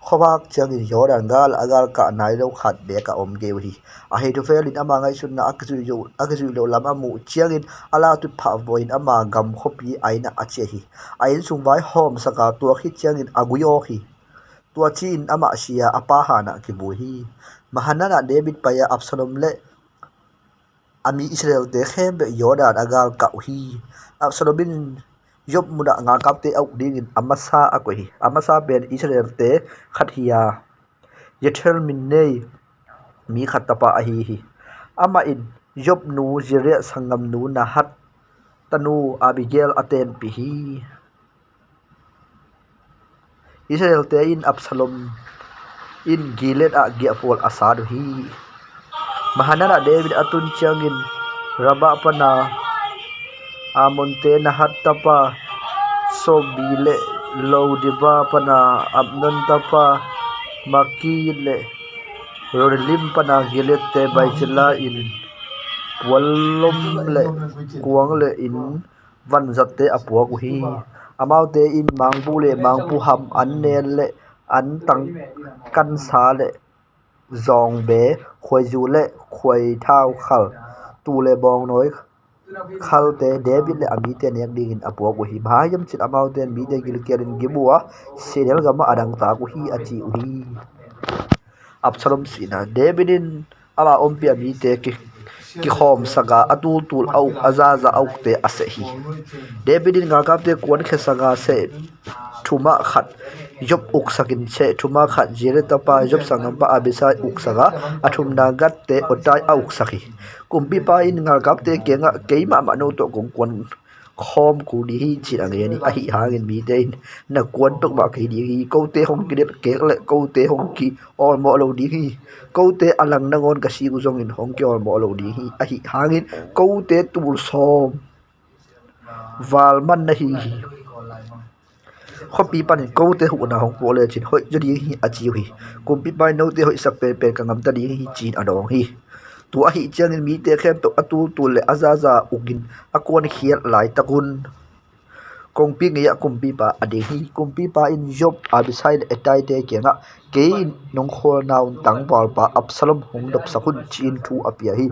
khobak chang in yoran gal agal ka nai lo khat be ka om ge uhi a he to fe lin ama ngai sunna akazu lo lama mu chiang in ala tu pha voin ama gam khopi aina ache hi ain sung bai hom saka to khi chiang in aguyo hi tua chin ama sia apa hana ki bu hi mahanana David paya Absalom le ami Israel te khem be yodan agal ka uhi Absalomin job muda nga kap te au ding in amasa akoi amasa ben Israel te khat hiya yethel min nei mi khatapa a hi ama in job nu jire sangam nu na hat tanu Abigail aten pi hi Israel te in Absalom in Gilead a giapol asadu hi mahanana David atun changin raba pana amonte na hattapa sobile lodiba pana abnon tapa makile rolim pana Gilead te baisela in wallom le kuang le in van zatte apua ku hi amau te in mangpu le mangpu ham an nen le an tang kan sa le zong be khoi ju le khoi thau khal tu le bong noi khal te David le ami te nek ding in apua ku hi bhayam chit amau ten mi te gil kerin gibua serial gama adang ta ku hi achi uhi Absalom sina Davidin ama ompi ami te ki khom saga atu tul au azaza au te ase hi Davidin nga kap te kon khe saga se thuma khat job uk sakin che thuma khat jire tapa job sangam pa abisa uk saga athum na gat te otai auk sakhi kumpi pa in nga kap te kenga keima ma no to kong kon khom ku di hi chi ang yani a hi hangin mi te na kon tok ba ke di hi ko te hong ki ke le ko te hong ki or mo lo di hi ko te alang na ngon ka si ku jong in hong ki or mo lo di hi a hi hangin ko te tul som wal man na hi khopi pan ko te hu na hong po le chin hoi jodi hi a chi hi kumpi pai no te hoi sak pe pe ka ngam ta di hi chin adong hi tu a hi chang in mi te khem to atu tu le azaza ugin akon khiat lai takun kongpi ngia kumpi pa ade hi kumpi pa in job abiside etai te kenga ke nong khol naun tang bal pa Absalom hong dop sakun chin thu apia hi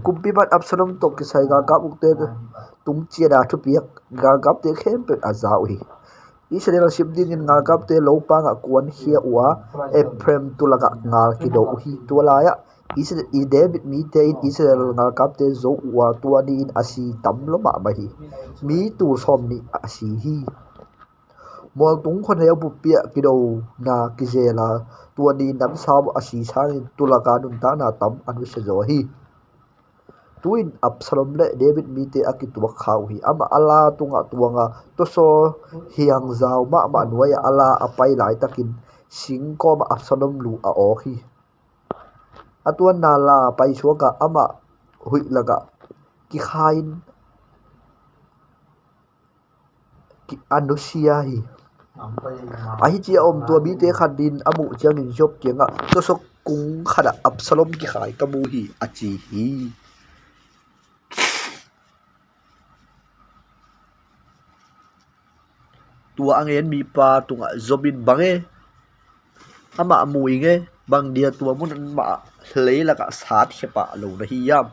kumpi pa Absalom to ki sai ga ka ukte tung chia da thu piak ga gap te khem pe azau hi Israel ship ding in ngal kap te lo pa nga kuan hia wa Ephraim tulaga ngal ki do hi tulaya Israel i David mi te in Israel ngal kap te zo wa tuani in asi tam lo ma ba hi mi tu som ni asi hi mol tung khon he bu pia ki do na ki jela tuani nam sa asi sang tulaga dum ta na tam anu se zo hi tuin Absalom le David mi te akitua khau hi ama ala tunga tuanga to so hiang zau ma nuaya ala apai lai takin singko ma Absalom lu a o hi atuan na la pai suaka ama hui laga ki khain ki anusia hi ahi chi om tua bi te khadin amu chang in job kenga to so kung khada Absalom ki khai kamu hi achi hi tua angen mi pa tunga zobin bange ama muinge bang dia tua mun ma leila ka sat hepa lo na hi yam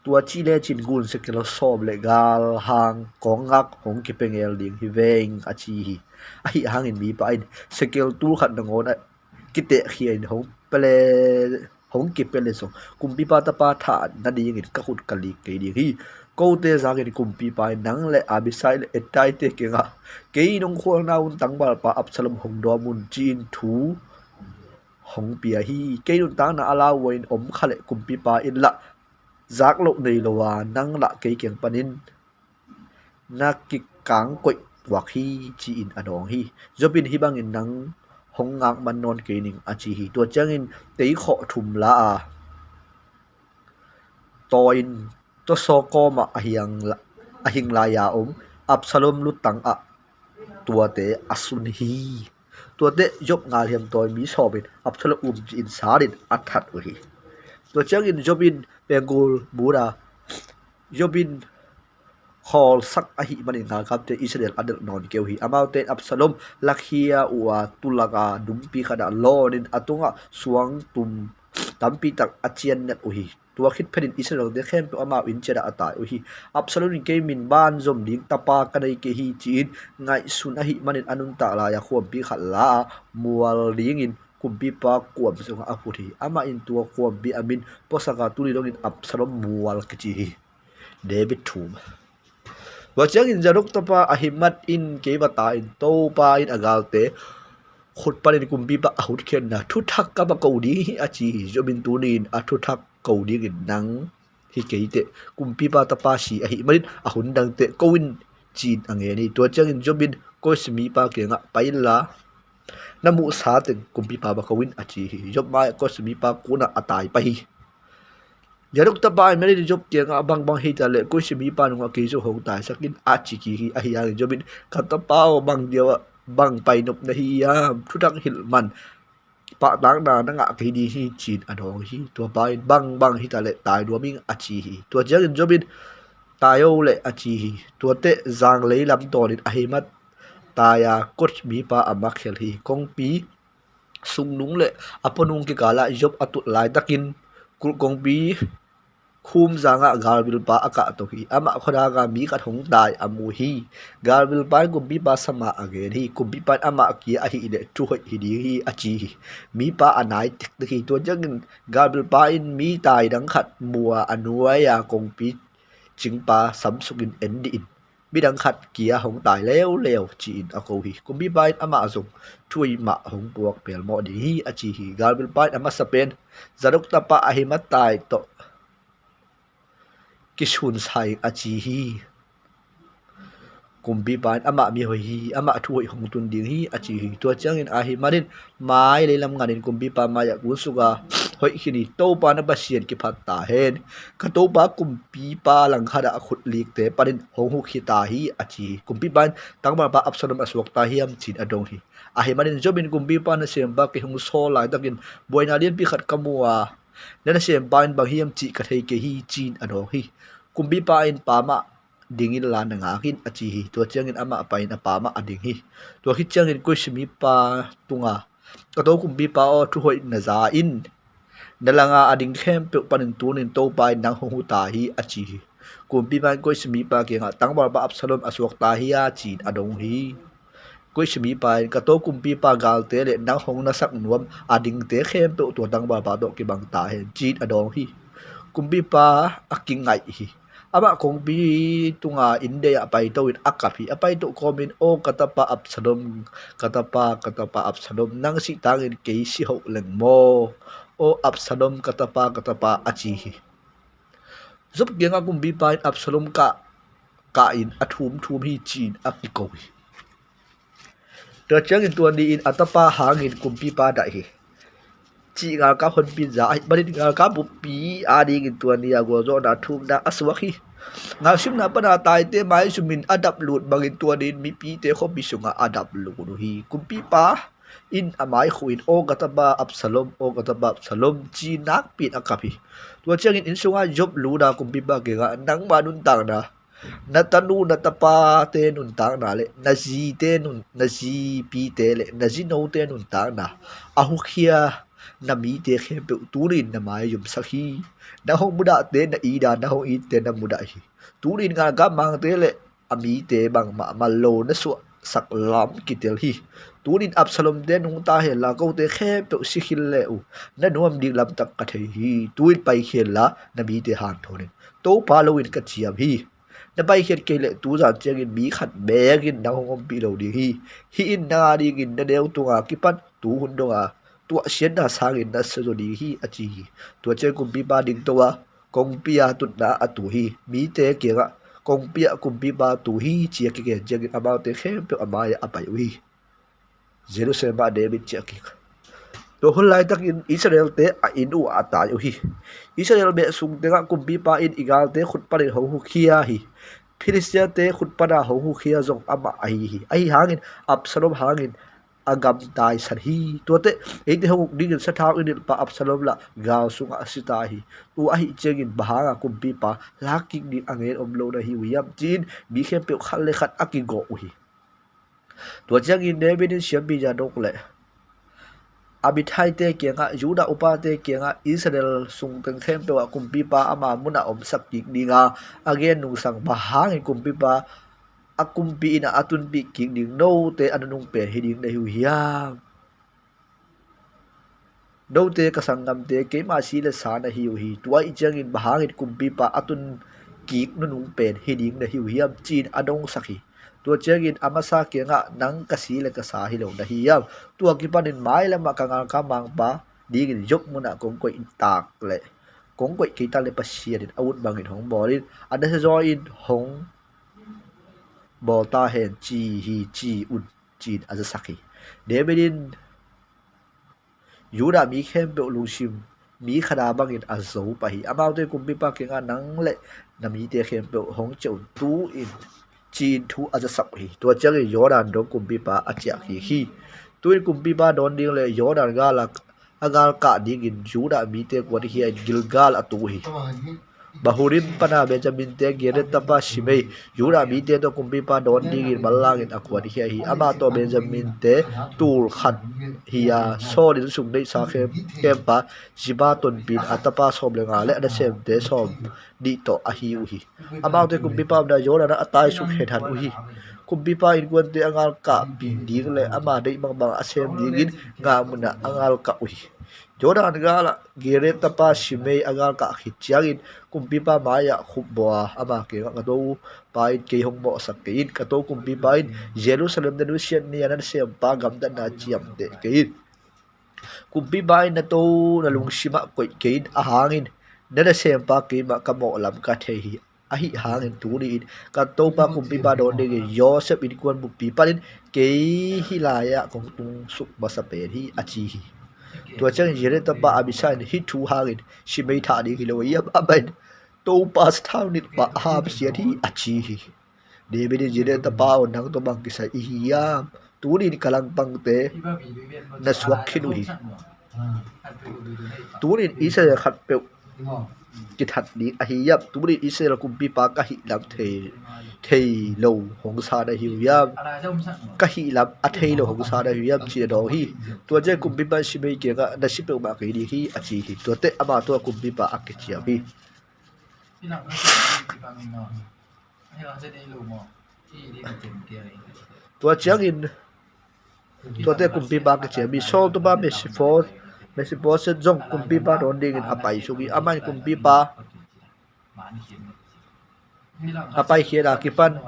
tua chi le chin gun se kilo sob le gal hang kongak hong ki pengel ding hi veng achi hi ai hangin mi pa in sekel tu khat ngon kite khian hong pele hong ki pele so kumpi pa ta pa tha na ding in ka khut kali ke ding hi câu tê ra cái cùng pi pai nắng lệ abisai lệ etai tê kia ngà cái nông khoa nào tăng bal pa Absalom hong do mun chin thu hong pia hi cái nông tăng na ala wain khale cùng pi pa in la giác lộ này là nắng lạ cái kiềng panin na kik kang quậy hoặc hi chi in adong hi jobin hi bang in nang hong ngang man non ke ning achi hi tua chang in tei kho thum la a to in to so ko ma ahing la ya Absalom lu tang a tua te asun hi tua te job ngal hiam toy mi sobin Absalom in sarin athat hi tua chang in jobin bengul bura jobin hall sak ahi manin ngal kap te Israel adel non keu hi amaute Absalom lakhia wa tulaga dumpi khada lonin atunga suang tum tampi tak achian net uhi tua khit phenin Israel de khem pe ama in chera ata uhi Absalom in ke min ban zom ding tapa kanai ke hi chin ngai sun ahi manin anun ta la ya khom pi khala mual ding in kumpi pa kuam sunga aputhi ama in tua kuam bi amin posaka tuli dongin Absalom mual kichi David thum wachang in jaruk tapa ahimat in ke bata in to pa in agalte khut parin kumbi ba ahut khen na thu thak ka ba kaudi achi jobin tunin athu thak kaudi gin nang hi keite kumpi ba tapa si ahi marin ahun dang te kowin chin ange ni to chang in jobin ko smi pa ke nga paila namu sa te kumpi pa ba kowin achi job ma ko smi pa kuna atai pa hi yaruk ta ba meri job ke nga bang hi ta le ko simi pa nga ke jo hong ta sakin achi ki hi a hiya jobin khata pa bang dia bang pai nop na hi ya thudak hil man pa dang na nga ke di hi chin adong hi to ba bang hi ta le tai do ming achi hi to jang jobin tayo le achi hi to te zang lei lam to ni a hi mat ta ya coach mi pa amak khel hi kong pi sung nung le aponung ke kala job atut lai takin kul kong pi khum zanga garbil pa aka to hi ama khoda ga mi ka thong dai amu hi garbil pa gum bi pa sama again hi kum bi pa ama ki a hi de tu hi di hi achi hi mi pa anai tik hi to jang garbil pa in mi tai dang khat mua anuai ya kong pi ching pa samsungin endi in mi dang khat kia hong tai leo chi in a ko hi kum bi pa ama zong thui ma hong puak pel mo di hi achi hi garbil pa ama sapen zaruk ta pa a hi mat tai to kishun sai achi hi kumbi pan ama mi hoi hi ama thu hoi hong tun ding hi achi hi to chang in a hi manin mai leilam nganin kumbi pa ma ya gun suga hoi khini to pa na basien ki phat ta hen ka to pa kumbi pa lang khada khut lik te parin hong hu khita hi achi kumbi pan tangma pa Absalom aswak ta hiam chin adong hi a hi manin jobin kumbi pa na sem ba ki hong so lai takin boina lien pi khat kamua nana sem ban bang hiam chi ka thei ke hi chin adong hi kumbi pa in pa ma dingin la na nga kin achi hi to changin ama pa in pa ma ading hi to hi changin ko simi pa tunga ka to kumbi pa o thu hoi na za in nalanga ading khem pe panin tunin to pa nang hu ta hi achi hi kumbi pa ko simi pa ke nga tangbar pa Absalom aswak ta hi a chin adong hi ko simi pa ka to kumbi pa gal te le nang hong na sak nuam ading te khem pe to tangbar pa do ki bang ta he chin adong hi kumbi pa aking ngai hi ama kong bi tunga inde apai to in akapi apai to komen o katapa Absalom nang si tangin ke si ho leng mo o Absalom katapa achi hi zup genga kumbi pa Absalom ka in athum hi chin akiko hi to changin tuan di in atapa hangin kumbi pa dai hi chi nga ka hon pin za ai bari nga ka bu pi adi gi tuan ya go zo na thum na aswaki nga sim na pa na tai te mai sumin adap lut bangin tuan din mi pi te kho bi sunga adap lu hi kumpi pa in amai khuin o gataba Absalom chi nak pin akapi to changin in sunga job lu da kumpi pa ge ga nang ma nun tang na natanu natapa te nun tang na le nazi te nun nazi pi te le nazi no te nun tang na ahu khia nami te khem pe turin na mai yum sakhi na hong muda te na ida na hong i te na muda hi turin nga ga mang te le ami te bang ma malo na su sak lam kitel hi tunin Absalom den hung ta he la ko te khe pe sikhil le u na nuam ding lam tak ka thei hi tuin pai khel la nabi te han thonin to pa lo in ka chiam hi na bai khet ke le tu za cheng in bi khat be gin na hong pi lo di hi in na di gin na deu tu nga ki pan tu hun do nga tu sian na sang in na se zo di hi achi tu che kum pi ba ding to wa kong pia tut na atu hi mi te ke ga kong pia kum pi ba tu hi chi ke jeng about te khem pe amai apai wi Jerusalem ba David chi ki to hol lai tak in Israel te a inu ata yu hi Israel be sung te ga kum pi pa in igal te khut pa ri ho hu khia hi Philistia te khut pa na ho hu khia zong ama ai hangin Absalom hangin agam tai san hi to te ate ho ding sa thau in pa Absalom la gaw sung asita hi tu a hi chengin bahanga kum pi pa laking ni angen omlo na hi wiam chin bi khem pe khal le khat akigo hi to changin David in siam bi ja dok le Abithai te kianga Juda upa te kianga Israel sung teng them pe wa kumpi pa ama muna om sak tik dinga again nung sang bahang kumpi pa akumpi ina atun pi king ding no te anung pe hiding na hiya no te kasangam te ke ma si le sa na hi tuai changin bahang kumpi pa atun kik nung pen hiding na hiya chin adong sakhi tua chegin amasa kenga nang kasile ka sa hilo na hiyam tua kipanin mai lama kangal kamang pa digin jok muna kong koi tak le kong koi kita le pasierin awut bangin hong borin ada se join hong bolta hen chi hi chi un chin aza saki debedin yuda mi khem be lusim mi khada bangin azo pa hi amau te kumbi pa kenga nang le nami te khem be hong cheu tu in chin thu aja sak hi to chang Jordan do kumpi pa achia hi tuin kumpi pa don ding le Jordan ga la agal ka ding in Juda mi te ko hi Gilgal atu hi Bahurim pana Benjamin te geret tapa shimei Juda mi te to kumpi pa don ding in balang in akwa hi ama to Benjamin te tur khat hiya so din sum dei sa khem kempa jibaton pin atapa som le nga le ada sem te som di to ahi hi about te kumpi pa da Jordan atai su khethan hi kumpi pa in kwan te angal ka pin ding le ama dei bang asem dingin nga muna angal ka Jordan gala geret tapa shimei angal ka khichiangin kumpi pa maya khubwa ama ke nga do pain ke hong mo sakin ka to kumpi pa in Jerusalem da Lucian ni anan sem pa gam da na chiam de ke kumpi ba in na to na lungsima koi ke ahangin nana sem pa ke ma ka mo lam ka the hi ahi hangin turi ka to pa kumpi ba don de Joseph in kwan bu pi parin ke hilaya kong tung suk basa pe hi achi hi to chang jere ta ba abisan hi thu hangin shimei tha ni kilo yam aban to pas thau nit pa ha sia hi achi hi David jere ta pa on nang to bang kisa ihiyam turi kalang pang te na swak khinu hi turi Israel khat pe ki that ni ahiyap turi Israel kumpi pa ka hi lam thei lo hong sa da hi yam ka hi lam a thei lo hong sa da hi yam chi do hi to je kumpi pa shimei ke ga da shi pe ma ke di hi achi hi to te ama to kumpi pa akichia hi to changin to te kumpi ba ke che mi so to ba Mesifo se jong kumpi pa don ding in apai sugi amai kumpi pa apai khera kipan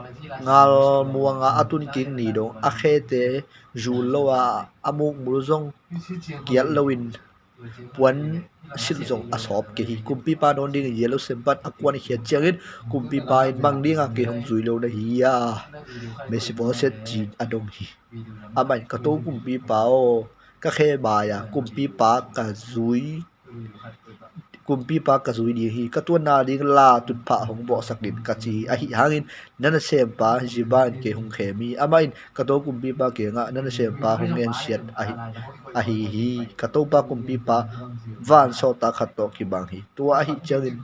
ngal muanga atun king ni dong akhete julowa amung mulzong kial lowin puan sil jong asop ke hi kumpi pa don ding yellow sempat akwan khiat changin kumpi pa in mangdinga ke hong juilo na hi ya Mesifo se ji adong hi amai ka to kumpi pa o ka khe ba ya kumpi pa ka zui di hi ka tu na ding la tut pha hong bo sakin ka chi a hi hangin nana sem pa jiban ke hong khe mi amain ka to kumpi pa ke nga nana sem pa hong en siat a hi ka to pa kumpi pa van so ta khat to ki bang hi tu a hi changin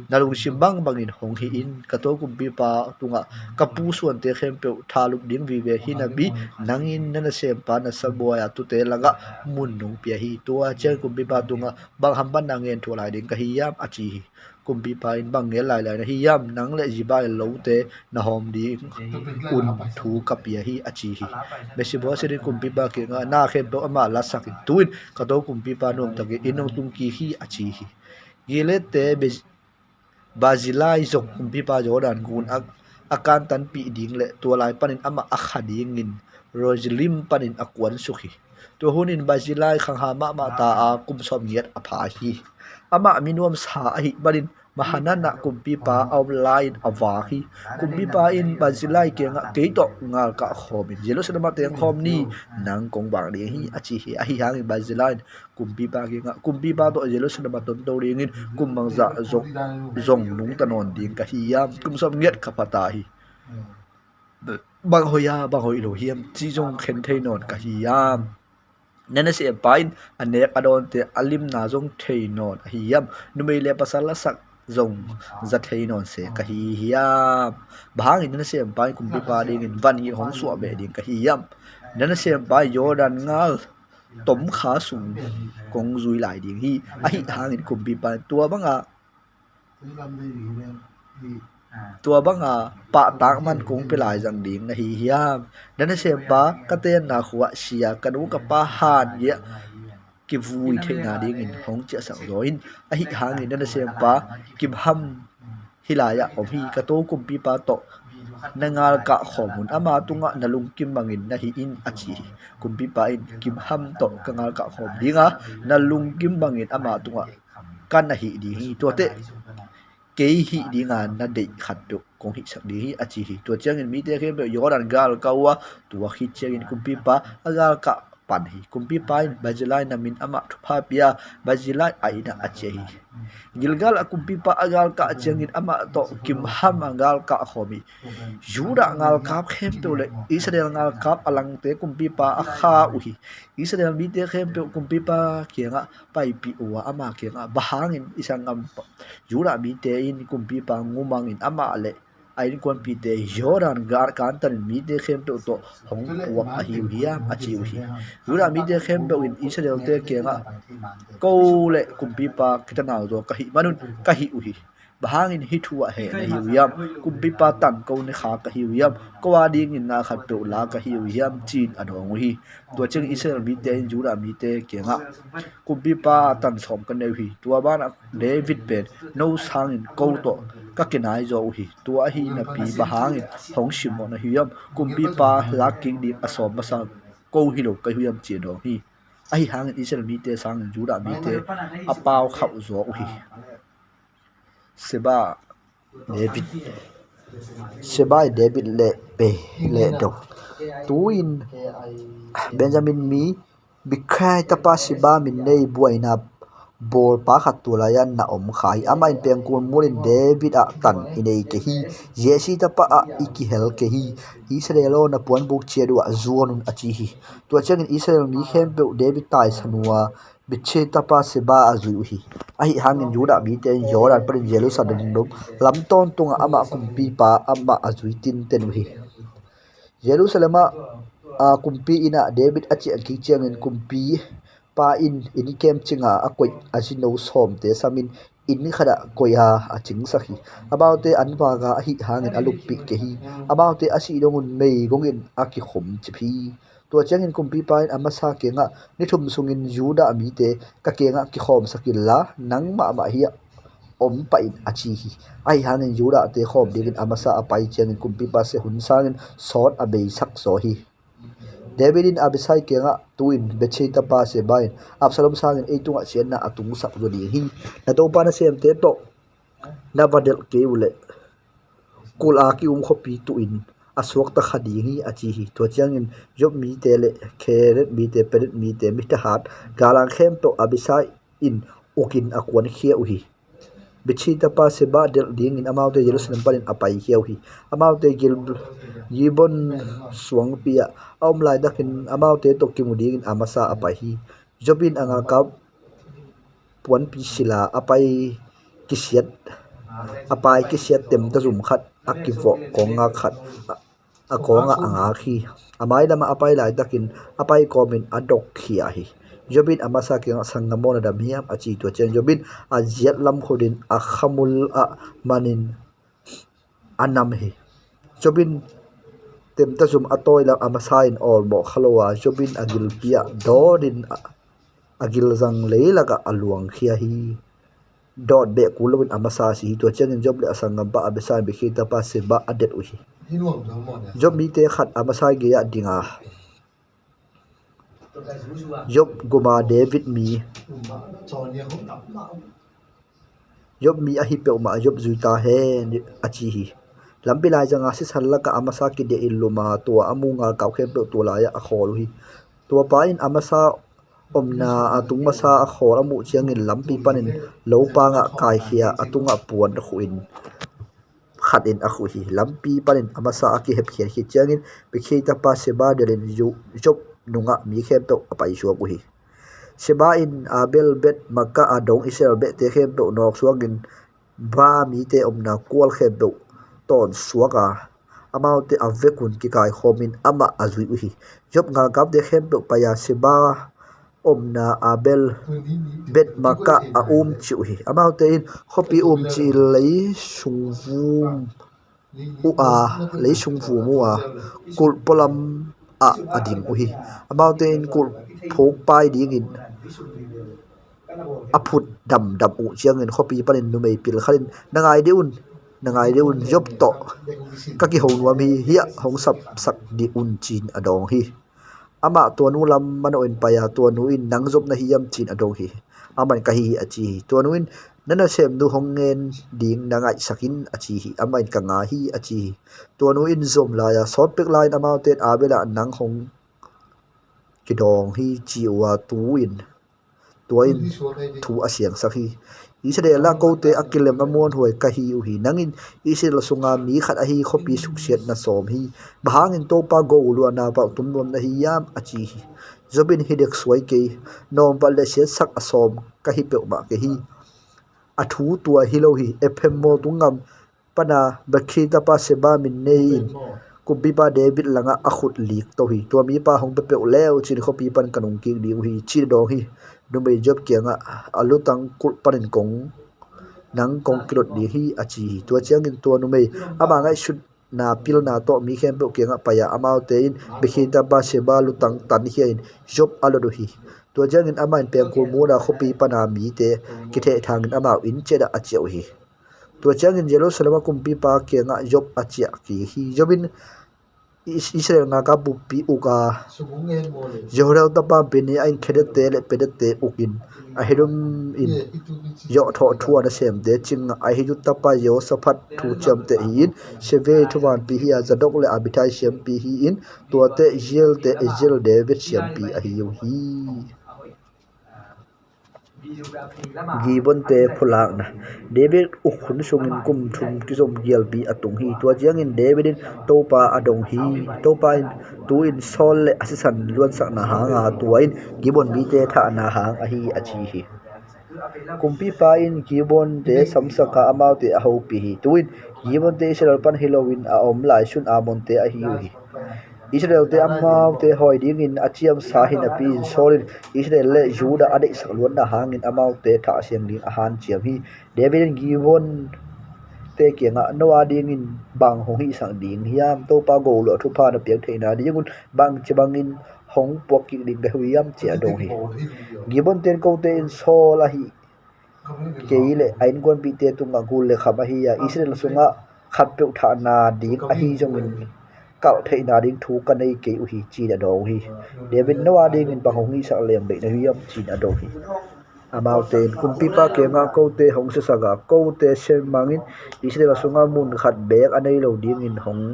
nalung simbang bangin hong hi in ka to kumpi pa tunga ka pu suan te khem pe thaluk ding vi ve hi na bi nangin nana sem pa na saboya tu te laga mun nung pia hi tu a chang kumpi pa tunga bang ham ban nangen thu lai ding ka hi yam achi kumpi pa in bang nge lai lai na hi yam nang le jiba lo te na hom di un thu kapia hi achi hi besi bo se kumpi pa ke nga na khem to ama la sak tuin ka to kumpi pa nom ta ke inong tum ki hi achi hi gile te bazilai zok kumpi pa jordan gun akan tan pi ding le to lai panin ama akhading in rojlim panin akwan sukhi to hunin bazilai khang ha ma ta a kum som yet apha hi ama minuam sa hi barin mahanana kumpi pa online awahi kumpi pa in bazilai ke nga ke to ngal ka khomin jerusalem te khom ni nang kong bang de hi achi hi a hi hang bazilai kumpi pa ke nga kumpi pa to jerusalem ton to ringin kummang za zok zong nung tanon ding ka hi yam kum som nget ka pata hi bang hoya bang hoi lo hiam chi jong khen thei non ka hi yam nana se pain anek adon te alim na jong thei non hi yam numei le pasala sak zong za thei non se ka hi hiam bang in nana se pain kumpi pa ding in van hi hong su be ding ka hi yam nana se pai jordan ngal tom kha sung kong zui lai ding hi a hi hang in kumpi pa tua banga pa tak man kung pilai jang ding na hi hiam nana se pa ka ten na khuwa sia kanu ka pa han ya ki vui the na ding in hong cha sang roin a hi hang in nana se pa kim ham hilaya om hi ka to kumpi pa to nangal ka khomun ama tunga nalung kim mangin na hi in achi kumpi pa in kim ham to kangal ka khom dinga nalung kim mangin ama tunga kan na hi di hi to te ke hi dinga na de khat do kong hi sak di hi achi hi to chang in mi te khem be yoran gal kawa to hi chang in kumpi pa agal ka pan hi kumpi pa in bajilai na min ama thupa pia bajilai aina achi hi gilgal akumpi pa agal ka chang in ama to kim ham agal ka khomi jura ngal kap khem to le israel ngal kap alang te kumpi pa akha uhi israel mi te khem pe kumpi pa kianga pai pi uwa ama kianga bahangin isangam jura mi te in kumpi pa ngumang in ama le ain kwan pi te yoran gar kan tan mi te khem pe to hong wa a hi hiam a chi hi jura mi te khem pe in israel te kianga ko le kumpi pa kitana zo ka hi manun ka hi uhi bahangin hitua he na hiwiam kumpi pa tan ko ne kha ka hiwiam ko ading in na khat pe la ka hiwiam chin adong hi to cheng israel mi te jura mi te kenga kumpi pa tan som ka ne hi tua ban david pen no sang in ko to ka kenai zo hi tua hi na pi bahangin hong shimo na hiwiam kumpi pa la king di asom basa ko hi lo ka hiwiam chi do hi ai hangin israel mi te sang jura mi te apaw khau zo hi seba david le pe le do tuin benjamin mi bikhai tapa siba min nei buaina bol pa khat tulayan na om khai ama in pengkun murin david a tan inei ke hi jesi tapa a iki hel ke hi israelo na puan buk chedu a zuonun achi hi to changin israel mi khem pe david tai sanua biche tapa seba azui hi ahi hangin juda mi te yoran prin jerusalem dum lamton tunga ama kumpi pa ama azui tin ten hi jerusalema kumpi ina david achi anki changin kumpi pa in kem chinga akoi asino som te samin in khada koya aching sakhi about anwa ga hi hangin aluk pi ke hi about asi dongun mei gongin aki khom chipi to changin kumpi pa in amasa ke nga nithum sungin juda mi te ka ke nga ki khom sakilla nang ma hi om pa in achi hi ai hangin juda te khom digin amasa apai changin kumpi pa se hun sangin sort abei sak so hi Davidin abisai kenga tuin beche tapa se bain Absalom sangin eitunga sienna atung sak zo di hi na to pa na sem te to na vadel ke ule kul a ki khopi tuin aswak ta khadi hi achi hi to changin job mi te le kheret mi te perit mi te mi ta hat galang khem to abisai in ukin akwan khia uhi bichi tapa se ba del ding in amau te jerusalem palin apai hiau hi amau te gibon suang pia om lai dakin amau te to kimuding in amasa apai hi jobin anga kap puan pi sila apai kisiat tem ta zum khat akivo konga khat akonga anga khi amai lama apai lai dakin apai komin adok khia hi Jobin amasa ki sangamona dam hiam achi to chen Jobin a ziat lam khodin a khamul a manin anam hi Jobin temta zum atoi la amasa in or mo khalowa Jobin agil pia dodin agil zang leilaga aluang khia hi dot be kulawin amasa si to chen job le asangam ba abisa be khita pa se ba adet uhi job mi te khat amasa ge ya dinga job guma David mi job mi a hi pe ma job zuita he achi hi lampi lai janga si salla ka amasa ki de illuma to amunga ka khem pe to la ya a khol hi to pa in amasa omna atung masa a khor amu chiangin lampi panin lo panga kai khia atunga puan khuin khatin a khu hi lampi panin amasa aki hep khia hi chiangin pe khita pa seba delin job nunga mi khem to apai suak hi seba in abel bet makka adong isel bet te khem to nok suangin ba mi te omna kwal khem to ton suaka amaute avekun ki kai khomin ama azui hi job nga gap de khem to paya seba omna abel bet maka a chi hi amaute in khopi chi lei sungvum u a lei sungvu mu a kul polam a ading hi amaute in kul phok pai ding in aput dam u chiang in khopi panin numei pil khalin nangai deun job to kaki honwa mi hia hong sap sak di un chin adong hi ama to nu lam mano in paya to nu in nang job na hiam chin adong hi aman ka hi achi to nu in nana sem du hongen ding nangai sakin achi hi amain ka nga hi achi to nu in zom la ya sort pek line amount abela nang hong kidong hi chiwa tu in tuain thu asiang sakhi isre la ko te akilem amon hoi ka hi u hi nangin isel sunga mi khat a hi khopi suksiat na som hi bahangin to pa go lu na pa tumnom na hi yam achi hi jobin hidek swai ke nom pal le se sak asom ka hi pe ma ke hi athu tua hilo hi fm mo tungam pana bakhi ta pa se ba min nei kubi pa David langa akhut lik to hi to mi pa hong pe leo chin khopi pan kanung ki di hi chi do hi numei job kianga alutang kul panin kong nang kong kilot di hi achi to chiangin to numei ama ngai shut na pil na to mi khem pe kianga paya amau te in bekhinta ba se ba lutang tan hi in job alodo hi to chiangin ama in pem kul mu na khopi pana mi te ki the thangin amau in cheda acheu hi to chiangin Jerusalem kumpi pa kianga job achia ki hi jobin Israel nga ka bupi uka Jorel tapa bini ain khedete le pedete ukin ahirum in yo tho thua na sem de ching ahidu tapa yo safat thu cham te in seve thuwan pi hi zadok le abitai sem pi hi in tuate jel te ejel David sem pi ahiu hi gibon te phulak na David ukhun sungin kum thum ki som gial bi atung hi to jiangin David in topa adong hi topa in tu in sol le asisan luan sak na hanga tuain gibon bi te tha na hang a hi achi hi kumpi pa in gibon te samsaka amau te a ho pi hi tuin gibon te Israel pan Halloween a om lai sun amon te a hi hi Israel te amau te hoi ding in achiam sahin api in solid Israel le Juda ade saluan na hangin amau te tha siang ding ahan chiam hi David givon te kianga noa ding in bang hong hi sang ding hiam to pa go lo thu pa na piak theina dingun bang chibangin hong pok ki ding be huyam che adong hi givon ten ko te in sol a hi keile ain gon pi te tunga gul le khama hi ya Israel sunga khat pe tha na ding a hi jongin kal theina ding thu ka nei ke u hi chi da do hi David noa ding in bang hong hi sa lem be na hiam chi da do hi amauten kumpi pa ke nga ko te hong se saga ko te shem mangin Israel sunga mun khat bek anei lo ding in hong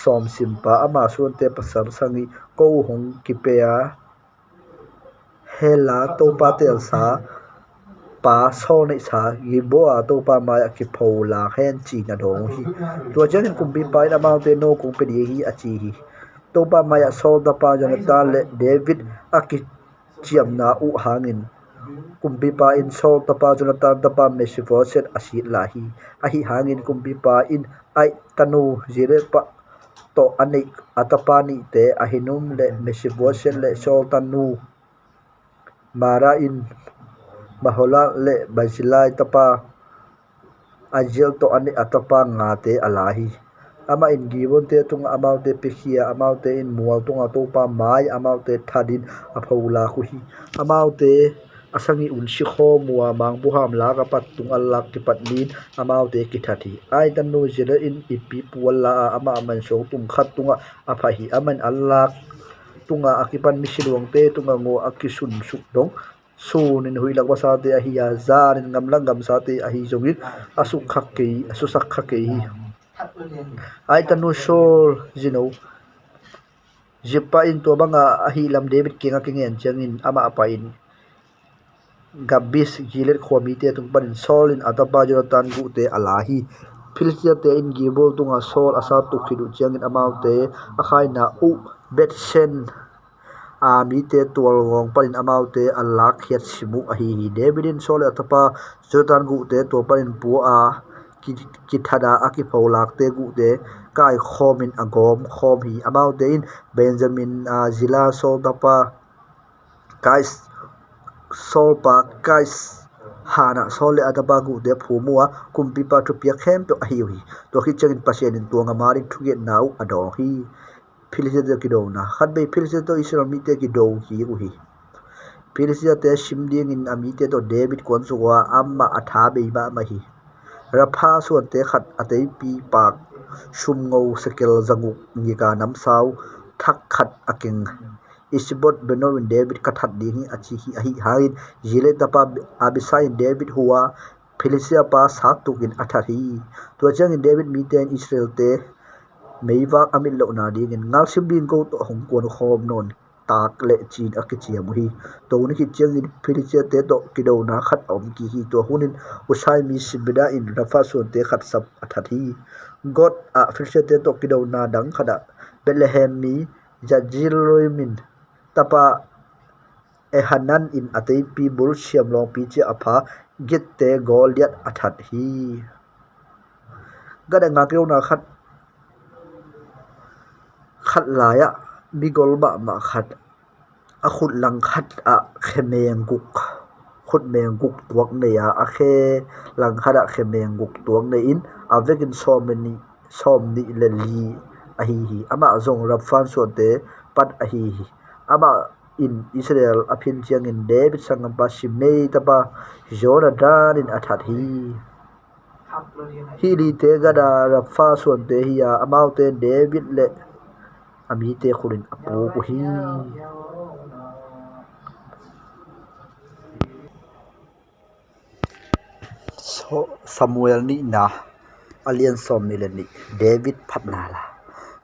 som simpa ama suan te pasar sangi ko hong kipea hela to pa tel sa pa so nei sa gibo a to pa ma ki phola hen chi na do hi to chen kumpi pa ina ma te no kung pe di hi achi hi to pa ma ya so da pa jana ta le David aki chiam na u hangin kumpi pa in so tapa Jonathan tapa Mephibosheth asi lahi ahi hangin kumpi pa in ai tanu jire pa to ani atapa ni te ahinum le Mephibosheth le so tanu mara in mahola le bajilai tapa ajil to ani atapa ngate alahi ama in gibon te tung amaute pekhia amaute in mual tunga topa mai amaute thadin aphola khu hi amaute asangi unshi kho muwa mangbu ham la ka pat tung allak ki patnin amaute ki thati ai tan no jela in ipi pualla ama man so tung khat tunga aphahi aman allak tunga akipan misilwang te tunga ngo akisun suk dong sunin huilak wasate a hiya zanin ngamlang ngam sate a hi jongin asuk khakke asusak khakke hi ai tanu shor jino jipa in to banga a hi lam David kinga kingen changin ama apain gabbis gilet khomi te tung panin solin atapa jonathan gu te alahi Philistia te in gibol tunga sol asa tukhidu changin amaute akhaina u betsen mi te tual ngong panin amaute alak hiat simu a hi Davidin sole atapa Jonathan gu te to panin pu a ki thada aki pholak te gu te kai khomin agom khom hi amaute in Benjamin zila sol tapa kais solpa kais hana sole atapa gu te phumua kumpi pa thupia khem to a hi to khi changin pasien in tuanga mari thuge nau ado hi Philistia ki do na khat bei Philistia to Israel mi te ki do hi gu hi Philistia te shimding in ami te to David kon suwa amma atha be ba ma hi rapha suan te khat atei pi pak shum ngau sekel zangu ngi ka nam sau thak khat aking Isbot benowin David kathat ding achi hi ahi hain jile tapa abisai David huwa Philistia pa satukin athari to chang in David mi te Israel te meiwak amin lo na ding in ngal simbin ko to hong kon khom non tak le chin akichia mu hi to ni ki chang in Philistia te to kido na khat om ki hi to hunin usai mi sibida in rafa son te khat sap athathi god a Philistia te to kido na dang khada Bethlehem mi jajiloimin tapa ehanan in atei pi bur siam long pi che apha gitte goliat athat hi gada ngakeu na khat laya bigol ba ma khat a khut lang khat a khemeng guk khut meng guk tuak ne ya a khe lang khada khemeng guk tuak ne in avekin som ni le li a hi ama zong rap fan so te pat a hi ama in Israel aphin chiang in David sangam pa shimei tapa Jonathan in athat hi li te gada rafa son te hi ya amaute David le ami te khurin apu ko hi so Samuel ni na alien som ni le ni David phatna la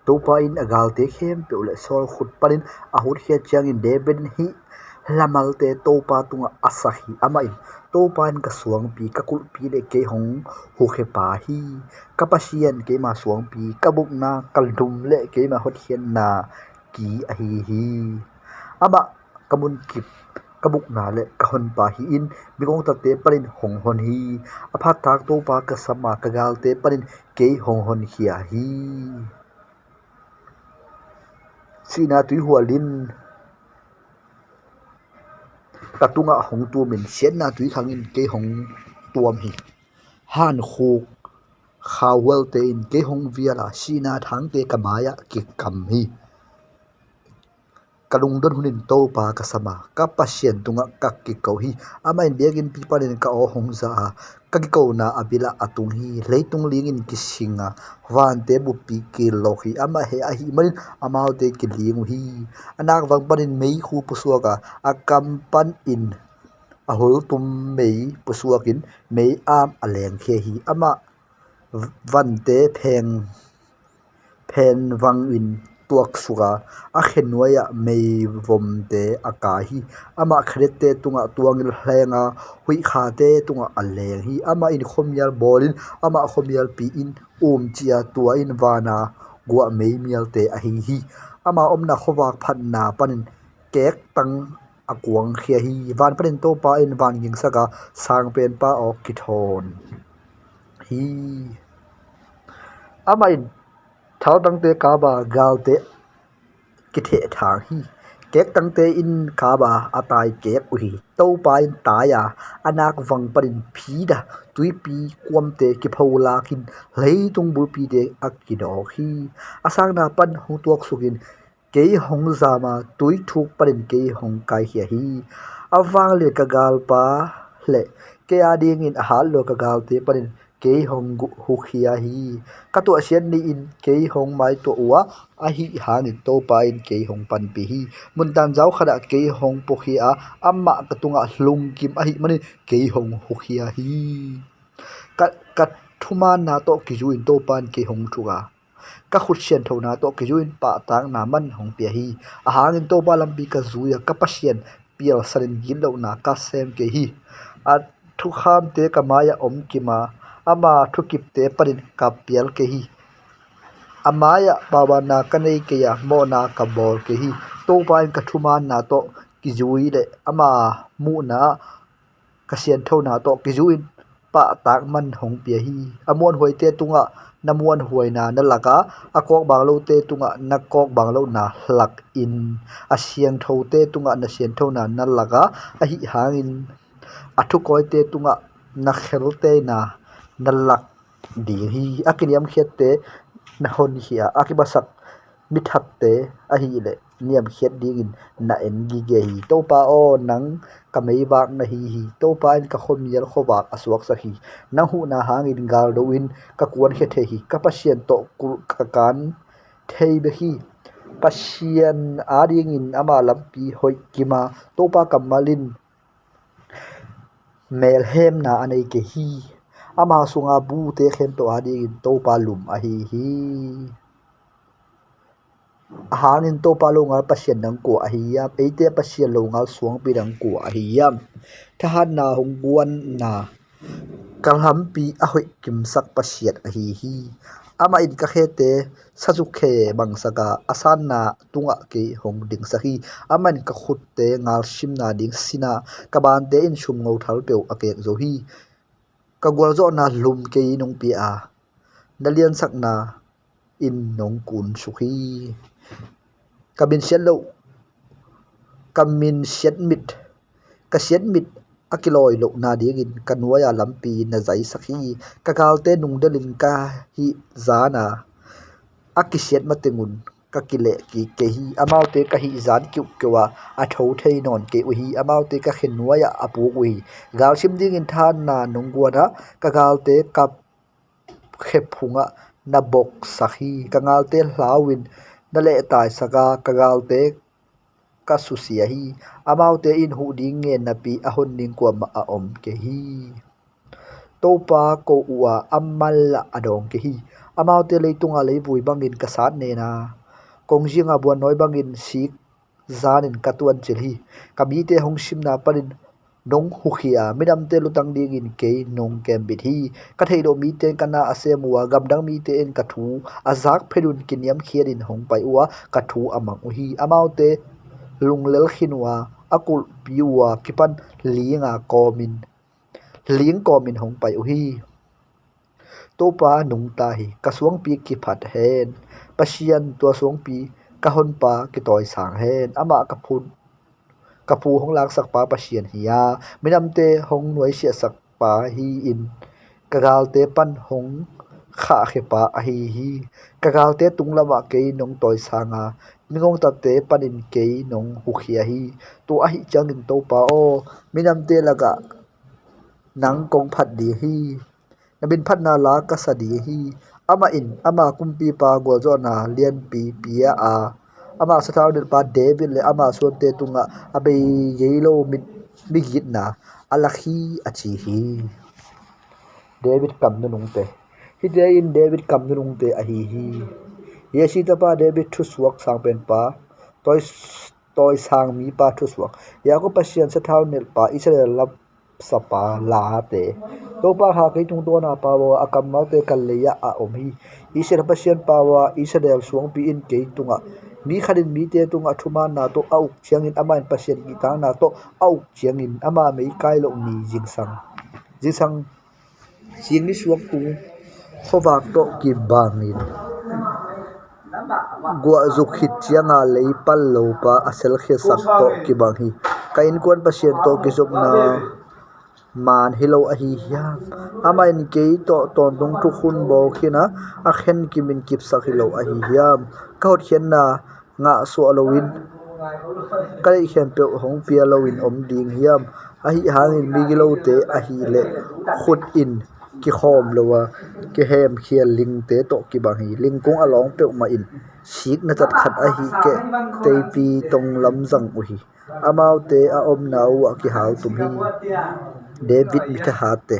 topa in agal te khem pe le sol khut parin ahut he chiang in David hi lamal te topa tunga asahi ama in topa in ka suang pi ka kul pi le ke hong hu khe pa hi kapasian ke ma suang pi kabuk na kaldum le ke ma hot hian na ki a hi ama kamun kip kabuk na le kahon pa hi in bigong ta te parin hong hon hi apha tak to pa ka sama ka gal te parin ke hong hon hi sina tui hualin katunga hong tu min sian na tui thangin ke hong tuam hi han khuk khawal te in ke hong viala sina thang te kamaya ki kam hi kalung don hunin to pa ka sama ka pasien tunga ka ki ko hi ama in begin people in ka o hong za ka ki ko na abila atung hi leitung lingin ki singa wan te bu pi ki lo hi ama he a hi marin amau te ki ling hi anak wang panin mei khu pusuaka akam pan in ahol tum mei pusuakin mei am aleng khe hi ama van te phen wang in tuak suga a khenwaya mei vom te akahi ama khrete tunga tuangil hlenga hui kha te tunga aleng hi ama in khomial bolin ama khomial pi in chia tua in wana gwa mei mial te a hi ama omna khowak phatna panin kek tang akuang khia hi van panin to pa in van ging saka sang pen pa ok kithon hi ama in thau dang te ka ba gal te ki the thang hi kek tangte in kaba atai kek uhi to pa in taya anak wang parin phida tuipi kwamte ki phola kin leitung burpi de akido hi asang na pan hutuak sukin ke hong zama tui thuk parin ke hong kai hi awang le ka gal pa le ke ading in hal lo ka gal te parin ke hong gu hu khia hi ka to sian ni in ke hong mai to wa a hi hang in to pa in ke hong pan pi hi mun tan jaw khada ke hong po hi a amma ka tunga hlum kim a hi mani ke hong hu khia hi ka ka thuma na to ki ju in to pan ke hong thuga ka khut sian thona to ki ju in pa tang na man hong pia hi a hang in to pa lam pi ka zu ya ka pasien pial sarin gin lo na ka sem ke hi a thu kham te kamaya om kima ama thukip te parin ka pial ke hi amaya bawa na kanei ke ya mo na ka bol ke hi to pa in ka thuma na to ki jui le ama mu na ka sian thona to ki ju in pa tak man hong pia hi amon hoi te tunga namuan huai na na laka akok bang lo te tunga na kok bang lo na lak in a siang tho te tunga na sian tho na na laka a hi hangin athu koi te tunga na khel te na na lak di hi akiniam khet te na hon hi a akibasak mithat te a hi le niam khet ding in na en gi ge hi to pa o nang ka mei bak na hi to pa in ka khom yel khobak aswak sa hi na hu na hang in gal do in ka kuan khe the hi ka pasien to ka kan thei be hi pasien ading in ama lampi hoi kima to pa kamalin mel hem na anei ke hi ama sunga bu te khem to ading in to pa lum a hi hangin to pa lo ngal pasien nang ko a hiya peite pasien lo ngal suang pi dang ko a hiya thahan na hong buan na kalham pi a hoi kim sak pasien a hi ama in ka khete sajuk khe bang saka asan na tunga ke hong ding sa hi aman ka khut te ngal sim na ding sina ka ban te in shum ngau thal peu a ke zo hi ka gwal zo na lum ke nong pi a nalian sak na in nong kun su hi kamin sian lo kamin sian mit ka sian mit akiloi lo na ding in kanwaya lampi na zai sakhi ka galte nung dalin ka hi zana akisiat matengun ka kile ki ke hi amaute ka hi zan kyu kwa a tho thei non ke uhi amaute ka khenwaya apu ui gal sim ding in than na nungwana ka galte kap khephunga na bok sakhi ka ngalte hlawin na le tai saka ka galte ka susia hi amaute in hu ding nge na pi a hon ning kwa ma a om ke hi topa ko uwa amal adong ke hi amaute leitunga leibui bangin ka sat ne na kongjinga buan noi bangin sik zanin katuan chil hi kamite hongsim na parin nong hukhia midam te lutang ding in ke nong kem bit hi ka thei do mi te kana asemwa gamdang mi te en ka thu azak pherun kiniam khiarin hong pai uwa ka thu amang uhi amaute lunglel khinwa akul piwa kipan ling komin hong pai uhi topa nung ta hi kasuang pi ki phat hen pasian to suang pi ka hon pa ki toy sang hen ama ka pu hong lak sak pa pasian hiya minamte hong noi sia sak pa hi in kagalte pan hong kha khe pa a hi kagalte tunglama ke nong toy sanga mingong ta te panin ke nong hukhia hi to a hi changin to pa o minamte laga nang kong phat di hi nabin phat na la ka sadi hi ama kumpi pa gol zo na lian pi pia a ama sathau del pa david le ama so te tunga abe yelo migit na alakhi achi hi david kam nu nung te hi de in david kam nu nung te a hi yesi ta pa david thu suak sang pen pa toy sang mi pa thu suak ya ko pasien sathau nel pa israel lap sapa la te to pa ha ke tung to na pa wa akam mal te kal le ya a om hi isel pasien pa wa israel suang pi in ke tunga mi khalin mi te tunga thuma na to au chiang in ama in pasien ki ta na to au chiang in ama mei kai lo ni jingsang sing ni suak tu khowak to ki bangin gua zuk hit chianga lei pal lo pa asel khe sak to ki bang hi kain kwan pasien to ki zop na man hilo a hi hiam ama in ke to ton dong tu khun bo khina a khen ki min kip sak hilo a hi hiam ka hot hian na nga so alowin kai khem pe hong pia lowin om ding hiam a hi hangin migilo te a hi le khut in ki khom lowa ki hem khial ling te to ki bang hi ling kung along pe ma in sik na chat khat a hi ke te pi tong lam jang u hi amau te a om nau a ki hal tum hi David mita hate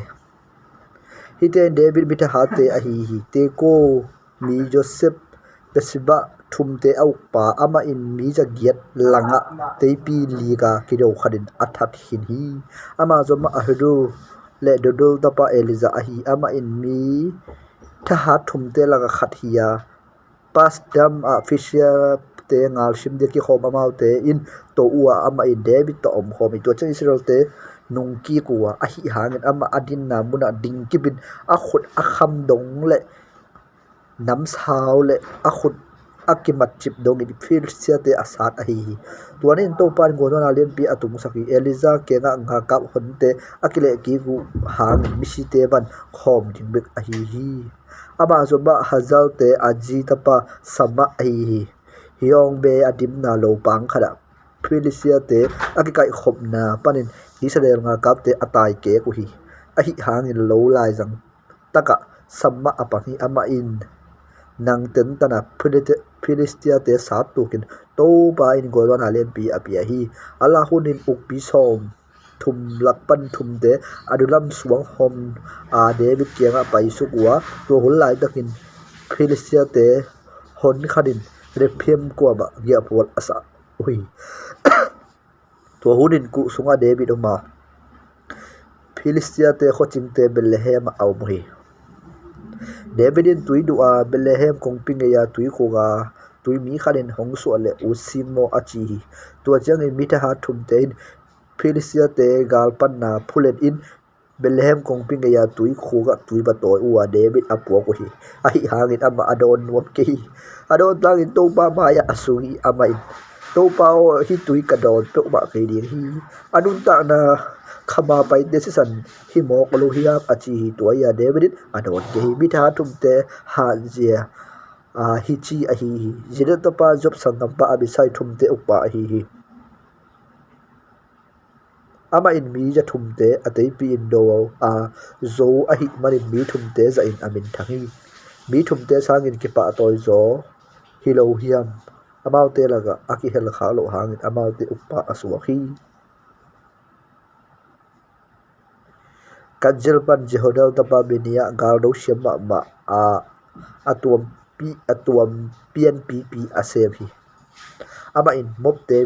hite David mita hate a hi te ko mi Joseph pesiba thumte au pa ama in mi ja giat langa te pi liga kido khadin athat hin hi ama zoma ahdu le dodol tapa eliza a hi ama in mi tha ha thumte laga khat hiya pas dam official te ngal sim de ki khom amau te in to uwa ama in David to om khom to chen israel te nung ki kuwa a hi hangin ama adin na muna ding kibin a khut a kham dong le nam sao le a khut akimat chip dong in fil sia te asat a hi tuanin to pan go na len pi atum saki eliza ke nga kap honte akile ki gu hang misi te ban khom ding bek a hi aba zo ba hazal te aji tapa sama a hi hiong be adim na lo pang khada Felicia te akikai khop na panin Israel nga kap te atai ke ku hi a hi hangin lo lai jang taka samma apahi ama in nang ten tana Philistia te sat tukin to ba in golwan halen pi apia hi ala hunin ukpi som thum lakpan thum te adulam suang hom a David kianga pai sukwa to hul lai takin Philistia te hon khadin rephem ko ba ya pol asa ui to hunin ku sunga David ma Philistia te khoching te Bethlehem au mhi Davidin tui dua Bethlehem kong pingeya tui khoga tui mi khanin hongsu ale usimo achi tua chang in mita ha thum te in Philistia te galpan na phulet in Bethlehem kong pingeya tui khoga tui ba toy uwa David apo ko hi ai hangin ama adon wam ke adon tangin to pa maya asungi ama in to pa hi tui kadon to ba ke di hi adun ta na khama pai decision hi mo ko hiya achi to ya David adon ke hi bitha tumte ha je hi chi a hi jira to pa job sangam pa abisai thumte upa hi ama in mi ja thumte atei pi indo a zo a hi manin mi thumte za in amin thangi mi thumte sangin ki pa toy zo hilo hiam amaute laga aki hel kha lo hangin amaute upa aswahi kanjel pan jehodal tapa benia galdo shema ma a atuam PNPP asem hi ama in mopte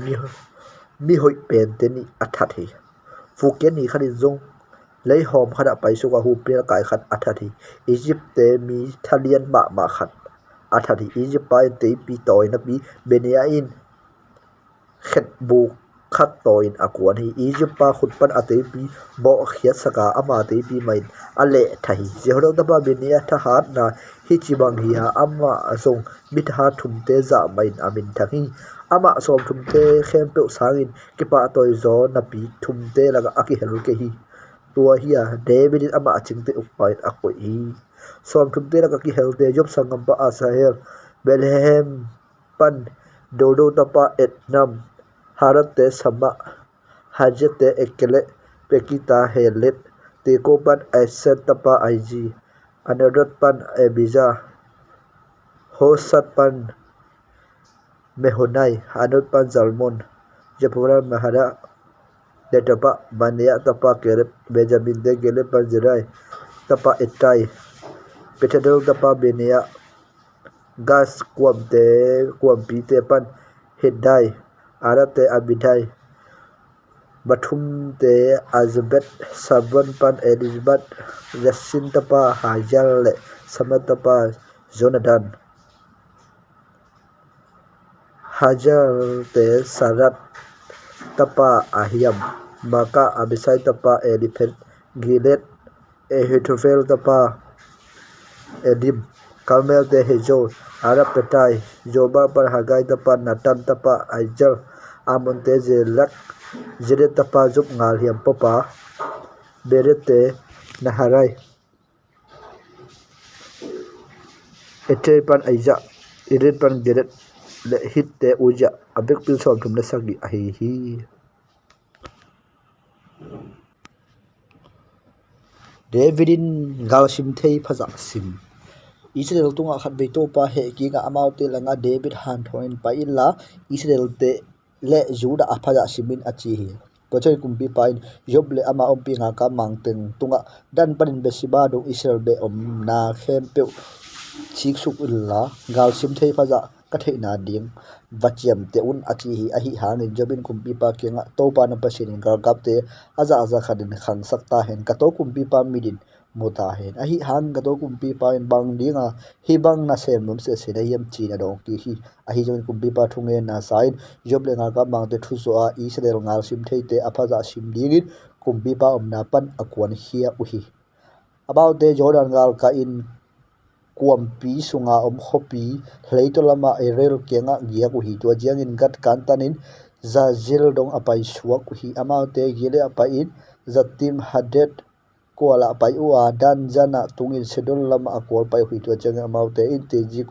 mi hoi pen te ni athat hi fuken ni khanin zong lei hom khada paisu ka hu pe kai khat athat hi Egypt te mi thalian ma khat athat hi Egypt pa te pi toy na pi benia in khet bu khat toin akwan hi Egypt pa khut pan ate pi bo khiat saka ama te pi main ale thahi jehodo da ba benia tha hat na hi chibang hi ha ama asong mit ha thum te za main amin thangi ama som thum te khem pe sangin ki pa toy zo na pi thum te laga aki hel ke hi tua hiya David ama aching te upai akoi hi som thum te laga ki hel te job sangam pa asahel Bethlehem pan dodo tapa etnam harat te sama hajet te ekele pekita helet te ko pan aset tapa ig anadot pan ebiza hosat pan mehonai anot pan zalmon japura mahara de tapa mania tapa kere benjamin de gele pan jerai tapa etai petadol tapa benia gas kwam pi te pan hedai arate abidai bathum te azbet sabon pan elizabeth yasin tapa hajal le samat tapa jonathan hajar te sarat tapa ahiam maka abisai tapa eliphet gilet ehitofel tapa edim Carmel te Hejo Arab Petai Jobar par Hagai tapa Natan tapa Aijar Amon te Zelak Zeret tapa Zup ngal hiam papa Beret te Naharai Ete pan Aiza Irit pan Geret le hit te Uja Abek pil som tum le sagi ahi hi Davidin gal sim thei phaja sim Israel tunga khat be to pa he ki ga amau te langa David han thoin pa illa Israel te le juda aphaja simin achi hi tochai kumpi pain job le ama ompi nga ka mangteng tunga dan panin besiba do Israel be om na khem pe chik suk illa gal sim thei phaja ka thei na ding vachiam te un achi hi ahi hangin jobin kumpi pa kenga to pa na pasin gal kap te aza khadin khang sakta hen ka to kumpi pa midin muta hen ahi hang ka to kumpi pa in bang dinga hi bang na sem nom se se yam chi na dong ki hi ahi jobin kumpi pa thunge na sain job le nga ka mang te thu so a Israel ngal sim thei te aphaja sim dingin kumpi pa om na pan akwan hia uhi about the Jordan gal ka in kuampi sunga khopi hleitolama erel kenga gia ku hi to jiang in gat kantanin zazil dong apai suwa ku hi amaute gile apai in zatim hadet koala apai uwa dan jana tungin sedol lama akol pai hui to jiang amaute in teji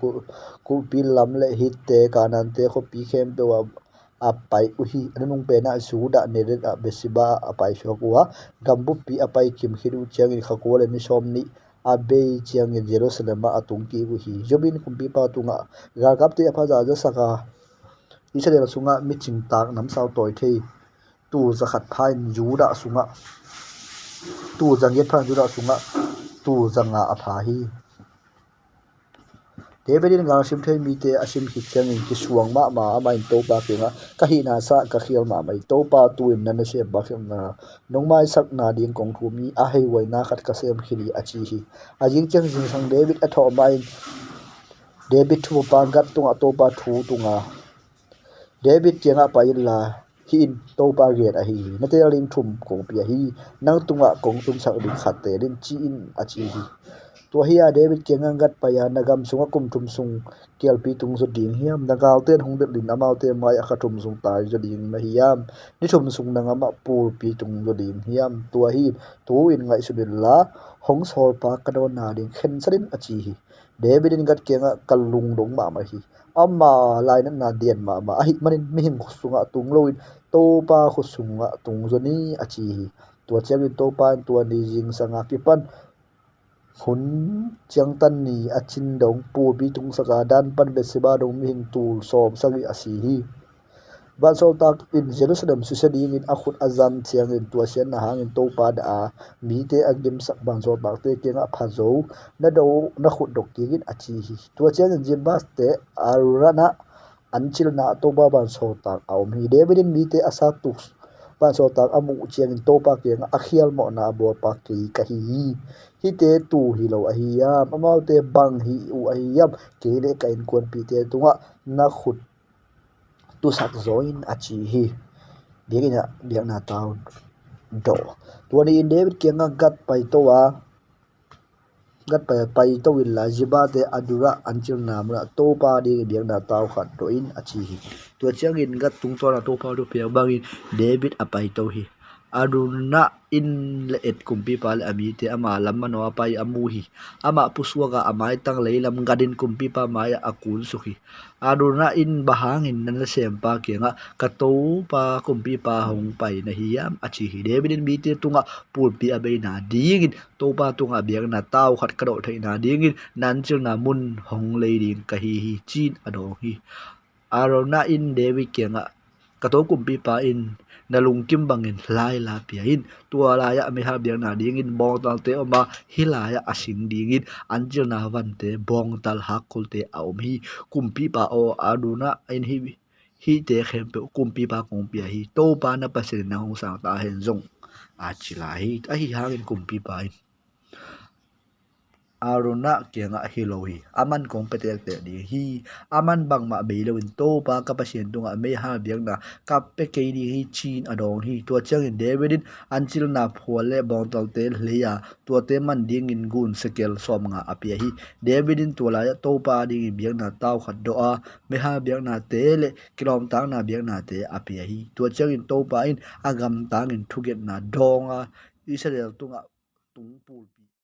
ku pil lam le hit te kanan te khopi khem pe wa apai uhi anung pe na suda neret a besiba apai suwa gambu pi apai kim khiru jiang in khakole ni somni abe chiang in Jerusalem ma atung ki hi jobin kumpi pa tunga gargap te apha za saka Israel sunga miching tak nam saw toy thei tu zakhat phain juda sunga tu janget phan juda sunga tu zanga apha hi Davidin ngal sim thei mi te asim hi chiang in ki suang ma ama in to pa kenga ka hi na sa ka khial ma mai to pa tu in nan se ba kham na nongmai sak na ding kong thu mi a hei wai na khat ka sem khili achi hi ajing chang jing sang David atho mai David thu pa gat tunga to pa thu tunga David kenga pa illa hi in to pa get a hi na te ling thum kong pia hi nang tunga kong tum sak ding khat te rin chi in achi hi to hiya David kenga gat pa ya nagam sunga kum thum sung kelpi tung zo ding hiam nagal ten hong det lin amau te mai akha thum sung tai zo ding na hiam ni thum sung nanga ma pur pi tung zo ding hiam to hi tu in ngai subilla hong sol pa kadon na ding khen sadin achi hi David in gat kenga kalung dong ma ma hi amma lain na dian ma ma hi manin mi hing sunga tung loin to pa khu sunga tung zo ni achi hi to changin to pa to ni jing sanga ki pan hun chiang tan ni achin dong pu bi tung saka dan pan be siba dong mi hing tul som sagi asi hi ban so tak in Jerusalem su se ding in akhut azam chiang in tua sian na hang in to pa da mi te agim sak ban so tak te kenga phazo na do na khut dok ti in achi hi tua chiang in jimbas te arana anchil na to ba ban so tak au mi David in mi te asa tu ban so tak amu chiang in to pa kenga akhial mo na bo pa ki ka hi hi te tu hi lo a hi ya amau te bang hi u a hi yam ke le ka in kon pi te tunga na khut tu sak zoin achi hi biak na taw do tuani in David kenga gat pai to wa gat pai to will la jiba te adura anchil namra to pa di biak na taw khat to in achi hi to chiang in gat tung to na to pa do pe bangin David apai to hi aduna in le et kumpi pal ami te ama lamma no pai amu hi ama puswaga amai tang leilam gadin kumpi pa maya akul suhi aduna in bahangin nan sem pa kenga kato pa kumpi pa hong pai na hiam achi hi David in mi te tunga pulpi abai na dingin to pa tunga biak na taw khat kado thai na dingin nan chil na mun hong leiding ka hi chin ado hi arona in David kenga kato kumpi pa in nalung kim bangin lai la pia in tua la ya mi ha biang na ding in bong tal te oma hilaya asing ding in anjil na van te bong tal hakul te aum hi kumpi pa o aduna in hi te khem pe kumpi pa kong pia hi to pa na pasin na hong sang ta hen zong a chila hi a hi hangin kumpi pa in aruna kenga hilohi aman kong petek te di hi aman bang ma beilowin to pa kapasien tunga me ha biang na kape ke di hi chin adong hi tua chang in davidin anchil na phole bong tal te hleya tua te man ding in gun sekel som nga apia hi davidin tola ya to pa ding biang na taw khat do a me ha biang na te le kilom tang na biang na te apia hi tua chang in to pa in agam tang in thuget na donga Israel tunga tungpul